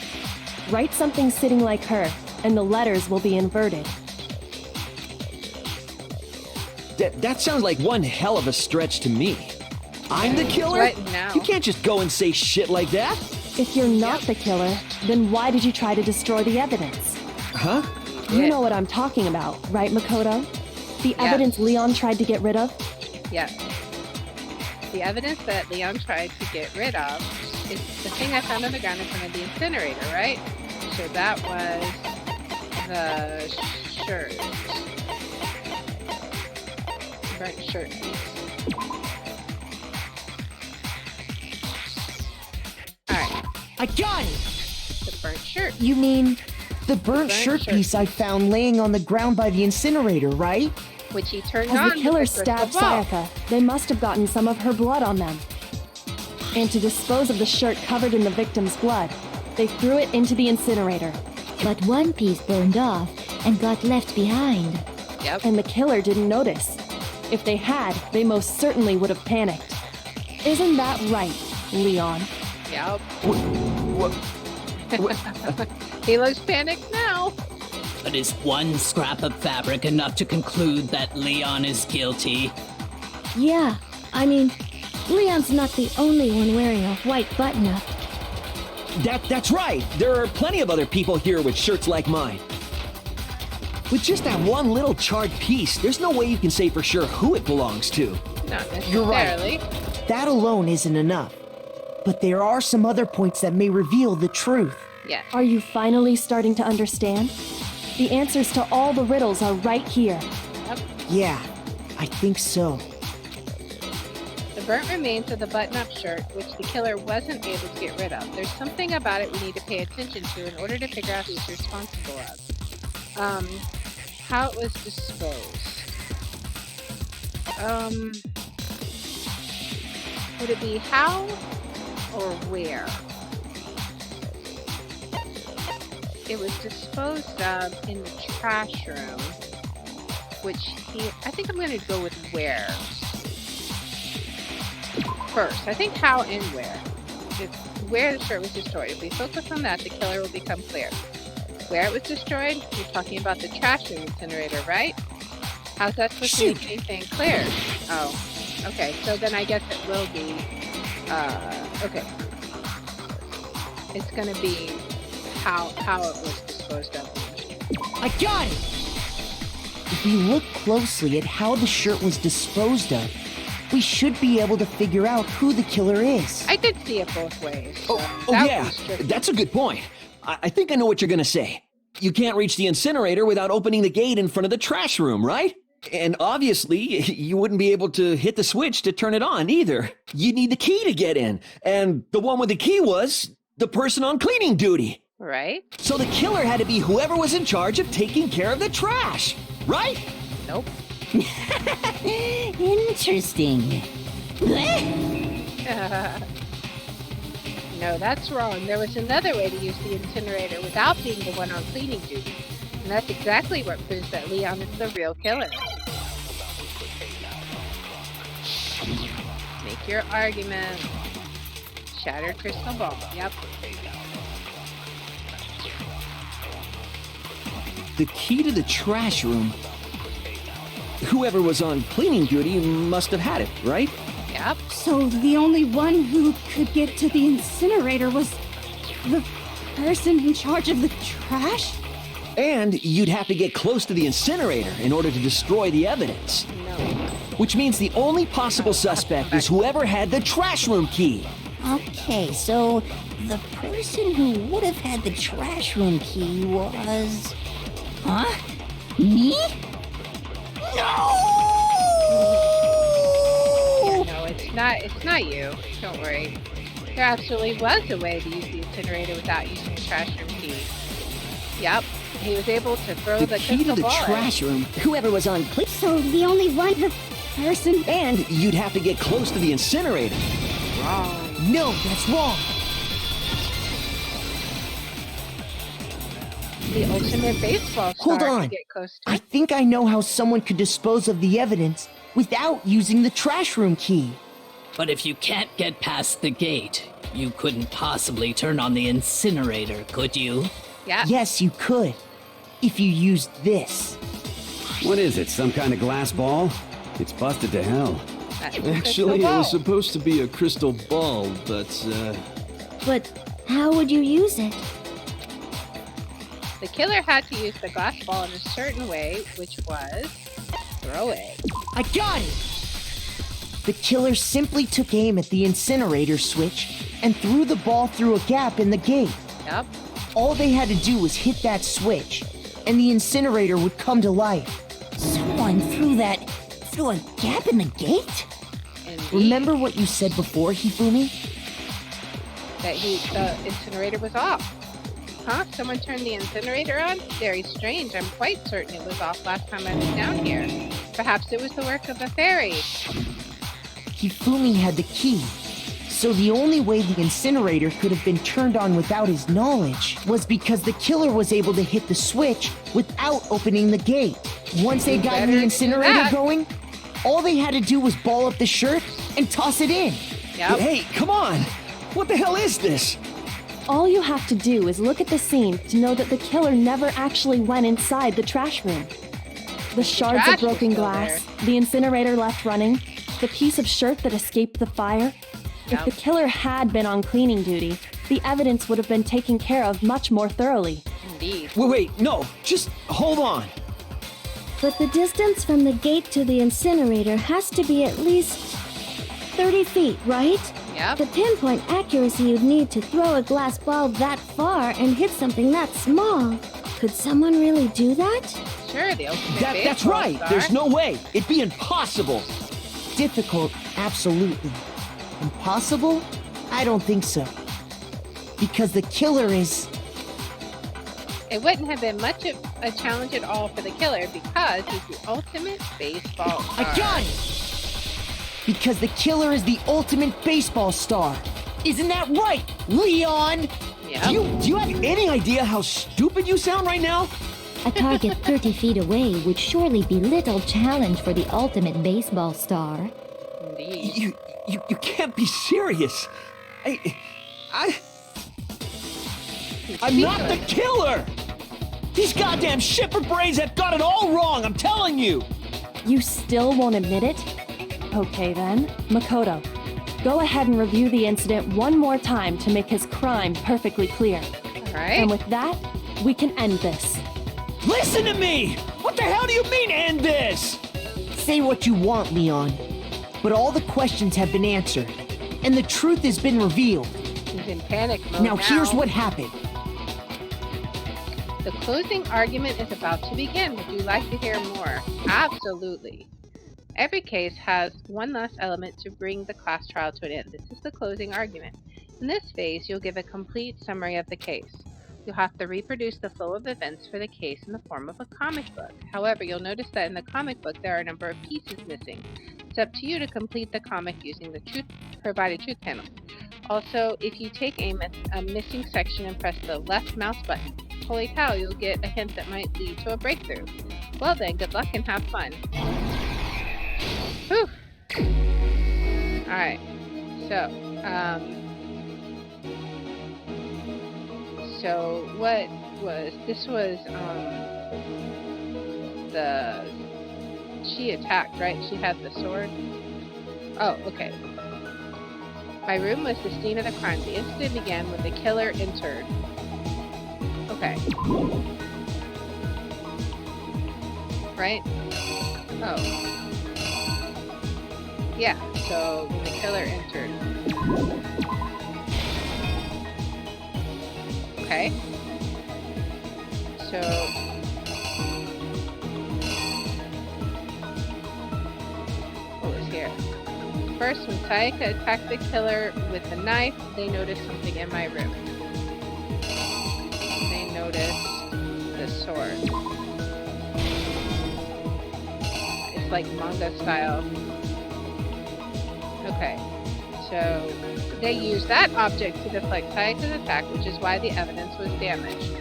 Write something sitting like her, and the letters will be inverted. That sounds like one hell of a stretch to me. I'm the killer? Right now. You can't just go and say shit like that. If you're not the killer, then why did you try to destroy the evidence? Huh? You know what I'm talking about, right, Makoto? The evidence Leon tried to get rid of? Yes. The evidence that Leon tried to get rid of is the thing I found on the ground in front of the incinerator, right? So that was the shirt. Burnt shirt piece. Alright. I got it! The burnt shirt. You mean the burnt Burnt shirt shirt. piece I found laying on the ground by the incinerator, right? Which he turned As on the killer with the crystal stabbed ball. Sayaka, they must have gotten some of her blood on them. And to dispose of the shirt covered in the victim's blood, they threw it into the incinerator. But one piece burned off and got left behind. Yep. And the killer didn't notice. If they had, they most certainly would have panicked. Isn't that right, Leon? Yep. He looks panicked now. But is one scrap of fabric enough to conclude that Leon is guilty? Yeah, I mean, Leon's not the only one wearing a white button-up. That's right. There are plenty of other people here with shirts like mine. With just that one little charred piece, there's no way you can say for sure who it belongs to. Not necessarily. You're right. That alone isn't enough. But there are some other points that may reveal the truth. Yeah. Are you finally starting to understand? The answers to all the riddles are right here. Yep. Yeah, I think so. The burnt remains of the button-up shirt, which the killer wasn't able to get rid of. There's something about it we need to pay attention to in order to figure out who's responsible of. how it was disposed. Would it be how or where? It was disposed of in the trash room, I think I'm going to go with where. First, I think how and where. It's where the shirt was destroyed. If we focus on that, the killer will become clear. Where it was destroyed, you're talking about the trash room incinerator, right? How's that supposed to make anything clear? Oh, okay. So then I guess it will be, okay. It's gonna be how it was disposed of. I got it! If we look closely at how the shirt was disposed of, we should be able to figure out who the killer is. I did see it both ways. So Yeah, that's a good point. I think I know what you're gonna say. You can't reach the incinerator without opening the gate in front of the trash room, right? And obviously, you wouldn't be able to hit the switch to turn it on either. You need the key to get in. And the one with the key was the person on cleaning duty. Right. So the killer had to be whoever was in charge of taking care of the trash, right? Nope. Interesting. No, that's wrong. There was another way to use the incinerator without being the one on cleaning duty. And that's exactly what proves that Leon is the real killer. Make your argument. Shattered crystal ball. Yep. The key to the trash room. Whoever was on cleaning duty must have had it, right? Yep. So the only one who could get to the incinerator was the person in charge of the trash? And you'd have to get close to the incinerator in order to destroy the evidence. No. Which means the only possible suspect is whoever had the trash room key. Okay, so the person who would have had the trash room key was... Huh? Me? No! No, it's not you. Don't worry. There absolutely was a way to use the incinerator without using the trash room key. Yep. He was able to throw the key to the ball trash room. Whoever was on clean. So the only one, the person... And you'd have to get close to the incinerator. Wrong. No, that's wrong. The ultimate baseball star Hold to on. get close to. I think I know how someone could dispose of the evidence without using the trash room key. But if you can't get past the gate, you couldn't possibly turn on the incinerator, could you? Yeah. Yes, you could. If you used this. What is it, some kind of glass ball? It's busted to hell. Actually, it was supposed to be a crystal ball, but, But how would you use it? The killer had to use the glass ball in a certain way, which was throw it. I got it! The killer simply took aim at the incinerator switch and threw the ball through a gap in the gate. Yep. All they had to do was hit that switch, and the incinerator would come to life. Someone threw a gap in the gate? Indeed. Remember what you said before, Hifumi? That the incinerator was off. Huh? Someone turned the incinerator on? Very strange. I'm quite certain it was off last time I was down here. Perhaps it was the work of a fairy. Hifumi had the key, so the only way the incinerator could have been turned on without his knowledge was because the killer was able to hit the switch without opening the gate. Once they got the incinerator going, all they had to do was ball up the shirt and toss it in. Yep. Hey, come on! What the hell is this? All you have to do is look at the scene to know that the killer never actually went inside the trash room. The shards trash of broken was still glass, the incinerator left running, the piece of shirt that escaped the fire. If the killer had been on cleaning duty, the evidence would have been taken care of much more thoroughly. Indeed. Wait, no, just hold on. But the distance from the gate to the incinerator has to be at least 30 feet, right? Yep. The pinpoint accuracy you'd need to throw a glass ball that far and hit something that small. Could someone really do that? Sure, the ultimate That's baseball right. star. There's no way. It'd be impossible. Difficult, absolutely. Impossible? I don't think so. Because the killer is... It wouldn't have been much of a challenge at all for the killer because he's the ultimate baseball star. I got it! Because the killer is the ultimate baseball star. Isn't that right, Leon? Yeah. Do you have any idea how stupid you sound right now? A target 30 feet away would surely be little challenge for the ultimate baseball star. Indeed. You can't be serious. I'm not the killer! These goddamn shipper brains have got it all wrong, I'm telling you! You still won't admit it? Okay then, Makoto. Go ahead and review the incident one more time to make his crime perfectly clear. Alright. And with that, we can end this. Listen to me! What the hell do you mean, end this? Say what you want, Leon. But all the questions have been answered, and the truth has been revealed. He's in panic mode Now here's what happened. The closing argument is about to begin. Would you like to hear more? Absolutely. Every case has one last element to bring the class trial to an end. This is the closing argument. In this phase, you'll give a complete summary of the case. You'll have to reproduce the flow of events for the case in the form of a comic book. However, you'll notice that in the comic book there are a number of pieces missing. It's up to you to complete the comic using the provided truth panel. Also, if you take a missing section and press the left mouse button, holy cow, you'll get a hint that might lead to a breakthrough. Well then, good luck and have fun. Whew. Alright, so what was, this was, she attacked, right? She had the sword? Oh, okay. My room was the scene of the crime. The incident began when the killer entered. Okay. Right? Oh. Yeah, so when the killer entered. Okay. So... what was here? First, when Sayaka attacked the killer with the knife, they noticed something in my room. They noticed the sword. It's like manga style. Okay, so they used that object to deflect Sayaka's attack, which is why the evidence was damaged.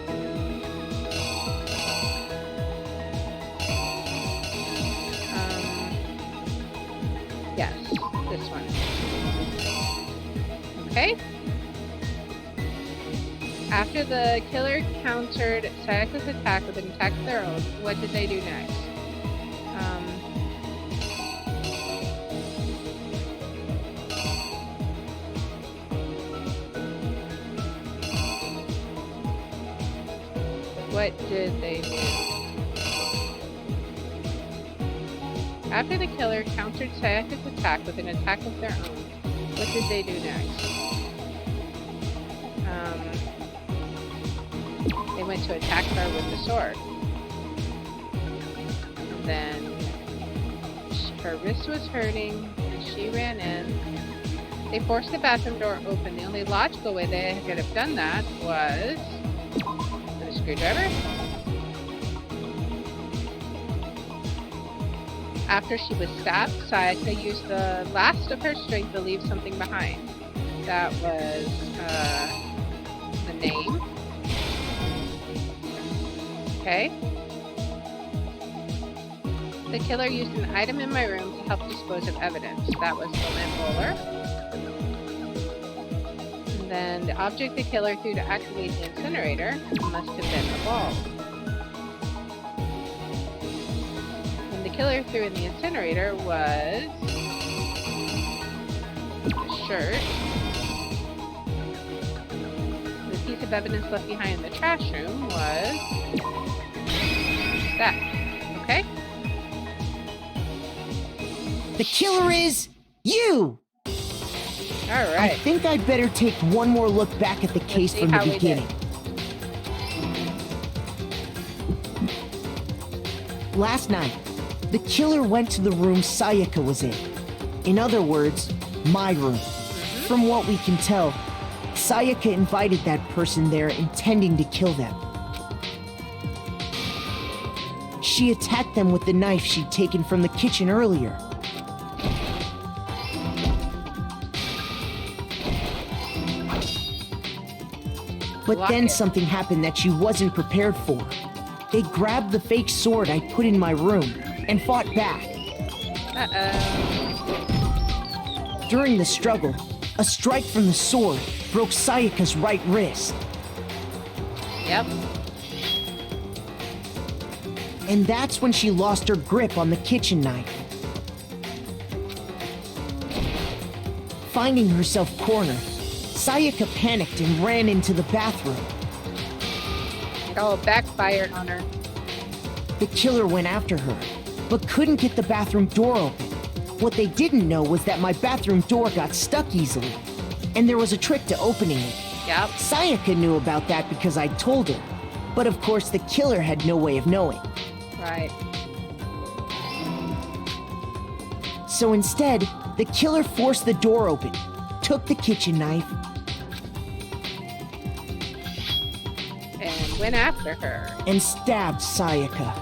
Yes, this one. Okay. After the killer countered Sayaka's attack with an attack of their own, what did they do next? What did they do? After the killer countered Sayaka's attack with an attack of their own, what did they do next? They went to attack her with the sword. And then her wrist was hurting, and she ran in. They forced the bathroom door open. The only logical way they could have done that was with a screwdriver. After she was stabbed, Sayaka used the last of her strength to leave something behind. That was the name. Okay. The killer used an item in my room to help dispose of evidence. That was the lint roller. And then the object the killer threw to activate the incinerator must have been the ball. And the killer threw in the incinerator was the shirt. The piece of evidence left behind in the trash room was that. Okay? The killer is you! Alright. I think I'd better take one more look back at the case from the beginning. Last night, the killer went to the room Sayaka was in. In other words, my room. From what we can tell, Sayaka invited that person there intending to kill them. She attacked them with the knife she'd taken from the kitchen earlier. But then something happened that she wasn't prepared for. They grabbed the fake sword I put in my room and fought back. During the struggle, a strike from the sword broke Sayaka's right wrist. Yep. And that's when she lost her grip on the kitchen knife. Finding herself cornered, Sayaka panicked and ran into the bathroom. It all backfired on her. The killer went after her, but couldn't get the bathroom door open. What they didn't know was that my bathroom door got stuck easily, and there was a trick to opening it. Yep. Sayaka knew about that because I told her, but of course the killer had no way of knowing. Right. So instead, the killer forced the door open, took the kitchen knife, and went after her. And stabbed Sayaka.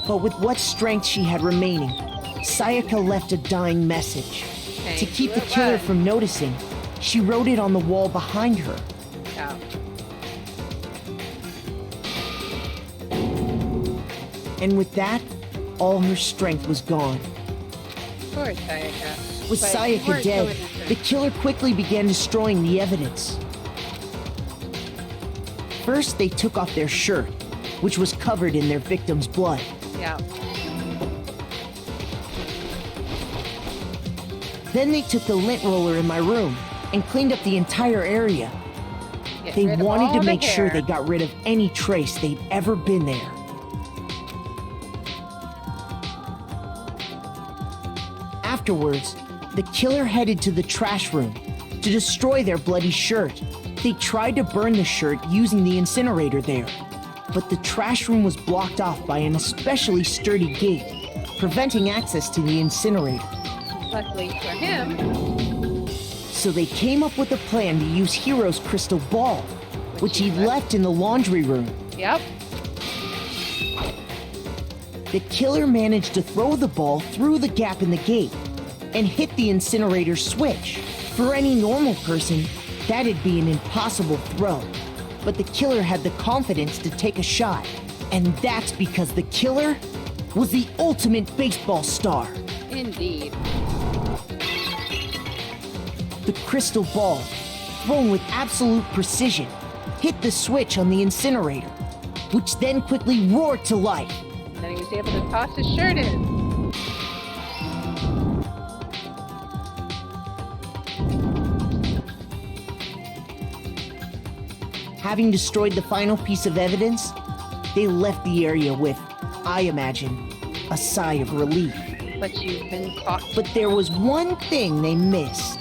But with what strength she had remaining, Sayaka left a dying message. Okay, to keep the killer from noticing, she wrote it on the wall behind her. Yeah. And with that, all her strength was gone. Poor Sayaka. With But Sayaka you weren't dead, going after her. the killer quickly began destroying the evidence. First, they took off their shirt, which was covered in their victim's blood. Yeah. Then they took the lint roller in my room and cleaned up the entire area. They rid of wanted all to the make sure hair. they got rid of any trace they'd ever been there. Afterwards, the killer headed to the trash room to destroy their bloody shirt. They tried to burn the shirt using the incinerator there, but the trash room was blocked off by an especially sturdy gate, preventing access to the incinerator. Luckily for him. So they came up with a plan to use Hiro's crystal ball, which he left in the laundry room. Yep. The killer managed to throw the ball through the gap in the gate and hit the incinerator switch. For any normal person, that'd be an impossible throw. But the killer had the confidence to take a shot. And that's because the killer was the ultimate baseball star. Indeed. The crystal ball, thrown with absolute precision, hit the switch on the incinerator, which then quickly roared to life. And then he was able to toss his shirt in. Having destroyed the final piece of evidence, they left the area with, I imagine, a sigh of relief. But you've been caught. But there was one thing they missed.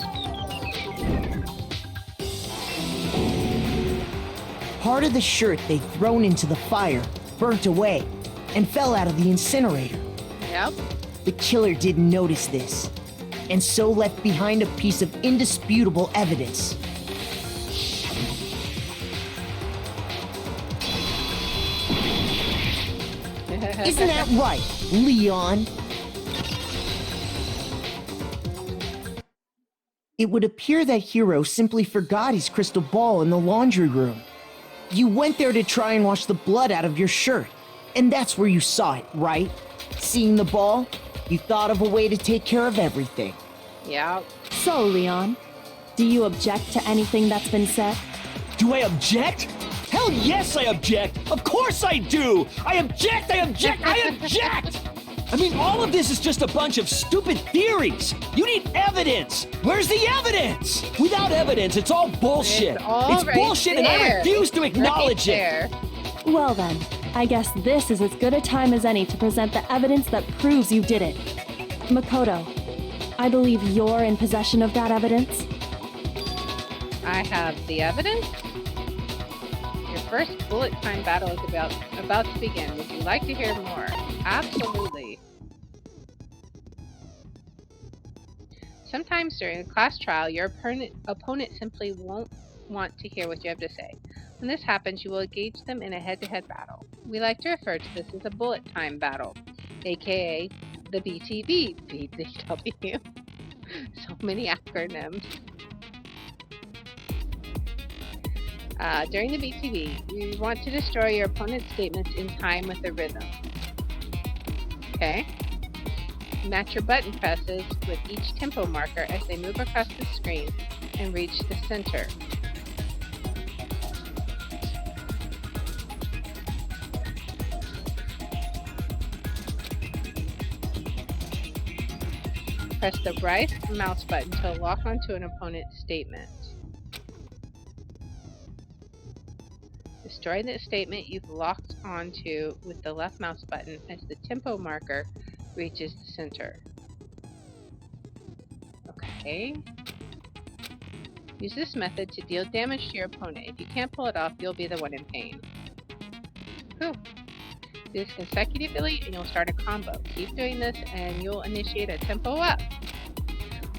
Part of the shirt they'd thrown into the fire burnt away and fell out of the incinerator. Yep. The killer didn't notice this, and so left behind a piece of indisputable evidence. Isn't that right, Leon? It would appear that Hiro simply forgot his crystal ball in the laundry room. You went there to try and wash the blood out of your shirt, and that's where you saw it, right? Seeing the ball, you thought of a way to take care of everything. Yeah. So, Leon, do you object to anything that's been said? Do I object? Hell yes, I object! Of course I do! I object! I object! I object! I mean, all of this is just a bunch of stupid theories. You need evidence. Where's the evidence? Without evidence, it's all bullshit. It's right bullshit, and I there. refuse to acknowledge Right it. Well then, I guess this is as good a time as any to present the evidence that proves you did it. Makoto, I believe you're in possession of that evidence. I have the evidence. Your first bullet time battle is about to begin. Would you like to hear more? Absolutely. Sometimes during a class trial, your opponent simply won't want to hear what you have to say. When this happens, you will engage them in a head-to-head battle. We like to refer to this as a bullet time battle, aka the BTB, BTW. So many acronyms. During the BTB, you want to destroy your opponent's statements in time with the rhythm. Okay? Match your button presses with each tempo marker as they move across the screen and reach the center. Press the right mouse button to lock onto an opponent's statement. Destroy the statement you've locked onto with the left mouse button as the tempo marker reaches the center. Okay. Use this method to deal damage to your opponent. If you can't pull it off, you'll be the one in pain. Whew. Do this consecutively and you'll start a combo. Keep doing this and you'll initiate a tempo up.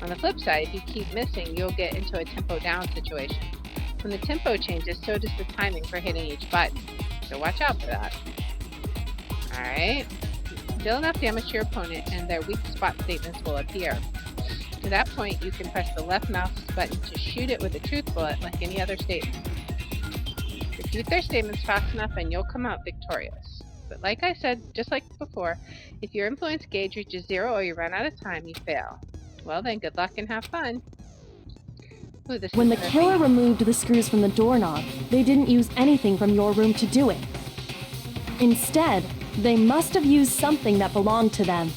On the flip side, if you keep missing, you'll get into a tempo down situation. When the tempo changes, so does the timing for hitting each button. So watch out for that. Alright. Deal enough damage to your opponent and their weak spot statements will appear. To that point, you can press the left mouse button to shoot it with a truth bullet like any other statement. Refute their statements fast enough and you'll come out victorious. But like I said, just like before, if your influence gauge reaches 0 or you run out of time, you fail. Well then, good luck and have fun. Ooh, when the killer removed the screws from the doorknob, they didn't use anything from your room to do it. Instead, they must have used something that belonged to them.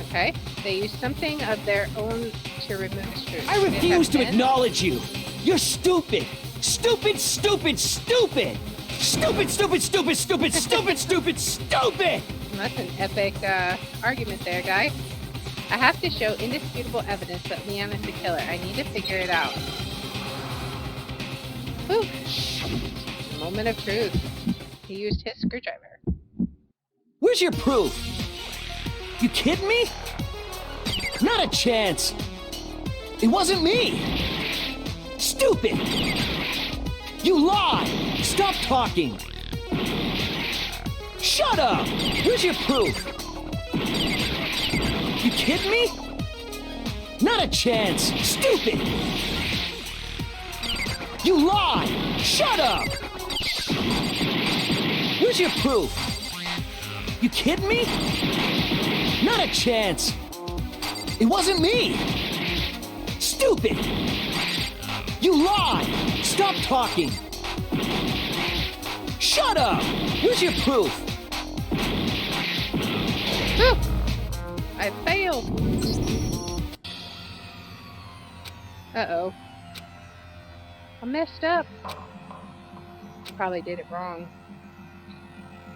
Okay, they used something of their own to remove the screws. I refuse to acknowledge you! You're stupid! Stupid, stupid, stupid! Stupid, stupid, stupid, stupid, stupid, stupid, stupid! That's an epic argument there, guy. I have to show indisputable evidence that Leon is the killer. I need to figure it out. Whew. Moment of truth. He used his screwdriver. Where's your proof? You kidding me? Not a chance! It wasn't me! Stupid! You lie! Stop talking! Shut up! Where's your proof? You kidding me? Not a chance! Stupid! You lie! Shut up! Where's your proof? You kidding me? Not a chance! It wasn't me! Stupid! You lie! Stop talking! Shut up! Where's your proof? Whew. I failed! Uh-oh. I messed up. Probably did it wrong.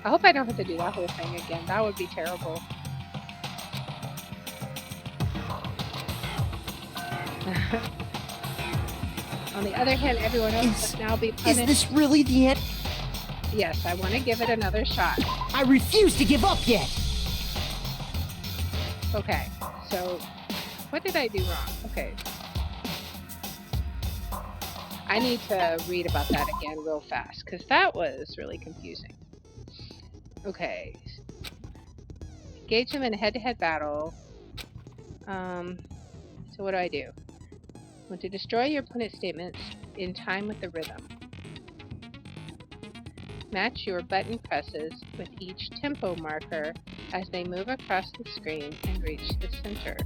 I hope I don't have to do that whole thing again. That would be terrible. On the other hand, everyone else must now be punished. Is this really the end? Yes, I want to give it another shot. I refuse to give up yet! Okay, so what did I do wrong? Okay. I need to read about that again real fast, because that was really confusing. Okay. Engage them in a head-to-head battle. So what do? I want to destroy your opponent's statements in time with the rhythm. Match your button presses with each tempo marker as they move across the screen and reach the center.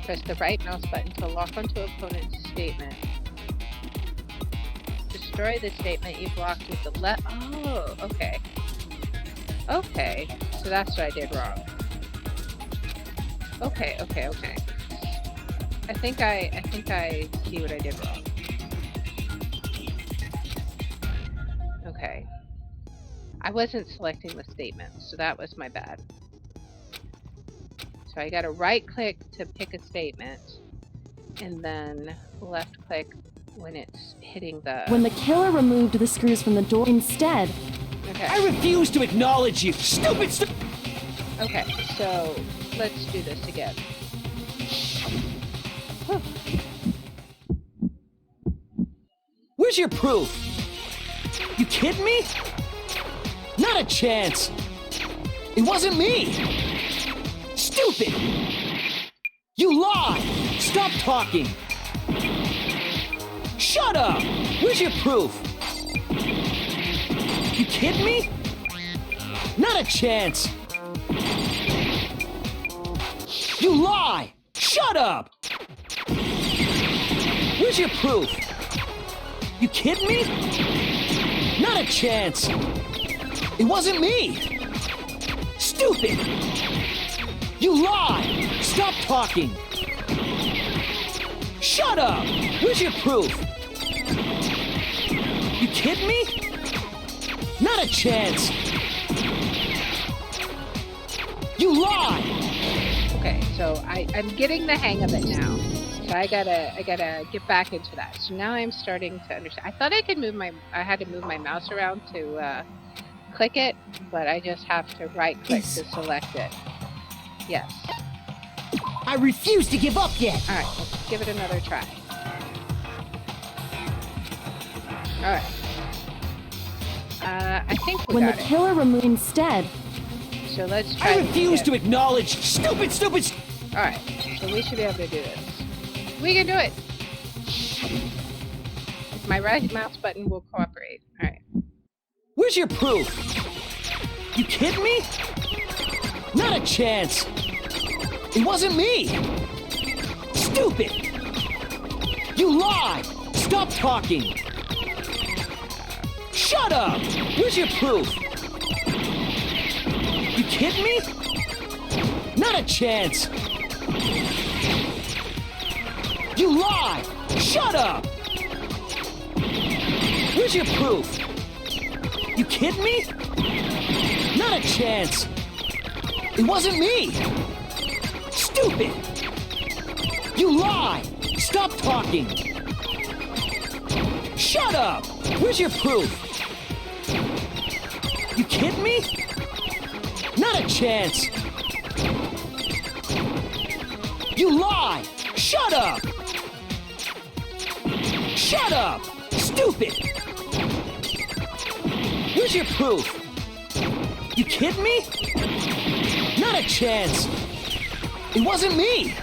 Press the right mouse button to lock onto opponent's statement. Destroy the statement you blocked with the left. Oh, okay. Okay, so that's what I did wrong. Okay. I think I see what I did wrong. Okay. I wasn't selecting the statements, so that was my bad. So I gotta right click to pick a statement, and then left click when it's hitting the... When the killer removed the screws from the door, instead... Okay. I refuse to acknowledge you! Stupid! Okay, so let's do this again. Where's your proof? You kidding me? Not a chance. It wasn't me. Stupid. You lie. Stop talking. Shut up. Where's your proof? You kidding me? Not a chance. You lie. Shut up. Where's your proof? You kidding me? Not a chance. It wasn't me. Stupid. You lie. Stop talking. Shut up. Where's your proof? You kidding me? Not a chance. You lie. Okay, so I'm getting the hang of it now. So I gotta get back into that. So now I'm starting to understand. I thought I had to move my mouse around to click it, but I just have to right click to select it. Yes. I refuse to give up yet. All right, let's give it another try. All right. I think we When got the it. killer removed instead. So let's try. I refuse to acknowledge. Stupid. All right. So we should be able to do this. We can do it. If my right mouse button will cooperate. All right. Where's your proof? You kidding me? Not a chance. It wasn't me. Stupid. You lie. Stop talking. Shut up. Where's your proof? You kidding me? Not a chance. You lie. Shut up. Where's your proof? You kidding me? Not a chance. It wasn't me. Stupid. You lie. Stop talking. Shut up. Where's your proof? You kidding me? Not a chance. You lie. Shut up. Shut up. Stupid. Where's your proof? You kidding me? Not a chance. It wasn't me.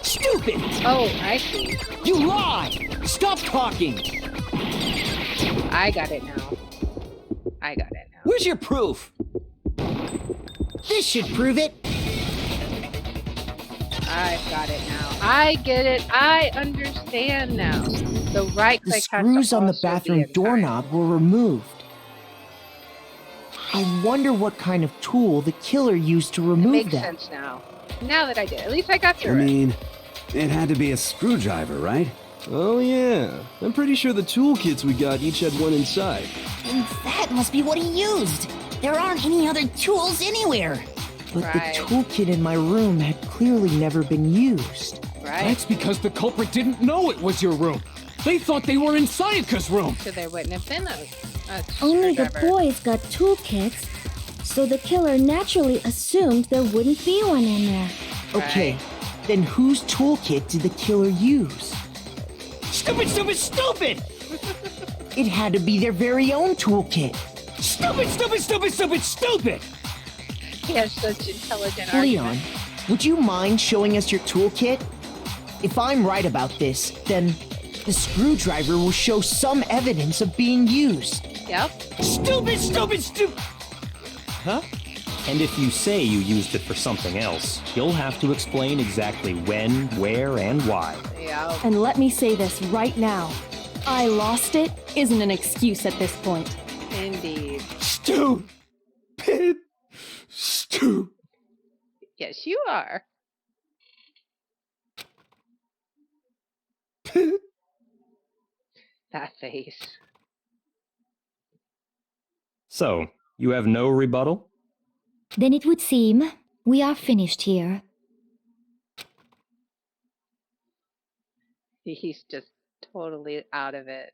Stupid. Oh, I see. You lie. Stop talking. I got it now. Where's your proof? This should prove it. I've got it now. I get it. I understand now. The right The click has screws to on the also be bathroom in doorknob were removed. I wonder what kind of tool the killer used to remove Makes them. sense now. Now that I did. At least I got I through it. mean, it had to be a screwdriver, right? Oh yeah, I'm pretty sure the toolkits we got each had one inside. And that must be what he used. There aren't any other tools anywhere. But Right. the toolkit in my room had clearly never been used. Right? That's because the culprit didn't know it was your room. They thought they were in Sayaka's room. So there wouldn't have been a Only the screwdriver. boys got toolkits, so the killer naturally assumed there wouldn't be one in there. Okay, then whose toolkit did the killer use? Stupid. It had to be their very own toolkit. Stupid. He has such intelligent Leon, arguments. would you mind showing us your toolkit? If I'm right about this, then the screwdriver will show some evidence of being used. Yep. Stupid. Huh? And if you say you used it for something else, you'll have to explain exactly when, where, and why. Yep. And let me say this right now. I lost it isn't an excuse at this point. Indeed. Stupid. Yes, you are. That face. So, you have no rebuttal? Then it would seem we are finished here. He's just totally out of it.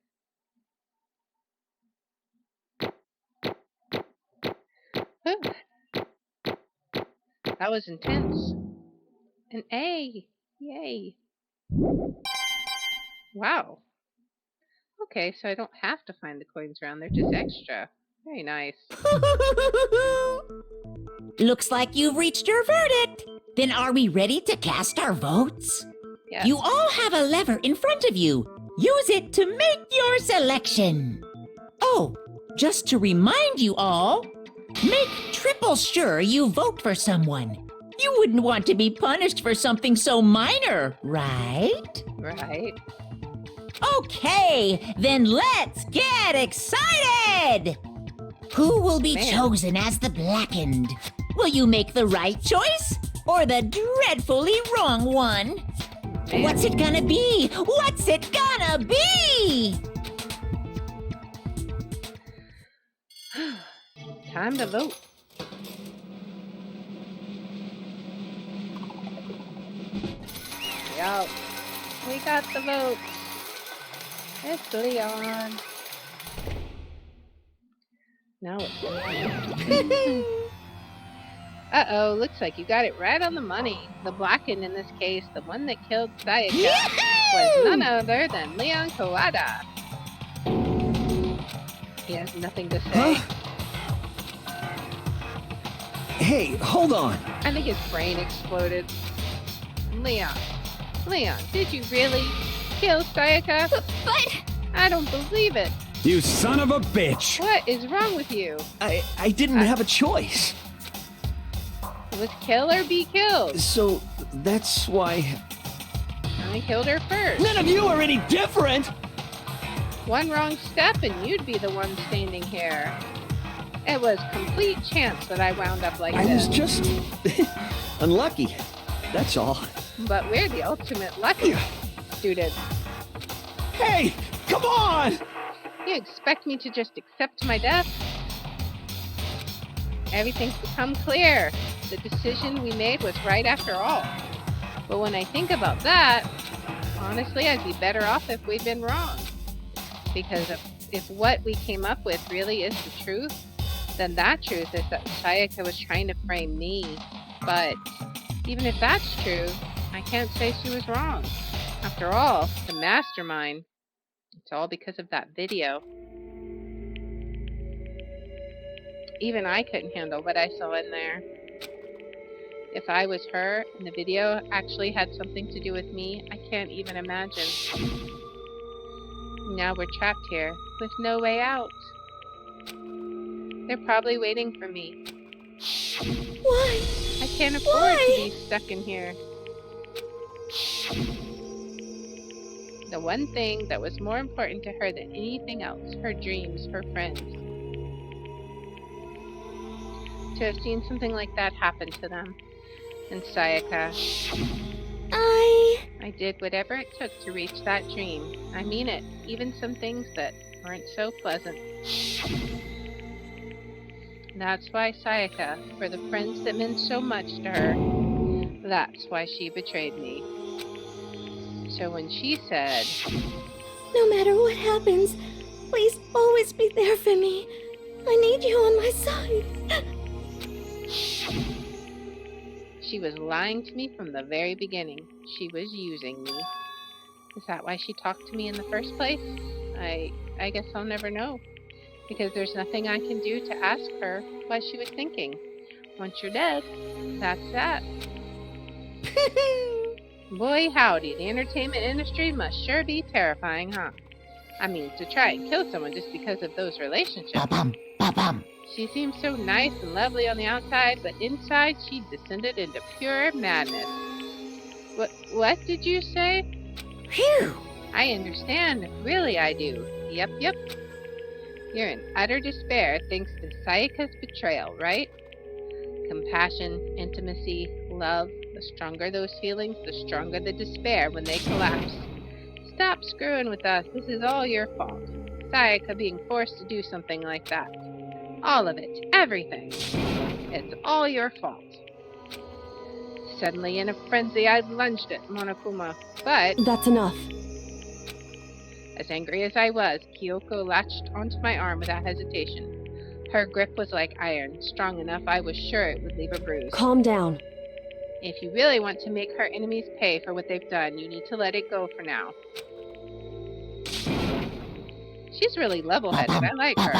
Whew. That was intense. An A. Yay. Wow. Okay, so I don't have to find the coins around. They're just extra. Very nice. Looks like you've reached your verdict. Then are we ready to cast our votes? Yes. You all have a lever in front of you. Use it to make your selection. Oh, just to remind you all, make triple sure you vote for someone. You wouldn't want to be punished for something so minor, right? Right. Okay, then let's get excited! Who will be chosen as the blackened? Will you make the right choice or the dreadfully wrong one? What's it gonna be? What's it gonna be? Time to vote. Yup. We got the vote. It's Leon. Now it's Uh-oh, looks like you got it right on the money. The blackened in this case, the one that killed Sayaka, was none other than Leon Kawada. He has nothing to say. Huh? Hey, hold on. I think his brain exploded. Leon, did you really kill Sayaka? But I don't believe it. You son of a bitch! What is wrong with you? I didn't have a choice. It was kill or be killed. So that's why... I killed her first. None of you are any different! One wrong step and you'd be the one standing here. It was complete chance that I wound up like this. I was just... unlucky. That's all. But we're the ultimate lucky students. Hey! Come on! You expect me to just accept my death? Everything's become clear. The decision we made was right after all. But when I think about that, honestly, I'd be better off if we'd been wrong. Because if what we came up with really is the truth, then that truth is that Sayaka was trying to frame me. But even if that's true, I can't say she was wrong. After all, the mastermind, it's all because of that video. Even I couldn't handle what I saw in there. If I was her and the video actually had something to do with me, I can't even imagine. Now we're trapped here with no way out. They're probably waiting for me. Why? I can't afford to be stuck in here. The one thing that was more important to her than anything else, her dreams, her friends. To have seen something like that happen to them. And Sayaka. I did whatever it took to reach that dream. I mean it, even some things that weren't so pleasant. That's why Sayaka, for the friends that meant so much to her, that's why she betrayed me. So when she said, No matter what happens, please always be there for me. I need you on my side. she was lying to me from the very beginning. She was using me. Is that why she talked to me in the first place? I guess I'll never know. Because there's nothing I can do to ask her what she was thinking. Once you're dead, that's that. Boy howdy, the entertainment industry must sure be terrifying, huh? I mean, to try and kill someone just because of those relationships. Ba-bum, ba-bum. She seemed so nice and lovely on the outside, but inside she descended into pure madness. What did you say? Phew! I understand. Really, I do. Yep. You're in utter despair thanks to Sayaka's betrayal, right? Compassion, intimacy, love. The stronger those feelings, the stronger the despair when they collapse. Stop screwing with us. This is all your fault. Sayaka being forced to do something like that. All of it. Everything. It's all your fault. Suddenly, in a frenzy, I lunged at Monokuma, but... That's enough. As angry as I was, Kyoko latched onto my arm without hesitation. Her grip was like iron, strong enough I was sure it would leave a bruise. Calm down. If you really want to make her enemies pay for what they've done, you need to let it go for now. She's really level-headed. I like her.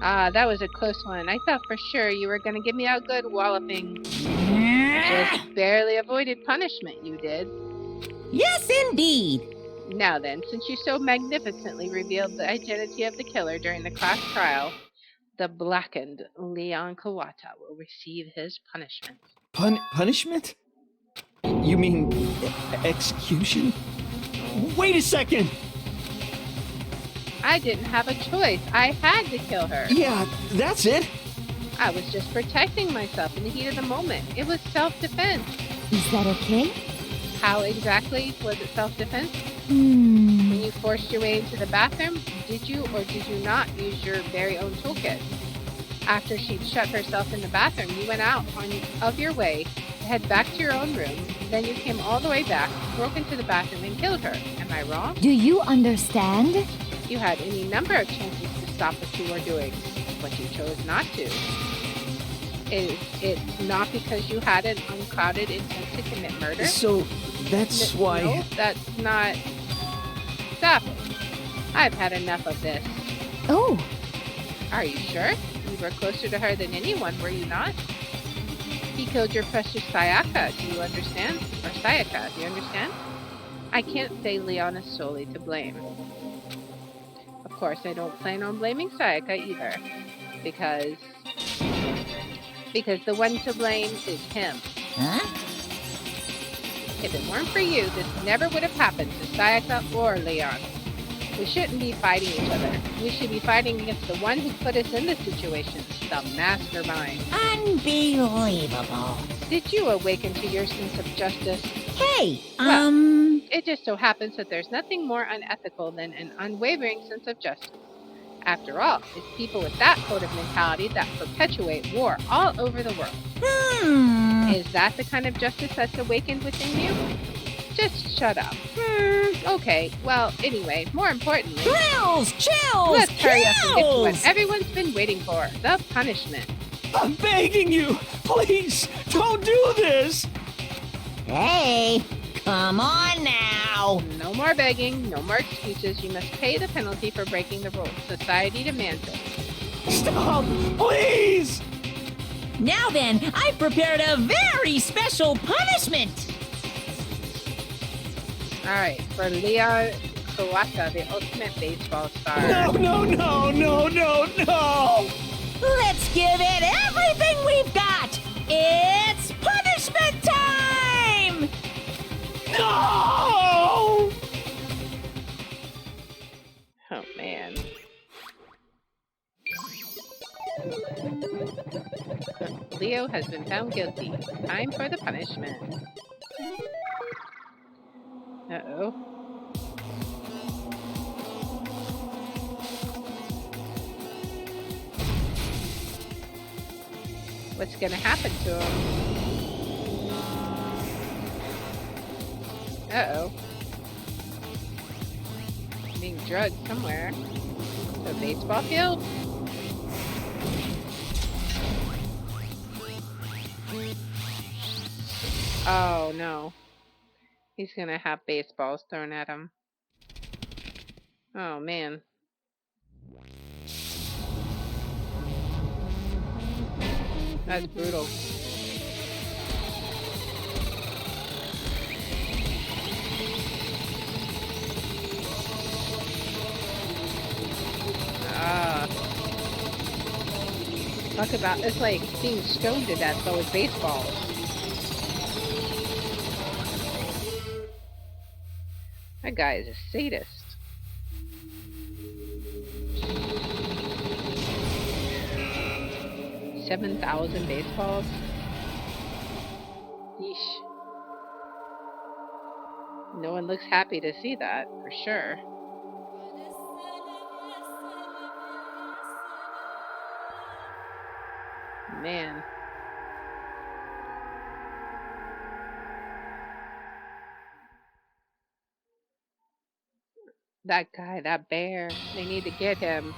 Ah, that was a close one. I thought for sure you were going to give me a good walloping. Just barely avoided punishment, you did. Yes, indeed. Now then, since you so magnificently revealed the identity of the killer during the class trial, the blackened Leon Kawata will receive his punishment. Punishment? You mean execution? Wait a second! I didn't have a choice. I had to kill her. Yeah, that's it. I was just protecting myself in the heat of the moment. It was self-defense. Is that okay? How exactly was it self-defense? When you forced your way into the bathroom, did you or did you not use your very own toolkit? After she'd shut herself in the bathroom, you went out of your way to head back to your own room. Then you came all the way back, broke into the bathroom, and killed her. Am I wrong? Do you understand? You had any number of chances to stop what you were doing, but you chose not to. Is it not because you had an unclouded intent to commit murder? So, that's why... No, that's not... Stop it. I've had enough of this. Oh. Are you sure? You were closer to her than anyone, were you not? He killed your precious Sayaka, do you understand? Or Sayaka, do you understand? I can't say Leon is solely to blame. Of course, I don't plan on blaming Sayaka either. Because the one to blame is him. Huh? If it weren't for you, this never would have happened to Sayaka or Leon. We shouldn't be fighting each other. We should be fighting against the one who put us in this situation, the mastermind. Unbelievable. Did you awaken to your sense of justice? Hey, Well, it just so happens that there's nothing more unethical than an unwavering sense of justice. After all, it's people with that code of mentality that perpetuate war all over the world. Is that the kind of justice that's awakened within you? Just shut up. Okay, well, anyway, more importantly... Chills! Let's hurry up and get to what everyone's been waiting for, the punishment. I'm begging you! Please, don't do this! Hey, come on now! No more begging, no more excuses. You must pay the penalty for breaking the rules. Society demands it. Stop! Please! Now then, I've prepared a very special punishment! Alright, for Leon Kawata, the ultimate baseball star. No! Let's give it everything we've got! It's punishment time! No! Oh, man. Leo has been found guilty. Time for the punishment. Uh-oh. What's gonna happen to him? Uh-oh. Being drugged somewhere. To a baseball field? Oh, no. He's gonna have baseballs thrown at him. Oh, man. That's brutal. Talk about, it's like being stoned to death, but with baseballs. That guy is a sadist. $7,000 baseballs? Yeesh. No one looks happy to see that, for sure. Man. That guy, that bear, they need to get him.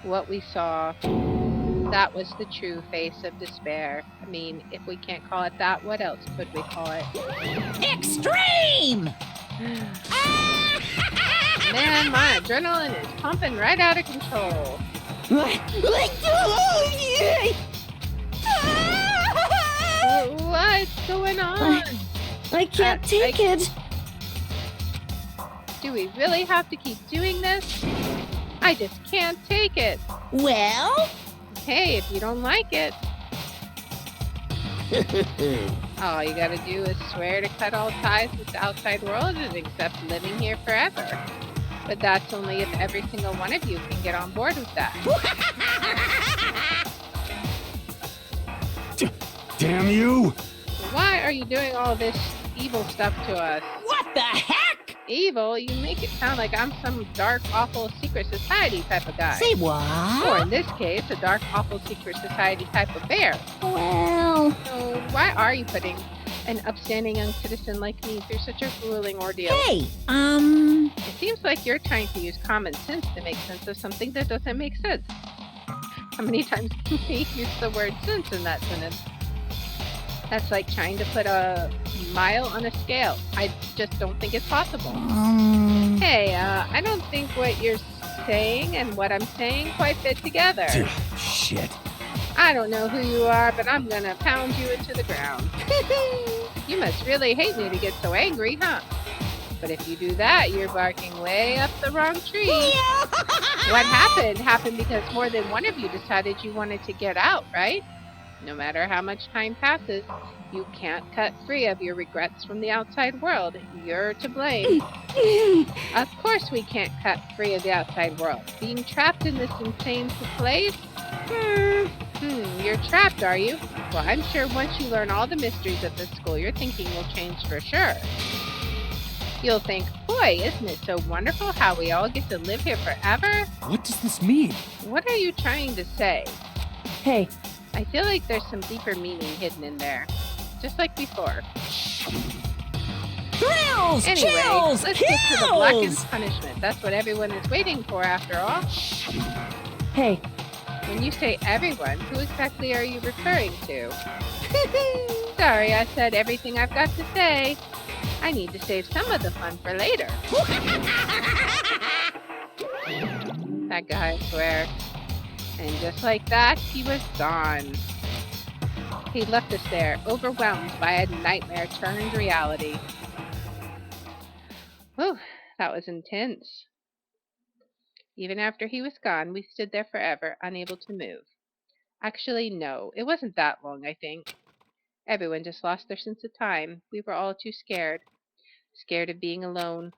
What we saw, That was the true face of despair. I mean, if we can't call it that, what else could we call it? Extreme! Man, my adrenaline is pumping right out of control. What's going on? I can't take it. Do we really have to keep doing this? I just can't take it. Well? Hey, if you don't like it. All you gotta do is swear to cut all ties with the outside world and accept living here forever. But that's only if every single one of you can get on board with that. Damn you! Why are you doing all this evil stuff to us? What the heck? Evil? You make it sound like I'm some dark, awful secret society type of guy. Say what? Or in this case, a dark, awful secret society type of bear. Well... So why are you putting an upstanding young citizen like me through such a grueling ordeal? Hey, It seems like you're trying to use common sense to make sense of something that doesn't make sense. How many times can we use the word sense in that sentence? That's like trying to put a mile on a scale. I just don't think it's possible. Hey, I don't think what you're saying and what I'm saying quite fit together. Shit. I don't know who you are, but I'm gonna pound you into the ground. You must really hate me to get so angry, huh? But if you do that, you're barking way up the wrong tree. What happened because more than one of you decided you wanted to get out, right? No matter how much time passes, you can't cut free of your regrets from the outside world. You're to blame. Of course we can't cut free of the outside world. Being trapped in this insane place? You're trapped, are you? Well, I'm sure once you learn all the mysteries of this school, your thinking will change for sure. You'll think, boy, isn't it so wonderful how we all get to live here forever? What does this mean? What are you trying to say? Hey. I feel like there's some deeper meaning hidden in there. Just like before. Thrills! Anyway, Chills! let's Kills! get to the blackened punishment. That's what everyone is waiting for, after all. Hey. When you say everyone, who exactly are you referring to? Sorry, I said everything I've got to say. I need to save some of the fun for later. That guy, I swear. And just like that, he was gone. He left us there, overwhelmed by a nightmare turned reality. Whew, that was intense. Even after he was gone, we stood there forever, unable to move. Actually, no, it wasn't that long, I think. Everyone just lost their sense of time. We were all too scared. Scared of being alone.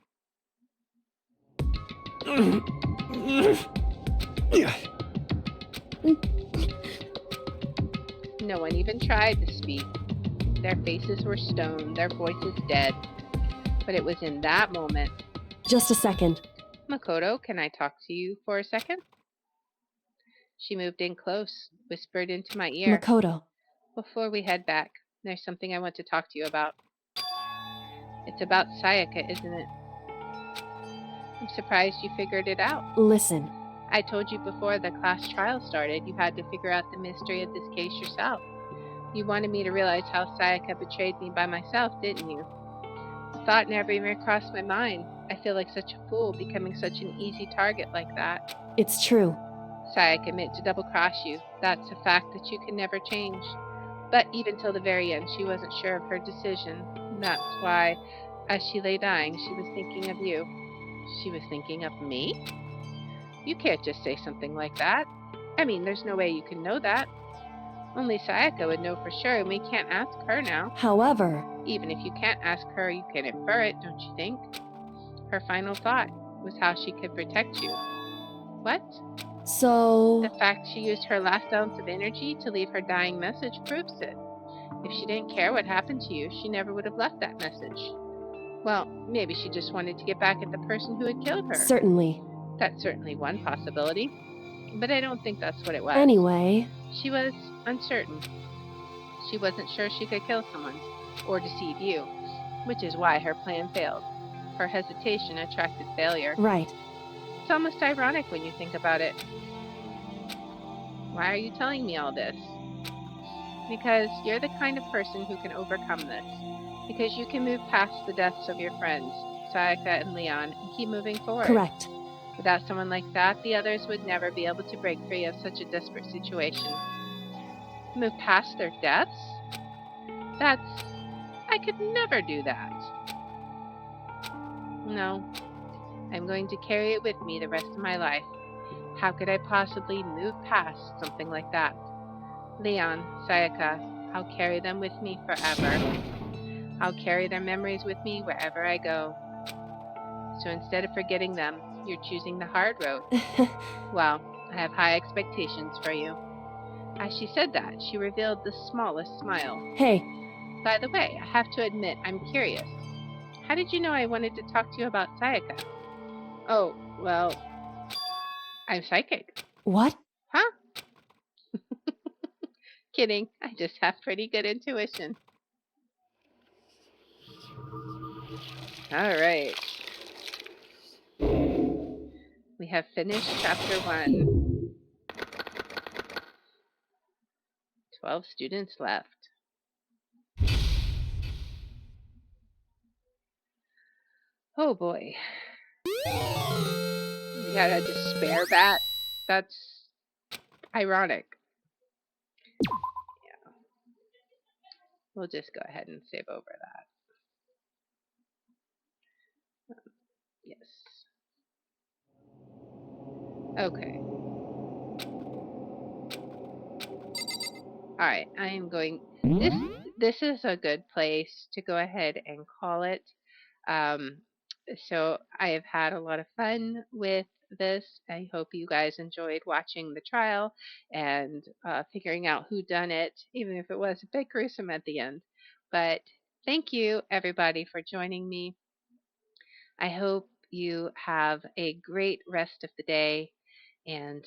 No one even tried to speak. Their faces were stone, their voices dead. But it was in that moment. Just a second. Makoto, can I talk to you for a second? She moved in close, whispered into my ear. Makoto. Before we head back, there's something I want to talk to you about. It's about Sayaka, isn't it? I'm surprised you figured it out. Listen. I told you before the class trial started, you had to figure out the mystery of this case yourself. You wanted me to realize how Sayaka betrayed me by myself, didn't you? The thought never even crossed my mind. I feel like such a fool becoming such an easy target like that. It's true. Sayaka meant to double-cross you. That's a fact that you can never change. But even till the very end, she wasn't sure of her decision. That's why, as she lay dying, she was thinking of you. She was thinking of me? You can't just say something like that. I mean, there's no way you can know that. Only Sayaka would know for sure, and we can't ask her now. However... Even if you can't ask her, you can infer it, don't you think? Her final thought was how she could protect you. What? So... The fact she used her last ounce of energy to leave her dying message proves it. If she didn't care what happened to you, she never would have left that message. Well, maybe she just wanted to get back at the person who had killed her. Certainly. That's certainly one possibility. But I don't think that's what it was. Anyway... She was uncertain. She wasn't sure she could kill someone, or deceive you, which is why her plan failed. Her hesitation attracted failure. Right. It's almost ironic when you think about it. Why are you telling me all this? Because you're the kind of person who can overcome this. Because you can move past the deaths of your friends, Sayaka and Leon, and keep moving forward. Correct. Without someone like that, the others would never be able to break free of such a desperate situation. Move past their deaths? I could never do that. No, I'm going to carry it with me the rest of my life. How could I possibly move past something like that? Leon, Sayaka, I'll carry them with me forever. I'll carry their memories with me wherever I go. So instead of forgetting them, you're choosing the hard road. Well, I have high expectations for you. As she said that, she revealed the smallest smile. Hey. By the way, I have to admit, I'm curious. How did you know I wanted to talk to you about Sayaka? Oh, well, I'm psychic. What? Huh? Kidding. I just have pretty good intuition. All right. We have finished chapter 1. 12 students left. Oh boy. We got a despair bat. That's ironic. Yeah. We'll just go ahead and save over that. Yes. Okay. Alright, I am going... This is a good place to go ahead and call it. So I have had a lot of fun with this. I hope you guys enjoyed watching the trial and figuring out who done it, even if it was a bit gruesome at the end. But thank you, everybody, for joining me. I hope you have a great rest of the day, and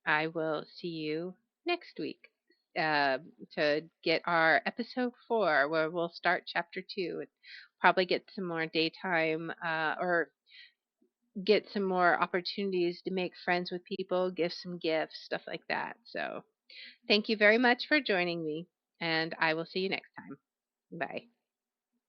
I will see you next week to get our episode 4, where we'll start chapter 2 and probably get some more daytime or get some more opportunities to make friends with people, give some gifts, stuff like that. So thank you very much for joining me, and I will see you next time. Bye.